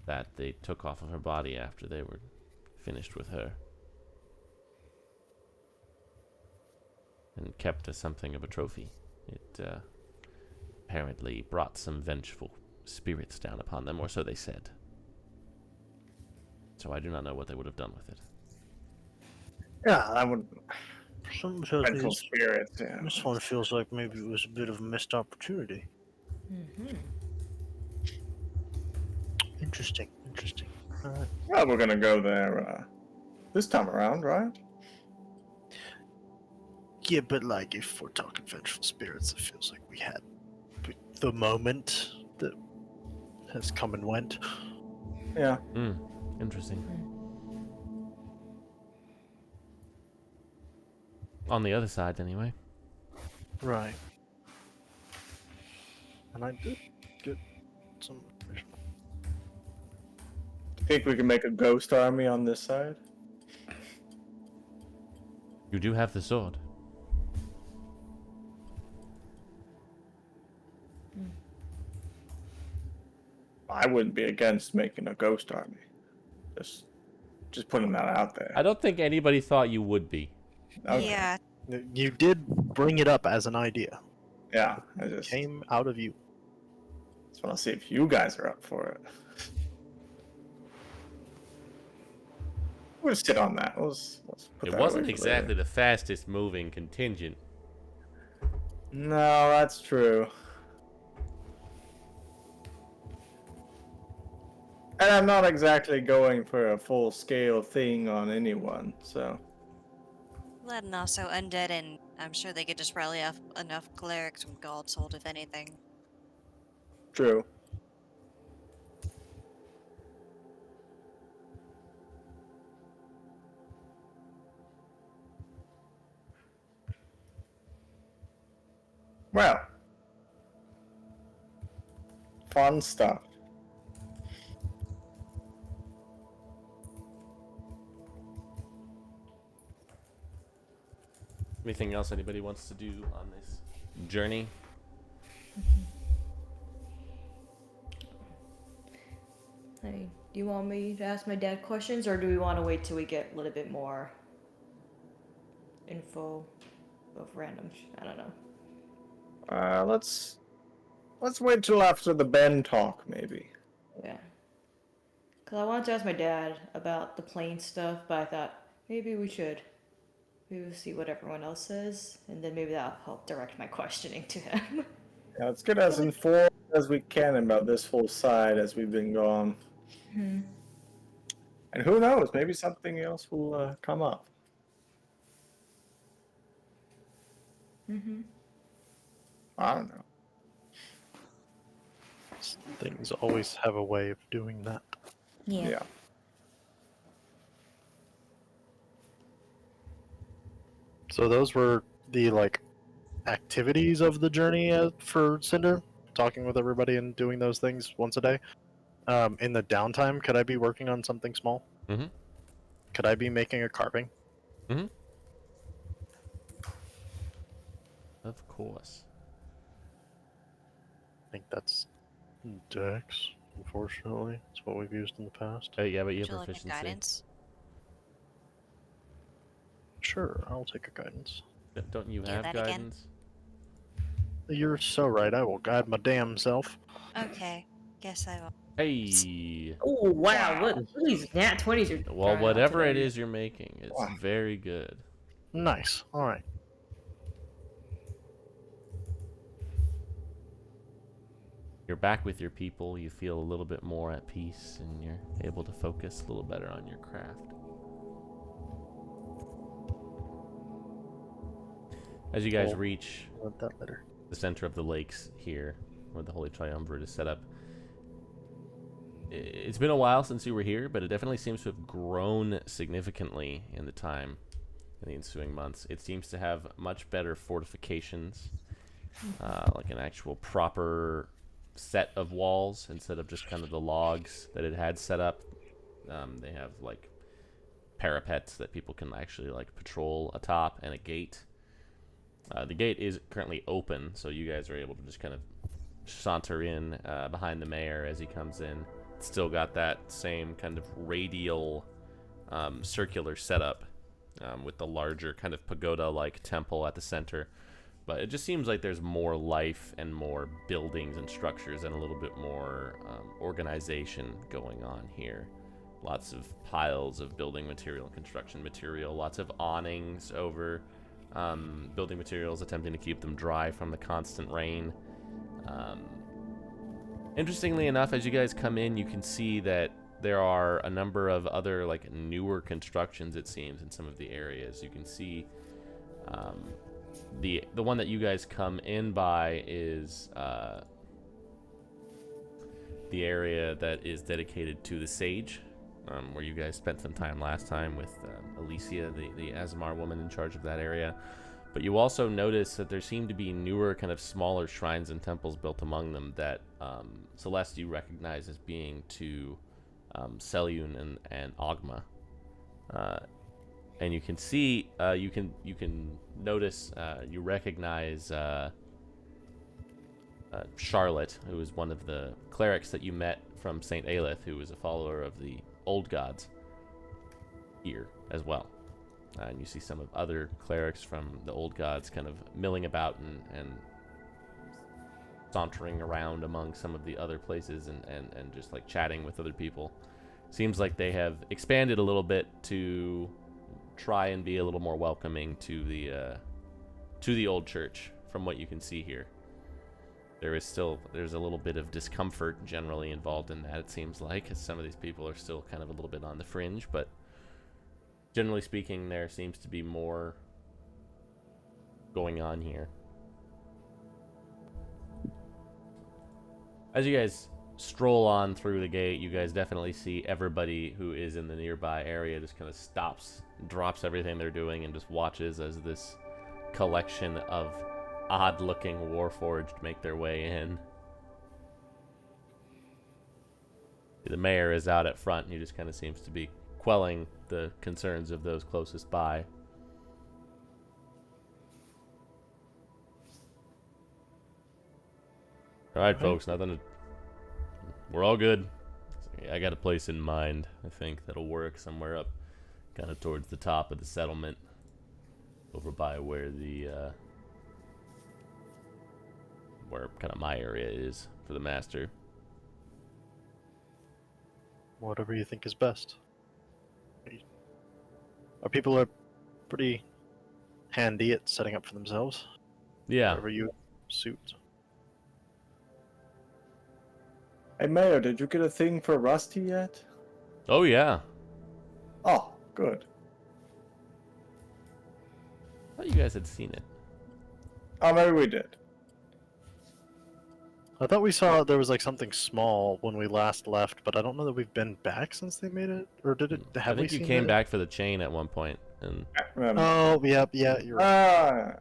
that they took off of her body after they were finished with her. And kept as something of a trophy. It apparently brought some vengeful spirits down upon them, or so they said. So I do not know what they would have done with it. Yeah, I would. Something tells me Vengeful this, spirits, yeah. this one feels like maybe it was a bit of a missed opportunity. Interesting. Alright. Well, we're gonna go there this time around, right? Yeah, but like if we're talking vengeful spirits, it feels like we had the moment that has come and went. Yeah. Interesting. On the other side, anyway. Right. And I did get some information. Think we can make a ghost army on this side? You do have the sword. I wouldn't be against making a ghost army. Just putting that out there. I don't think anybody thought you would be. Okay. Yeah, You did bring it up as an idea. Yeah, I It just came out of you. want to see if you guys are up for it. We'll sit on that. Let's put It that wasn't away for exactly later. the fastest moving contingent. No, that's true. And I'm not exactly going for a full-scale thing on anyone, so... well, and also undead, and I'm sure they could just rally up enough clerics from God's Hold, if anything. True. Well. Fun stuff. Anything else anybody wants to do on this journey? Hey, do you want me to ask my dad questions, or do we want to wait till we get a little bit more info of random? I don't know. Let's wait till after the Ben talk, maybe. Yeah. Because I wanted to ask my dad about the plane stuff, but I thought maybe we should. Maybe we'll see what everyone else says, and then maybe that'll help direct my questioning to him. Yeah, let's get as informed as we can about this whole side as we've been gone. And who knows, maybe something else will come up. I don't know. Things always have a way of doing that. Yeah. So those were the activities of the journey for Cinder, talking with everybody and doing those things once a day. In the downtime, could I be working on something small? Mm-hmm. Could I be making a carving? Mm-hmm. Of course. I think that's Dex, unfortunately. It's what we've used in the past. Yeah, but you Would have you like a proficiency. guidance? Sure, I'll take a guidance. Don't you Do have that again. guidance? You're so right, I will guide my damn self. Okay. Guess I will. Hey. Oh wow! Wow. What these nat 20s are? Well, throwing out whatever it today. is you're making, it's Wow. very good. Nice. All right. You're back with your people. You feel a little bit more at peace, and you're able to focus a little better on your craft. As you guys Cool. reach I want that later. the center of the lakes here, where the Holy Triumvirate is set up, it's been a while since you were here, but it definitely seems to have grown significantly in the ensuing months. It seems to have much better fortifications, like an actual proper set of walls instead of just kind of the logs that it had set up. They have like parapets that people can actually like patrol atop, and a gate. The gate is currently open, so you guys are able to just kind of saunter in behind the mayor as he comes in. It's still got that same kind of radial circular setup with the larger kind of pagoda-like temple at the center. But it just seems like there's more life and more buildings and structures and a little bit more organization going on here. Lots of piles of building material and construction material, lots of awnings over building materials, attempting to keep them dry from the constant rain. Interestingly enough, as you guys come in, you can see that there are a number of other like newer constructions, it seems, in some of the areas. You can see the one that you guys come in by is the area that is dedicated to the sage, where you guys spent some time last time with Alicia, the Azamar woman in charge of that area. But you also notice that there seem to be newer, kind of smaller shrines and temples built among them that Celeste you recognize as being to Selyun and Ogma. And you can see, you can notice, you recognize Charlotte, who is one of the clerics that you met from St. Aelith, who was a follower of the old gods here as well. And you see some of other clerics from the old gods kind of milling about and sauntering around among some of the other places and just like chatting with other people. Seems like they have expanded a little bit to try and be a little more welcoming to the old church from what you can see here. There's a little bit of discomfort generally involved in that, it seems like, as some of these people are still kind of a little bit on the fringe, but generally speaking, there seems to be more going on here. As you guys stroll on through the gate, you guys definitely see everybody who is in the nearby area just kind of stops, drops everything they're doing, and just watches as this collection of odd-looking warforged make their way in. The mayor is out at front, and he just kind of seems to be quelling the concerns of those closest by. All right, folks, we're all good. I got a place in mind, I think, that'll work somewhere up kind of towards the top of the settlement, over by where where kind of my area is for the master. Whatever you think is best. Our people are pretty handy at setting up for themselves. Yeah. Whatever you suit. Hey, Mayor, did you get a thing for Rusty yet? Oh, yeah. Oh, good. I thought you guys had seen it. Oh, maybe we did. I thought we saw there was like something small when we last left, but I don't know that we've been back since they made it. Or did it? I Have we think you seen came it? back for the chain at one point, and Oh, yeah, you're right.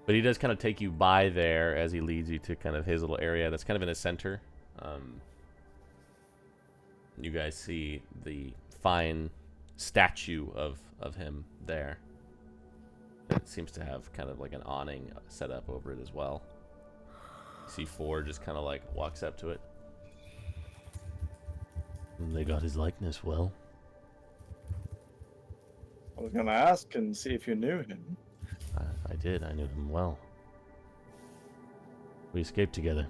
but he does kind of take you by there as he leads you to kind of his little area that's kind of in the center. You guys see the fine statue of him there. It seems to have kind of like an awning set up over it as well. C4 just kind of like walks up to it. And they got his likeness well. I was gonna ask and see if you knew him. I did. I knew him well. We escaped together.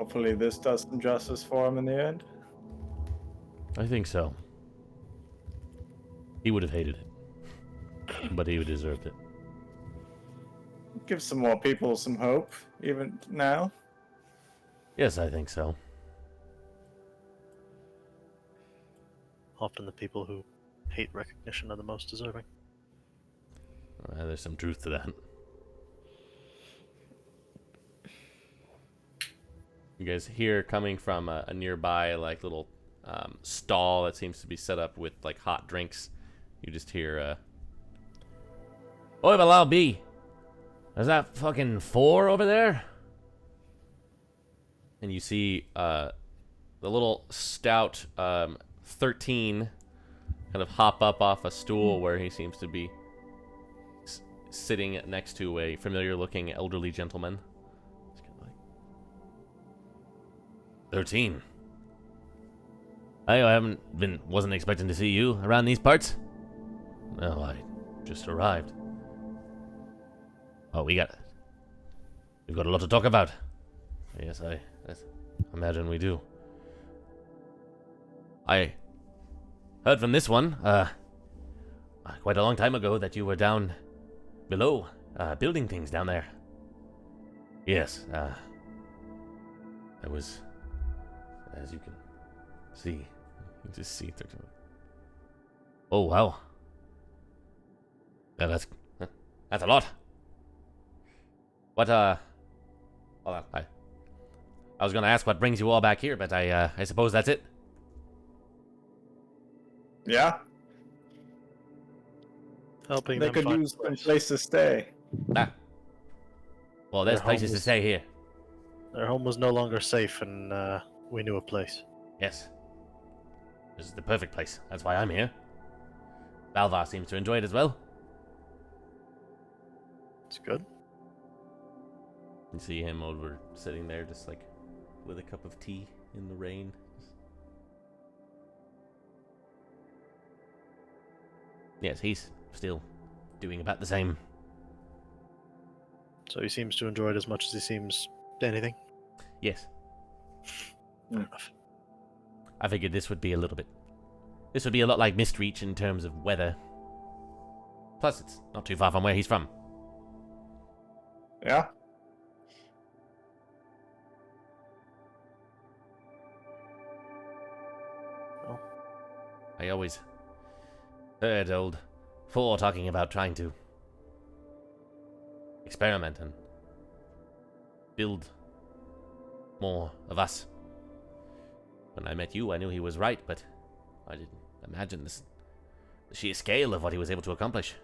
Hopefully this does some justice for him in the end. I think so. He would have hated it, but he deserved it. Give some more people some hope, even now. Yes, I think so. Often the people who hate recognition are the most deserving. There's some truth to that. You guys hear coming from a nearby, like, little stall that seems to be set up with, like, hot drinks. You just hear, Oi, Bilal B! Is that fucking 4 over there? And you see, the little stout, 13 kind of hop up off a stool where he seems to be sitting next to a familiar-looking elderly gentleman. It's kind of like 13. I wasn't expecting to see you around these parts. No, I just arrived. Oh, we've got a lot to talk about. Yes, I imagine we do. I heard from this one, quite a long time ago that you were down below, building things down there. Yes, I was, as you can see, you just see 13. Oh, wow. Yeah, that's a lot. What, well, I was gonna ask what brings you all back here, but I suppose that's it. Yeah, Helping they them could find use a some place. place to stay. Ah. Well, there's Their places home to is- stay here. Their home was no longer safe, and we knew a place. Yes. This is the perfect place. That's why I'm here. Balvar seems to enjoy it as well. It's good. You see him over sitting there just like with a cup of tea in the rain. Yes, he's still doing about the same. So he seems to enjoy it as much as he seems anything. Yes. Fair enough. I figured this would be a lot like Mistreach in terms of weather. Plus, it's not too far from where he's from. Yeah. Well, I always heard old Four talking about trying to experiment and build more of us. When I met you, I knew he was right, but I didn't imagine the sheer scale of what he was able to accomplish.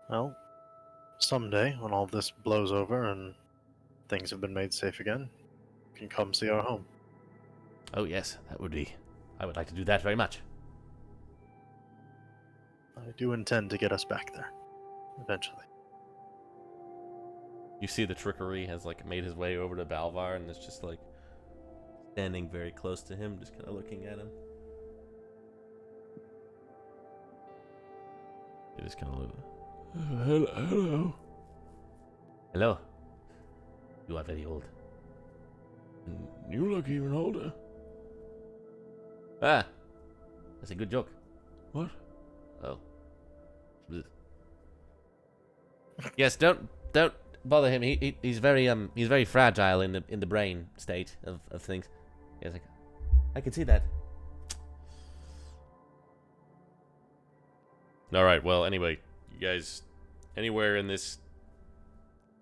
well, someday when all this blows over and things have been made safe again, you can come see our home. Oh yes, that would be. I would like to do that very much. I do intend to get us back there, eventually. You see the trickery has like made his way over to Balvar and is just like standing very close to him, just kind of looking at him. He just kind of look. Hello. Hello. You are very old. You look even older. Ah, that's a good joke. What? Oh. Yes, don't bother him. He's very fragile in the brain state of things. Yes, I can see that. All right. Well, anyway, you guys, anywhere in this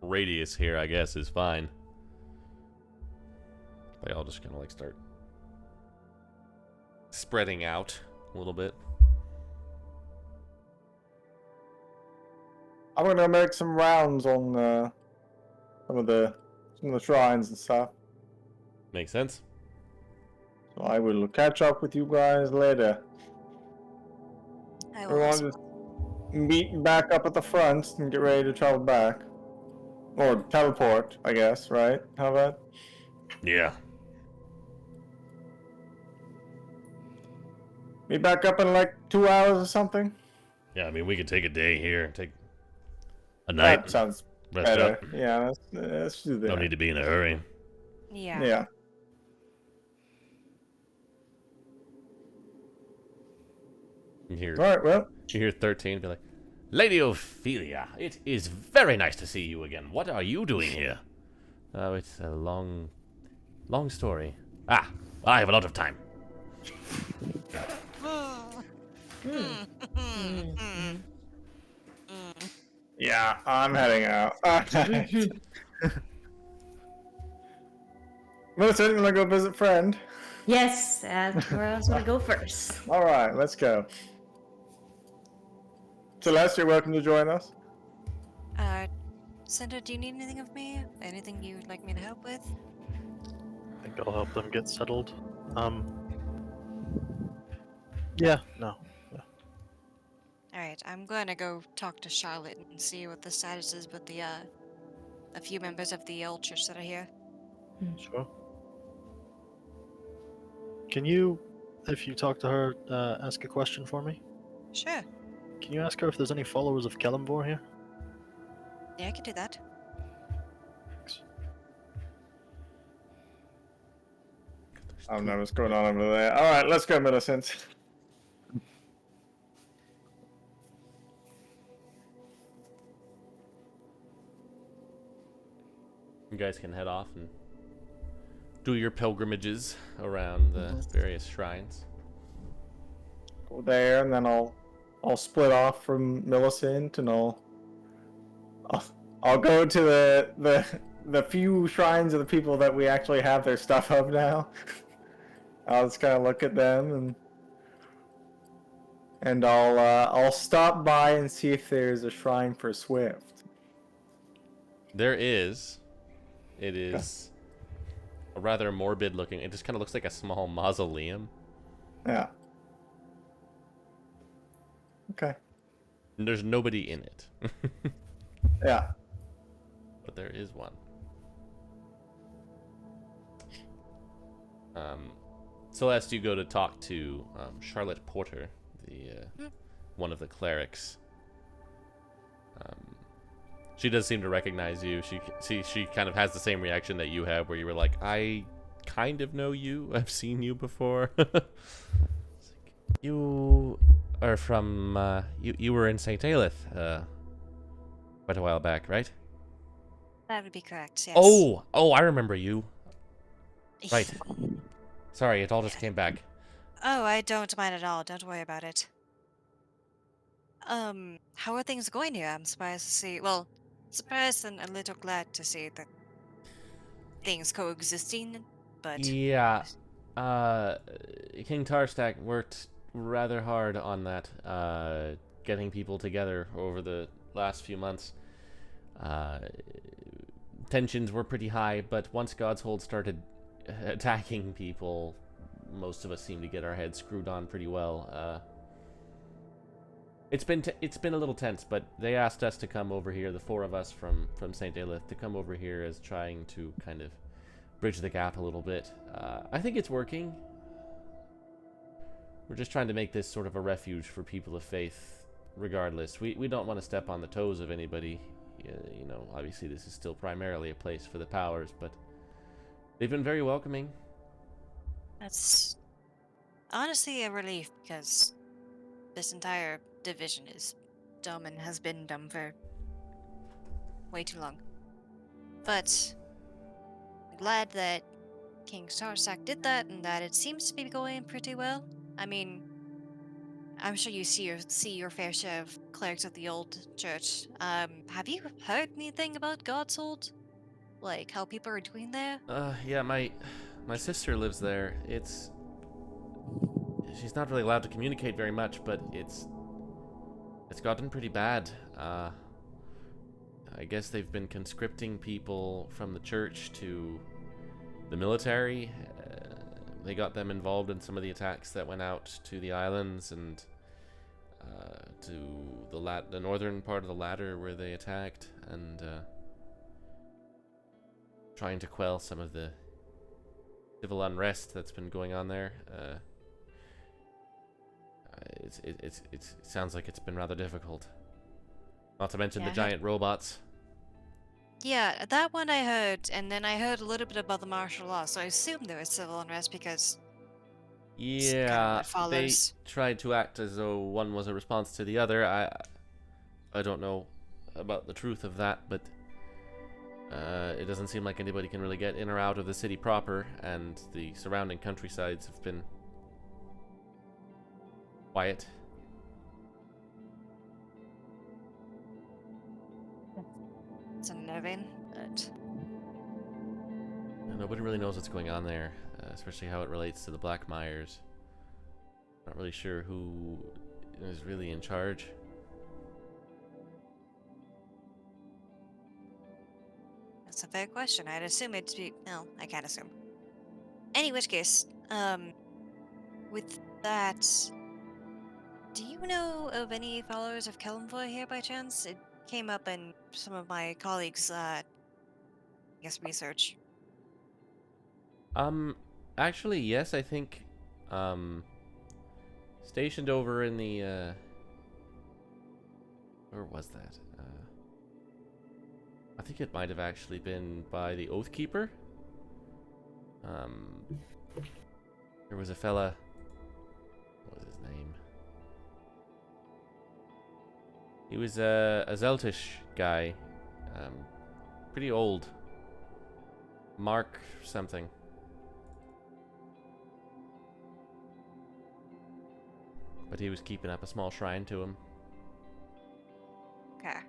radius here, I guess, is fine. They all just kind of like start spreading out a little bit. I'm gonna make some rounds on some of the shrines and stuff. Makes sense. So I will catch up with you guys later. I We will want also- to meet back up at the front and get ready to travel back. Or teleport, I guess, right? How about? Yeah. Meet back up in like 2 hours or something? Yeah, I mean, we could take a day here, take a That night, sounds Rest better. up. Yeah, let's do that. No need to be in a hurry. Yeah. Yeah. You All right. Well, hear 13 be like, Lady Ophelia, it is very nice to see you again. What are you doing here? Oh, it's a long story. Ah, I have a lot of time. yeah, I'm heading out. Millicent, you wanna go visit friend? Yes, where else want to go first? All right, let's go. Celeste, you're welcome to join us. Cinder, do you need anything of me? Anything you'd like me to help with? I think I'll help them get settled. Yeah, no. Alright, I'm going to go talk to Charlotte and see what the status is with the, a few members of the old church that are here. Sure. Can you, if you talk to her, ask a question for me? Sure. Can you ask her if there's any followers of Kellamvor here? Yeah, I can do that. Thanks. I don't know what's going on over there. All right, let's go, Millicent. You guys can head off and do your pilgrimages around the various shrines. Go there, and then I'll split off from Millicent, and I'll go to the few shrines of the people that we actually have their stuff of now. I'll just kind of look at them, and I'll stop by and see if there's a shrine for Swift. There is. It is a rather morbid looking. It just kind of looks like a small mausoleum. Yeah. Okay. And there's nobody in it. Yeah. But there is one. Celeste, you go to talk to Charlotte Porter, the one of the clerics. She does seem to recognize you. She kind of has the same reaction that you have, where you were like, I kind of know you. I've seen you before. It's like, you are from you were in St. Aelith quite a while back, right? That would be correct, yes. Oh, I remember you. Right. Sorry, it all just came back. Oh, I don't mind at all. Don't worry about it. How are things going here? I'm surprised to see. Well, surprised and a little glad to see that things coexisting, but Yeah. King Tarstak worked rather hard on that, getting people together over the last few months. Tensions were pretty high, but once God's Hold started attacking people, most of us seem to get our heads screwed on pretty well. It's been a little tense, but they asked us to come over here, the four of us from St. Aelith, to come over here as trying to kind of bridge the gap a little bit. I think it's working. We're just trying to make this sort of a refuge for people of faith, regardless. We don't want to step on the toes of anybody. You know, obviously this is still primarily a place for the powers, but they've been very welcoming. that's honestly a relief because this entire division is dumb and has been dumb for way too long. But I'm glad that King Starsack did that and that it seems to be going pretty well. I mean, I'm sure you see your fair share of clerics of the old church. Have you heard anything about God's Hold? Like how people are doing there? Yeah, my sister lives there. She's not really allowed to communicate very much, but it's gotten pretty bad. I guess they've been conscripting people from the church to the military. They got them involved in some of the attacks that went out to the islands and to the northern part of the ladder where they attacked, and trying to quell some of the civil unrest that's been going on there. It sounds like it's been rather difficult. Not to mention the Yeah. giant robots. Yeah, that one I heard, and then I heard a little bit about the martial law, so I assumed there was civil unrest because it's kind of Yeah, what they follows. tried to act as though one was a response to the other. I don't know about the truth of that, but it doesn't seem like anybody can really get in or out of the city proper, and the surrounding countrysides have been quiet. It's unnerving, but And nobody really knows what's going on there, especially how it relates to the Blackmires. Not really sure who is really in charge. that's a fair question. I'd assume it'd be. No, I can't assume. Any which case, with that, do you know of any followers of Kelmvoy here by chance? It came up in some of my colleagues' I guess research. Um, actually, yes, I think, um, stationed over in the, where was that? I think it might have actually been by the Oathkeeper. Um, there was a fella, what was his name? He was a Zeltish guy, pretty old. Mark something. But he was keeping up a small shrine to him. Okay.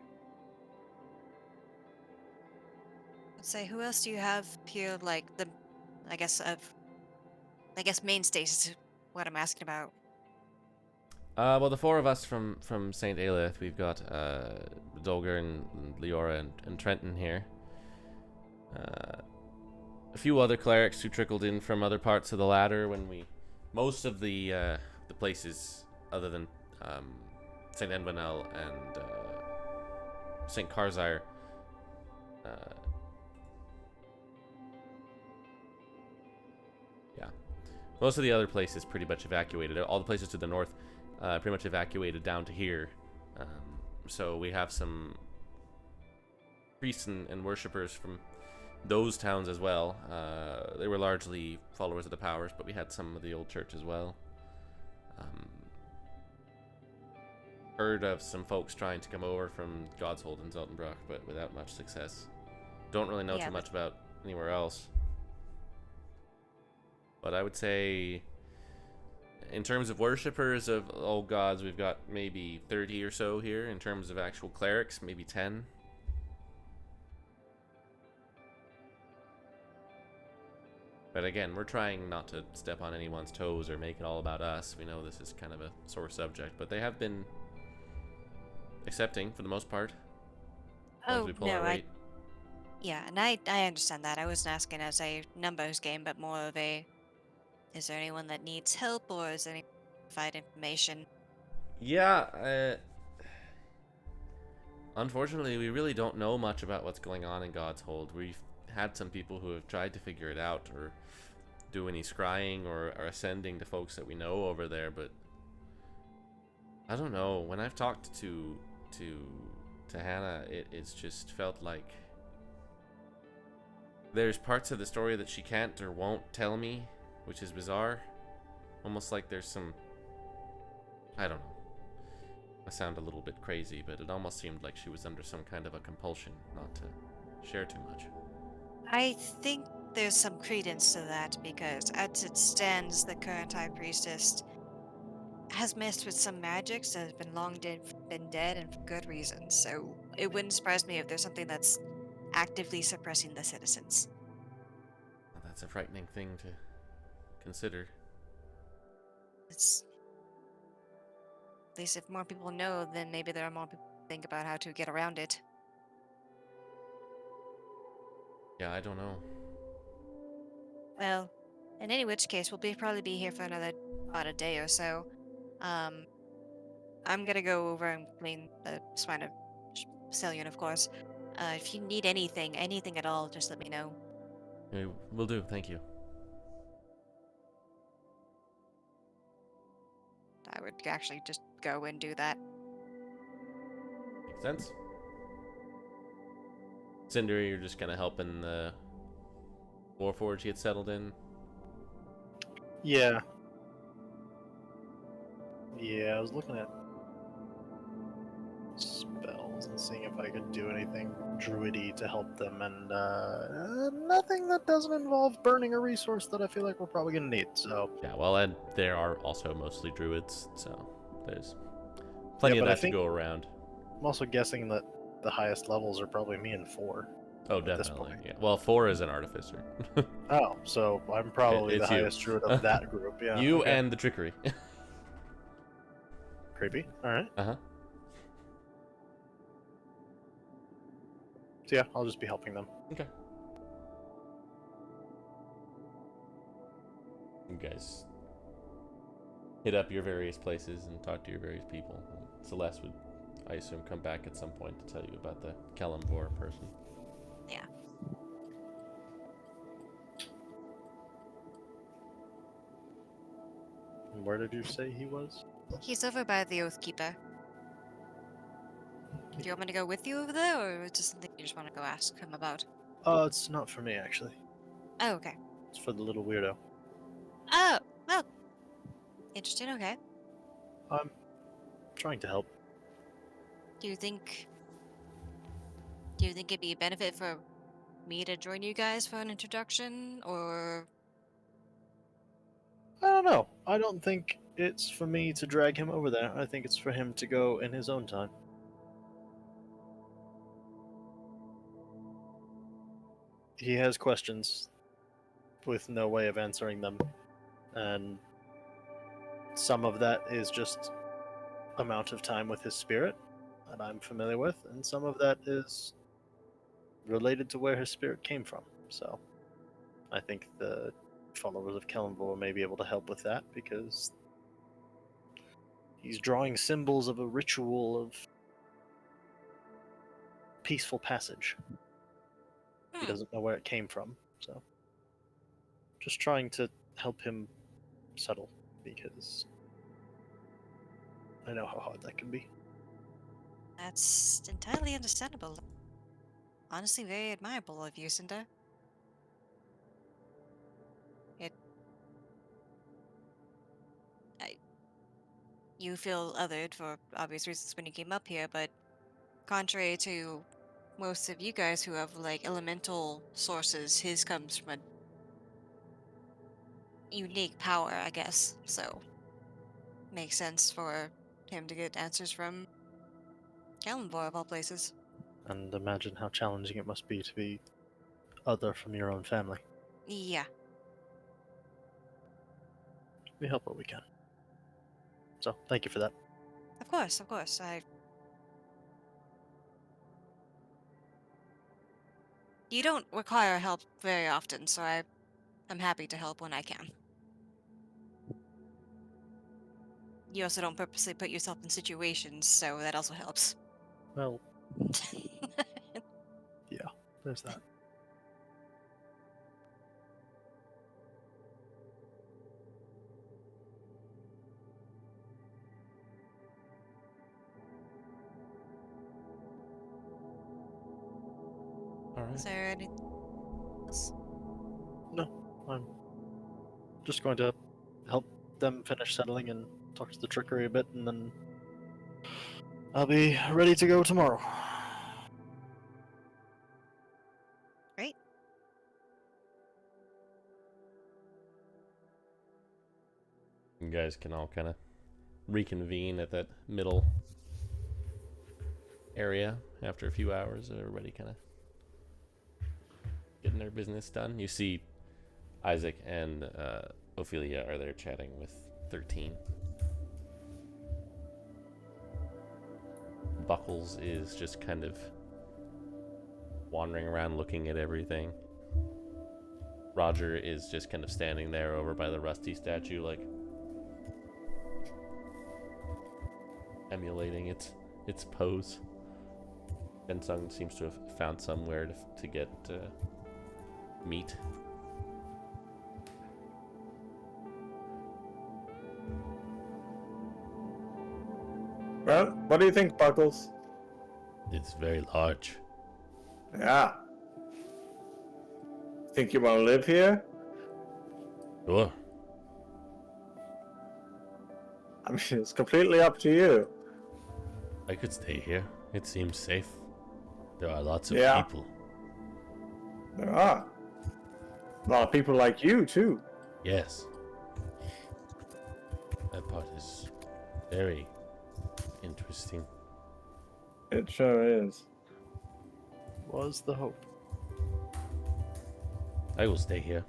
Let's say, who else do you have here? Like the, I guess of, I guess mainstays is what I'm asking about. Well, the four of us from St. Aelith, we've got Dolger and Leora and Trenton here. A few other clerics who trickled in from other parts of the ladder when we... Most of the places, other than St. Envenel and St. Karzire, yeah. Most of the other places pretty much evacuated. All the places to the north pretty much evacuated down to here. Um, so we have some priests and worshippers from those towns as well. They were largely followers of the powers, but we had some of the old church as well. Heard of some folks trying to come over from Godshold and Zeltenbrock, but without much success. Don't really know Yeah, too much about anywhere else. But I would say, in terms of worshippers of old gods, we've got maybe 30 or so here. In terms of actual clerics, maybe 10. But again, we're trying not to step on anyone's toes or make it all about us. We know this is kind of a sore subject, but they have been accepting for the most part. As long as Oh we pull no, our weight. yeah, and I understand that. I wasn't asking as a numbers game, but more of a, is there anyone that needs help, or is there any provide information? Yeah, unfortunately, we really don't know much about what's going on in God's Hold. We've had some people who have tried to figure it out or do any scrying or are ascending to folks that we know over there, but I don't know. When I've talked to Hannah, it's just felt like there's parts of the story that she can't or won't tell me, which is bizarre. Almost like there's some, I don't know. I sound a little bit crazy, but it almost seemed like she was under some kind of a compulsion not to share too much. I think there's some credence to that because, as it stands, the current High Priestess has messed with some magics that have been dead, and for good reason. So it wouldn't surprise me if there's something that's actively suppressing the citizens. Well, that's a frightening thing to consider. It's at least if more people know, then maybe there are more people who think about how to get around it. Yeah, I don't know. Well, in any which case, probably be here for another about a day or so. Um, I'm gonna go over and clean the swine of Cillian, of course. If you need anything at all, just let me know. Will do, thank you. I would actually just go and do that. Makes sense. Cinder, you're just kind of helping the Warforge get settled in. Yeah. Yeah, I was looking at spells and seeing if I could do anything druidy to help them, and nothing that doesn't involve burning a resource that I feel like we're probably gonna need. So Yeah, well, and there are also mostly druids, so there's plenty Yeah, of but I that to think- go around. I'm also guessing that the highest levels are probably me and 4. Oh, at this definitely. point. Yeah. Well, 4 is an artificer. Oh, so I'm probably It's the you. highest druid of that group. Yeah. You okay. and the trickery. Creepy. All right. Uh-huh. So yeah, I'll just be helping them. Okay. You guys hit up your various places and talk to your various people. Celeste would, I assume, come back at some point to tell you about the Kalimvor person. Yeah. And where did you say he was? He's over by the Oathkeeper. Do you want me to go with you over there, or is it just something you just want to go ask him about? It's not for me actually. Oh, okay. It's for the little weirdo. Oh, well. Interesting, okay. I'm trying to help. Do you think it'd be a benefit for me to join you guys for an introduction, or I don't know. I don't think it's for me to drag him over there. I think it's for him to go in his own time. He has questions with no way of answering them, and some of that is just amount of time with his spirit that I'm familiar with, and some of that is related to where his spirit came from. So I think the followers of Kalimvor may be able to help with that, because he's drawing symbols of a ritual of peaceful passage. He doesn't know where it came from, so just trying to help him settle, because I know how hard that can be. that's entirely understandable. Honestly, very admirable of you, Cinder. You feel othered for obvious reasons when you came up here, but contrary to most of you guys who have like elemental sources, his comes from a unique power, I guess. So makes sense for him to get answers from Kalimvor of all places. And imagine how challenging it must be to be other from your own family. Yeah. We help what we can. So thank you for that. Of course, of course. You don't require help very often, so I'm happy to help when I can. You also don't purposely put yourself in situations, so that also helps. Well, there's that. All right. Is there anything else? I'm just going to help them finish settling and talk to the trickery a bit, and then I'll be ready to go tomorrow. Great. You guys can all kind of reconvene at that middle area after a few hours. Everybody kind of getting their business done. You see Isaac and Ophelia are there chatting with 13. Buckles is just kind of wandering around looking at everything. Roger is just kind of standing there over by the rusty statue, like emulating its pose. Bensung seems to have found somewhere to get meat. Well, what do you think, Buckles? It's very large. Yeah. Think you want to live here? Sure. I mean, it's completely up to you. I could stay here. It seems safe. There are lots of Yeah. people. There are. A lot of people like you, too. Yes. That part is very interesting. It sure is. Was the hope. I will stay here.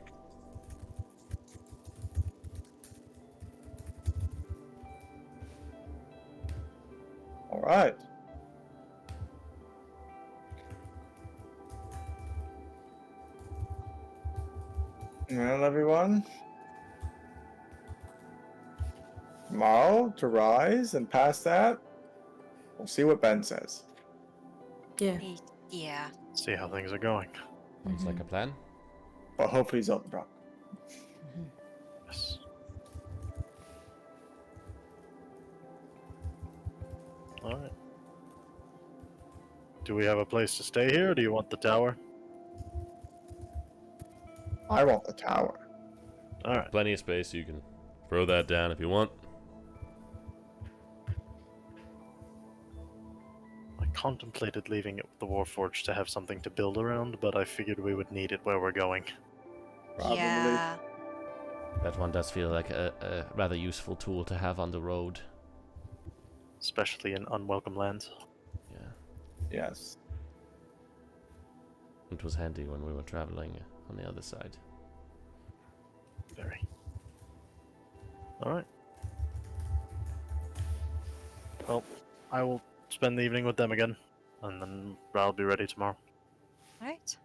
All right. Well, everyone. Tomorrow, to rise, and past that, we'll see what Ben says. Yeah. Yeah. See how things are going. Sounds like a plan. But hopefully he's up, bro. Yes. Alright. Do we have a place to stay here, or do you want the tower? I want the tower. Alright. Plenty of space. You can throw that down if you want. I contemplated leaving it with the Warforged to have something to build around, but I figured we would need it where we're going. Probably. Yeah. That one does feel like a rather useful tool to have on the road. Especially in unwelcome lands. Yeah. Yes. It was handy when we were traveling on the other side. Very. Alright. Well, I will spend the evening with them again, and then I'll be ready tomorrow. Right.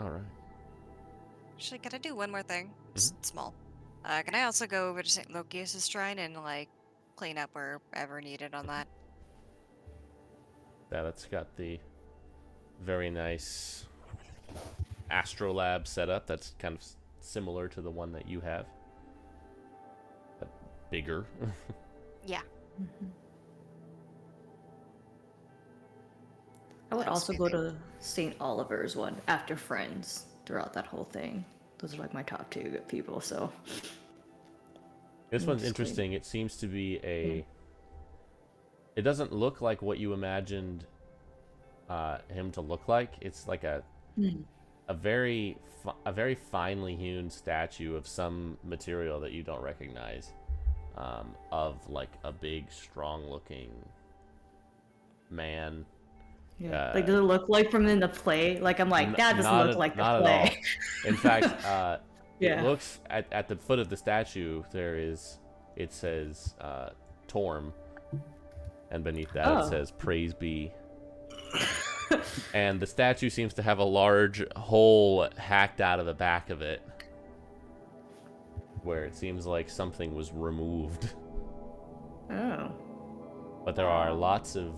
Alright. Actually, gotta do one more thing. Just small. Can I also go over to St. Lokius' shrine and, like, clean up wherever needed on that? Yeah, that's got the very nice astrolab setup that's kind of similar to the one that you have. But bigger. Yeah. I would That's also go really- to St. Oliver's one after Friends throughout that whole thing. Those are like my top two people, so. This one's Interesting. interesting. It seems to be a... It doesn't look like what you imagined him to look like. It's like a very finely hewn statue of some material that you don't recognize, of like a big, strong-looking man. Yeah. Like, does it look like from in the play? Like, I'm like, that doesn't Not look like the not play. at all. In fact, Yeah. it looks at the foot of the statue. It says Torm, and beneath that it says "Praise be." And the statue seems to have a large hole hacked out of the back of it, where it seems like something was removed. Oh. But there are lots of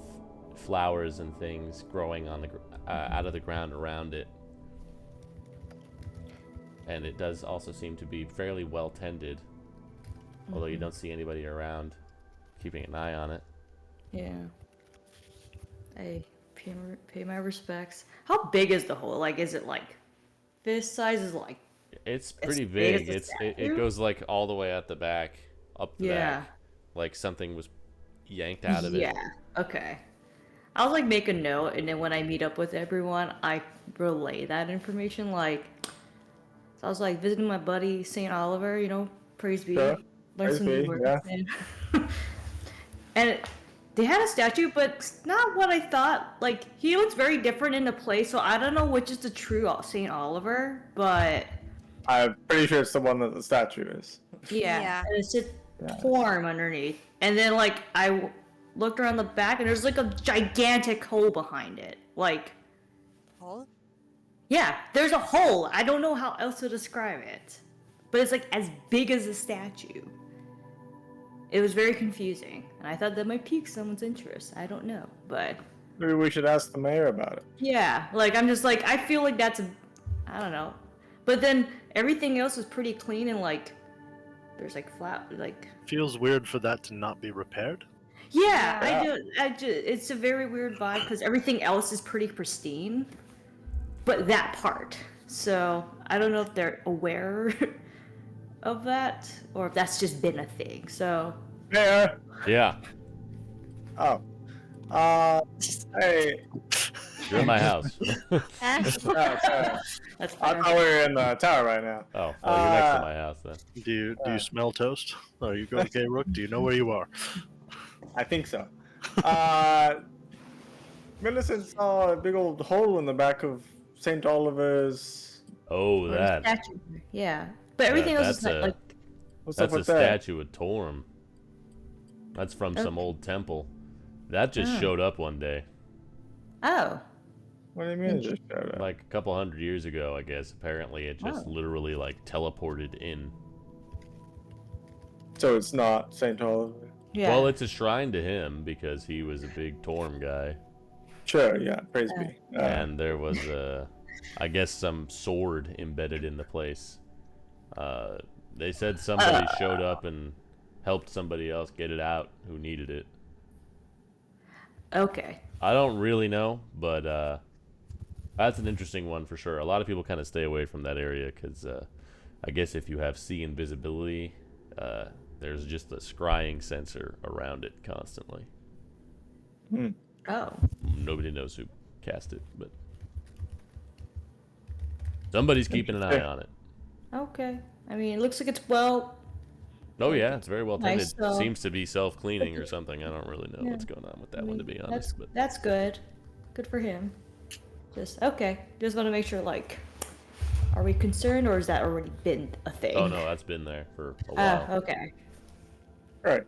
flowers and things growing on the out of the ground around it, and it does also seem to be fairly well tended, although you don't see anybody around keeping an eye on it. Yeah. I pay my respects. How big is the hole? Like, is it like fist size? Is like It's pretty big big. as the It statue? goes like all the way at the back, up the Yeah. back, like something was yanked out of yeah. it. Okay. I'll like make a note, and then when I meet up with everyone, I relay that information. Like, so I was like visiting my buddy Saint Oliver. You know, praise be. Sure. Learn Praise some new be, words. yeah. And they had a statue, but it's not what I thought. Like, he looks very different in the play, so I don't know which is the true Saint Oliver, but I'm pretty sure it's the one that the statue is. yeah, Yeah. and it's just Yeah. Torm underneath. And then like I looked around the back, and there's like a gigantic hole behind it. Like, Hole? yeah, there's a hole. I don't know how else to describe it, but it's like as big as a statue. It was very confusing, and I thought that might pique someone's interest. I don't know, but Maybe we should ask the mayor about it. yeah, like I'm just like I feel like I don't know, but then everything else is pretty clean and like there's like flat like Feels weird for that to not be repaired. Yeah, Yeah. I do. It's a very weird vibe because everything else is pretty pristine, but that part. So I don't know if they're aware of that or if that's just been a thing. So Yeah. Yeah, Oh. Hey. you're in my house. Oh, sorry. that's I fair. thought we were in the tower right now. Oh, well, you're next to Uh, my house then. Do you smell toast? Are you okay, Rook? Do you know where you are? I think so. Millicent saw a big old hole in the back of St. Oliver's. Oh, Or the that. statue. Yeah, but everything else is that's like What's up That's a with that? statue of Torm. That's from some Okay. old temple. That just Oh. showed up one day. oh. What do you mean it just showed up? Like a couple hundred years ago, I guess. Apparently it just Oh. literally like teleported in. So it's not St. Oliver. Yeah. Well, it's a shrine to him because he was a big Torm guy. Sure, yeah, praise be. And there was I guess some sword embedded in the place. They said somebody showed up and helped somebody else get it out who needed it. Okay. I don't really know, but that's an interesting one for sure. A lot of people kind of stay away from that area because I guess if you have sea invisibility, there's just a scrying sensor around it constantly. Oh. Nobody knows who cast it, but somebody's keeping an eye on it. Okay. I mean, it looks like it's well. Oh yeah, it's very well Nice, tended. so- Seems to be self-cleaning or something. I don't really know what's going on with that one, to be honest. But That's good. Good for him. Just okay. Just want to make sure. Like, are we concerned, or has that already been a thing? oh no, that's been there for a while. Oh, okay. Right.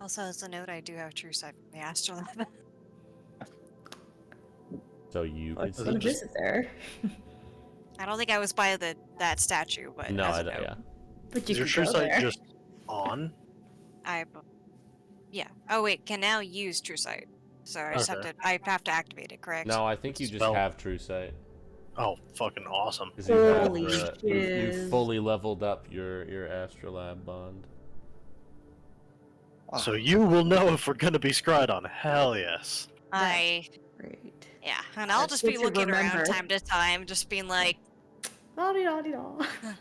Also, as a note, I do have true sight from the astrolab. So you Well, could I'm gonna see. visit there. I don't think I was by that statue, but No, as I a don't. note, Yeah. But Is you your can true go sight there. just on? yeah. Oh wait, can now use true sight. So I just Okay. I have to activate it, correct? No, I think you just Spell. have true sight. Oh, fucking awesome. 'Cause you have, Holy you've shiz. fully leveled up your astrolab bond. So you will know if we're gonna be scryed on. Hell yes. Great. Yeah, and I'll That's just good be to looking remember. around time to time, just being like, La-di-da-di-da. kind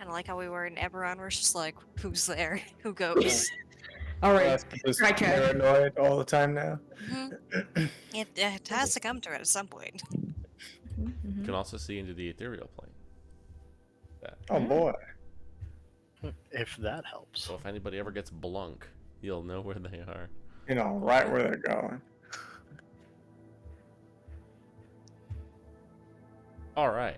of like how we were in Eberron, where it's just like, who's there? Who goes? All right. That's just Right, Chad. paranoid all the time now. It has to come to it at some point. You can also see into the ethereal plane. Oh boy. If that helps. So if anybody ever gets blunk, you'll know where they are. You know, right where they're going. All right.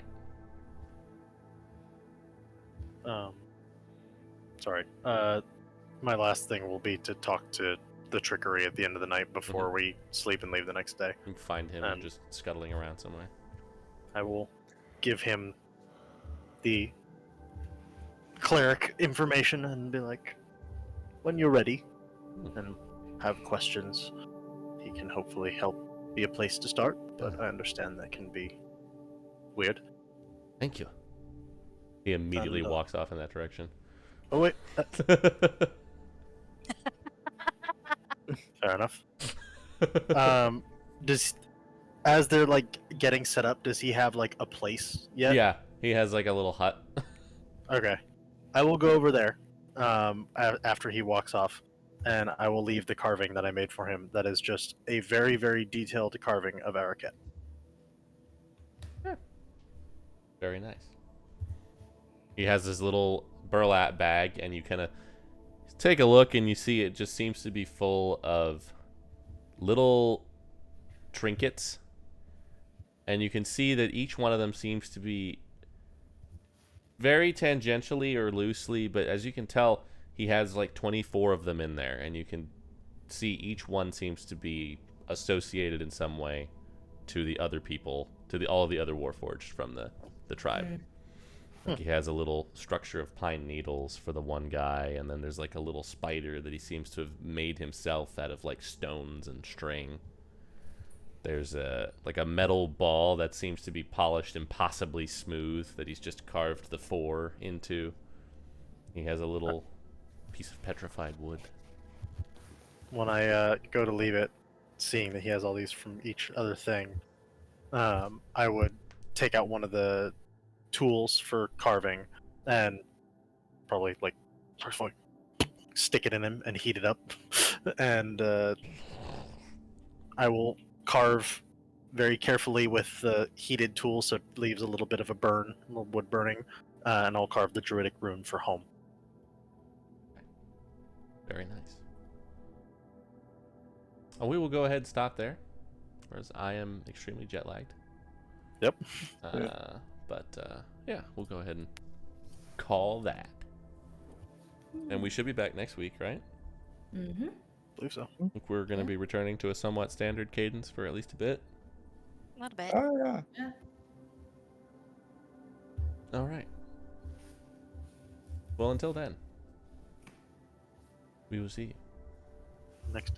Sorry. My last thing will be to talk to the trickery at the end of the night before we sleep and leave the next day. You can find him And- just scuttling around somewhere. I will give him the cleric information and be like, when you're ready and have questions, he can hopefully help be a place to start. But I understand that can be weird. Thank you. He immediately And, walks off in that direction. Oh wait, fair enough. As they're like getting set up, does he have like a place yet? Yeah, he has like a little hut. Okay. I will go over there after he walks off, and I will leave the carving that I made for him. That is just a very, very detailed carving of Araket. Very nice. He has this little burlap bag, and you kind of take a look, and you see it just seems to be full of little trinkets. And you can see that each one of them seems to be very tangentially or loosely, but as you can tell, he has like 24 of them in there, and you can see each one seems to be associated in some way to the other people, to all of the other Warforged from the tribe. Like he has a little structure of pine needles for the one guy, and then there's like a little spider that he seems to have made himself out of like stones and string. There's a metal ball that seems to be polished impossibly smooth that he's just carved the 4 into. He has a little piece of petrified wood. When I go to leave it, seeing that he has all these from each other thing, I would take out one of the tools for carving and probably like stick it in him and heat it up, and I will carve very carefully with the heated tool, so it leaves a little bit of a burn, a little wood burning, and I'll carve the druidic rune for home. Very nice. And we will go ahead and stop there, whereas I am extremely jet lagged. Yep. Yeah, we'll go ahead and call that. And we should be back next week, right? Mm-hmm. I believe so. I think we're going to be returning to a somewhat standard cadence for at least a bit. Not bad. Oh yeah. Yeah. All right. Well, until then, we will see you Next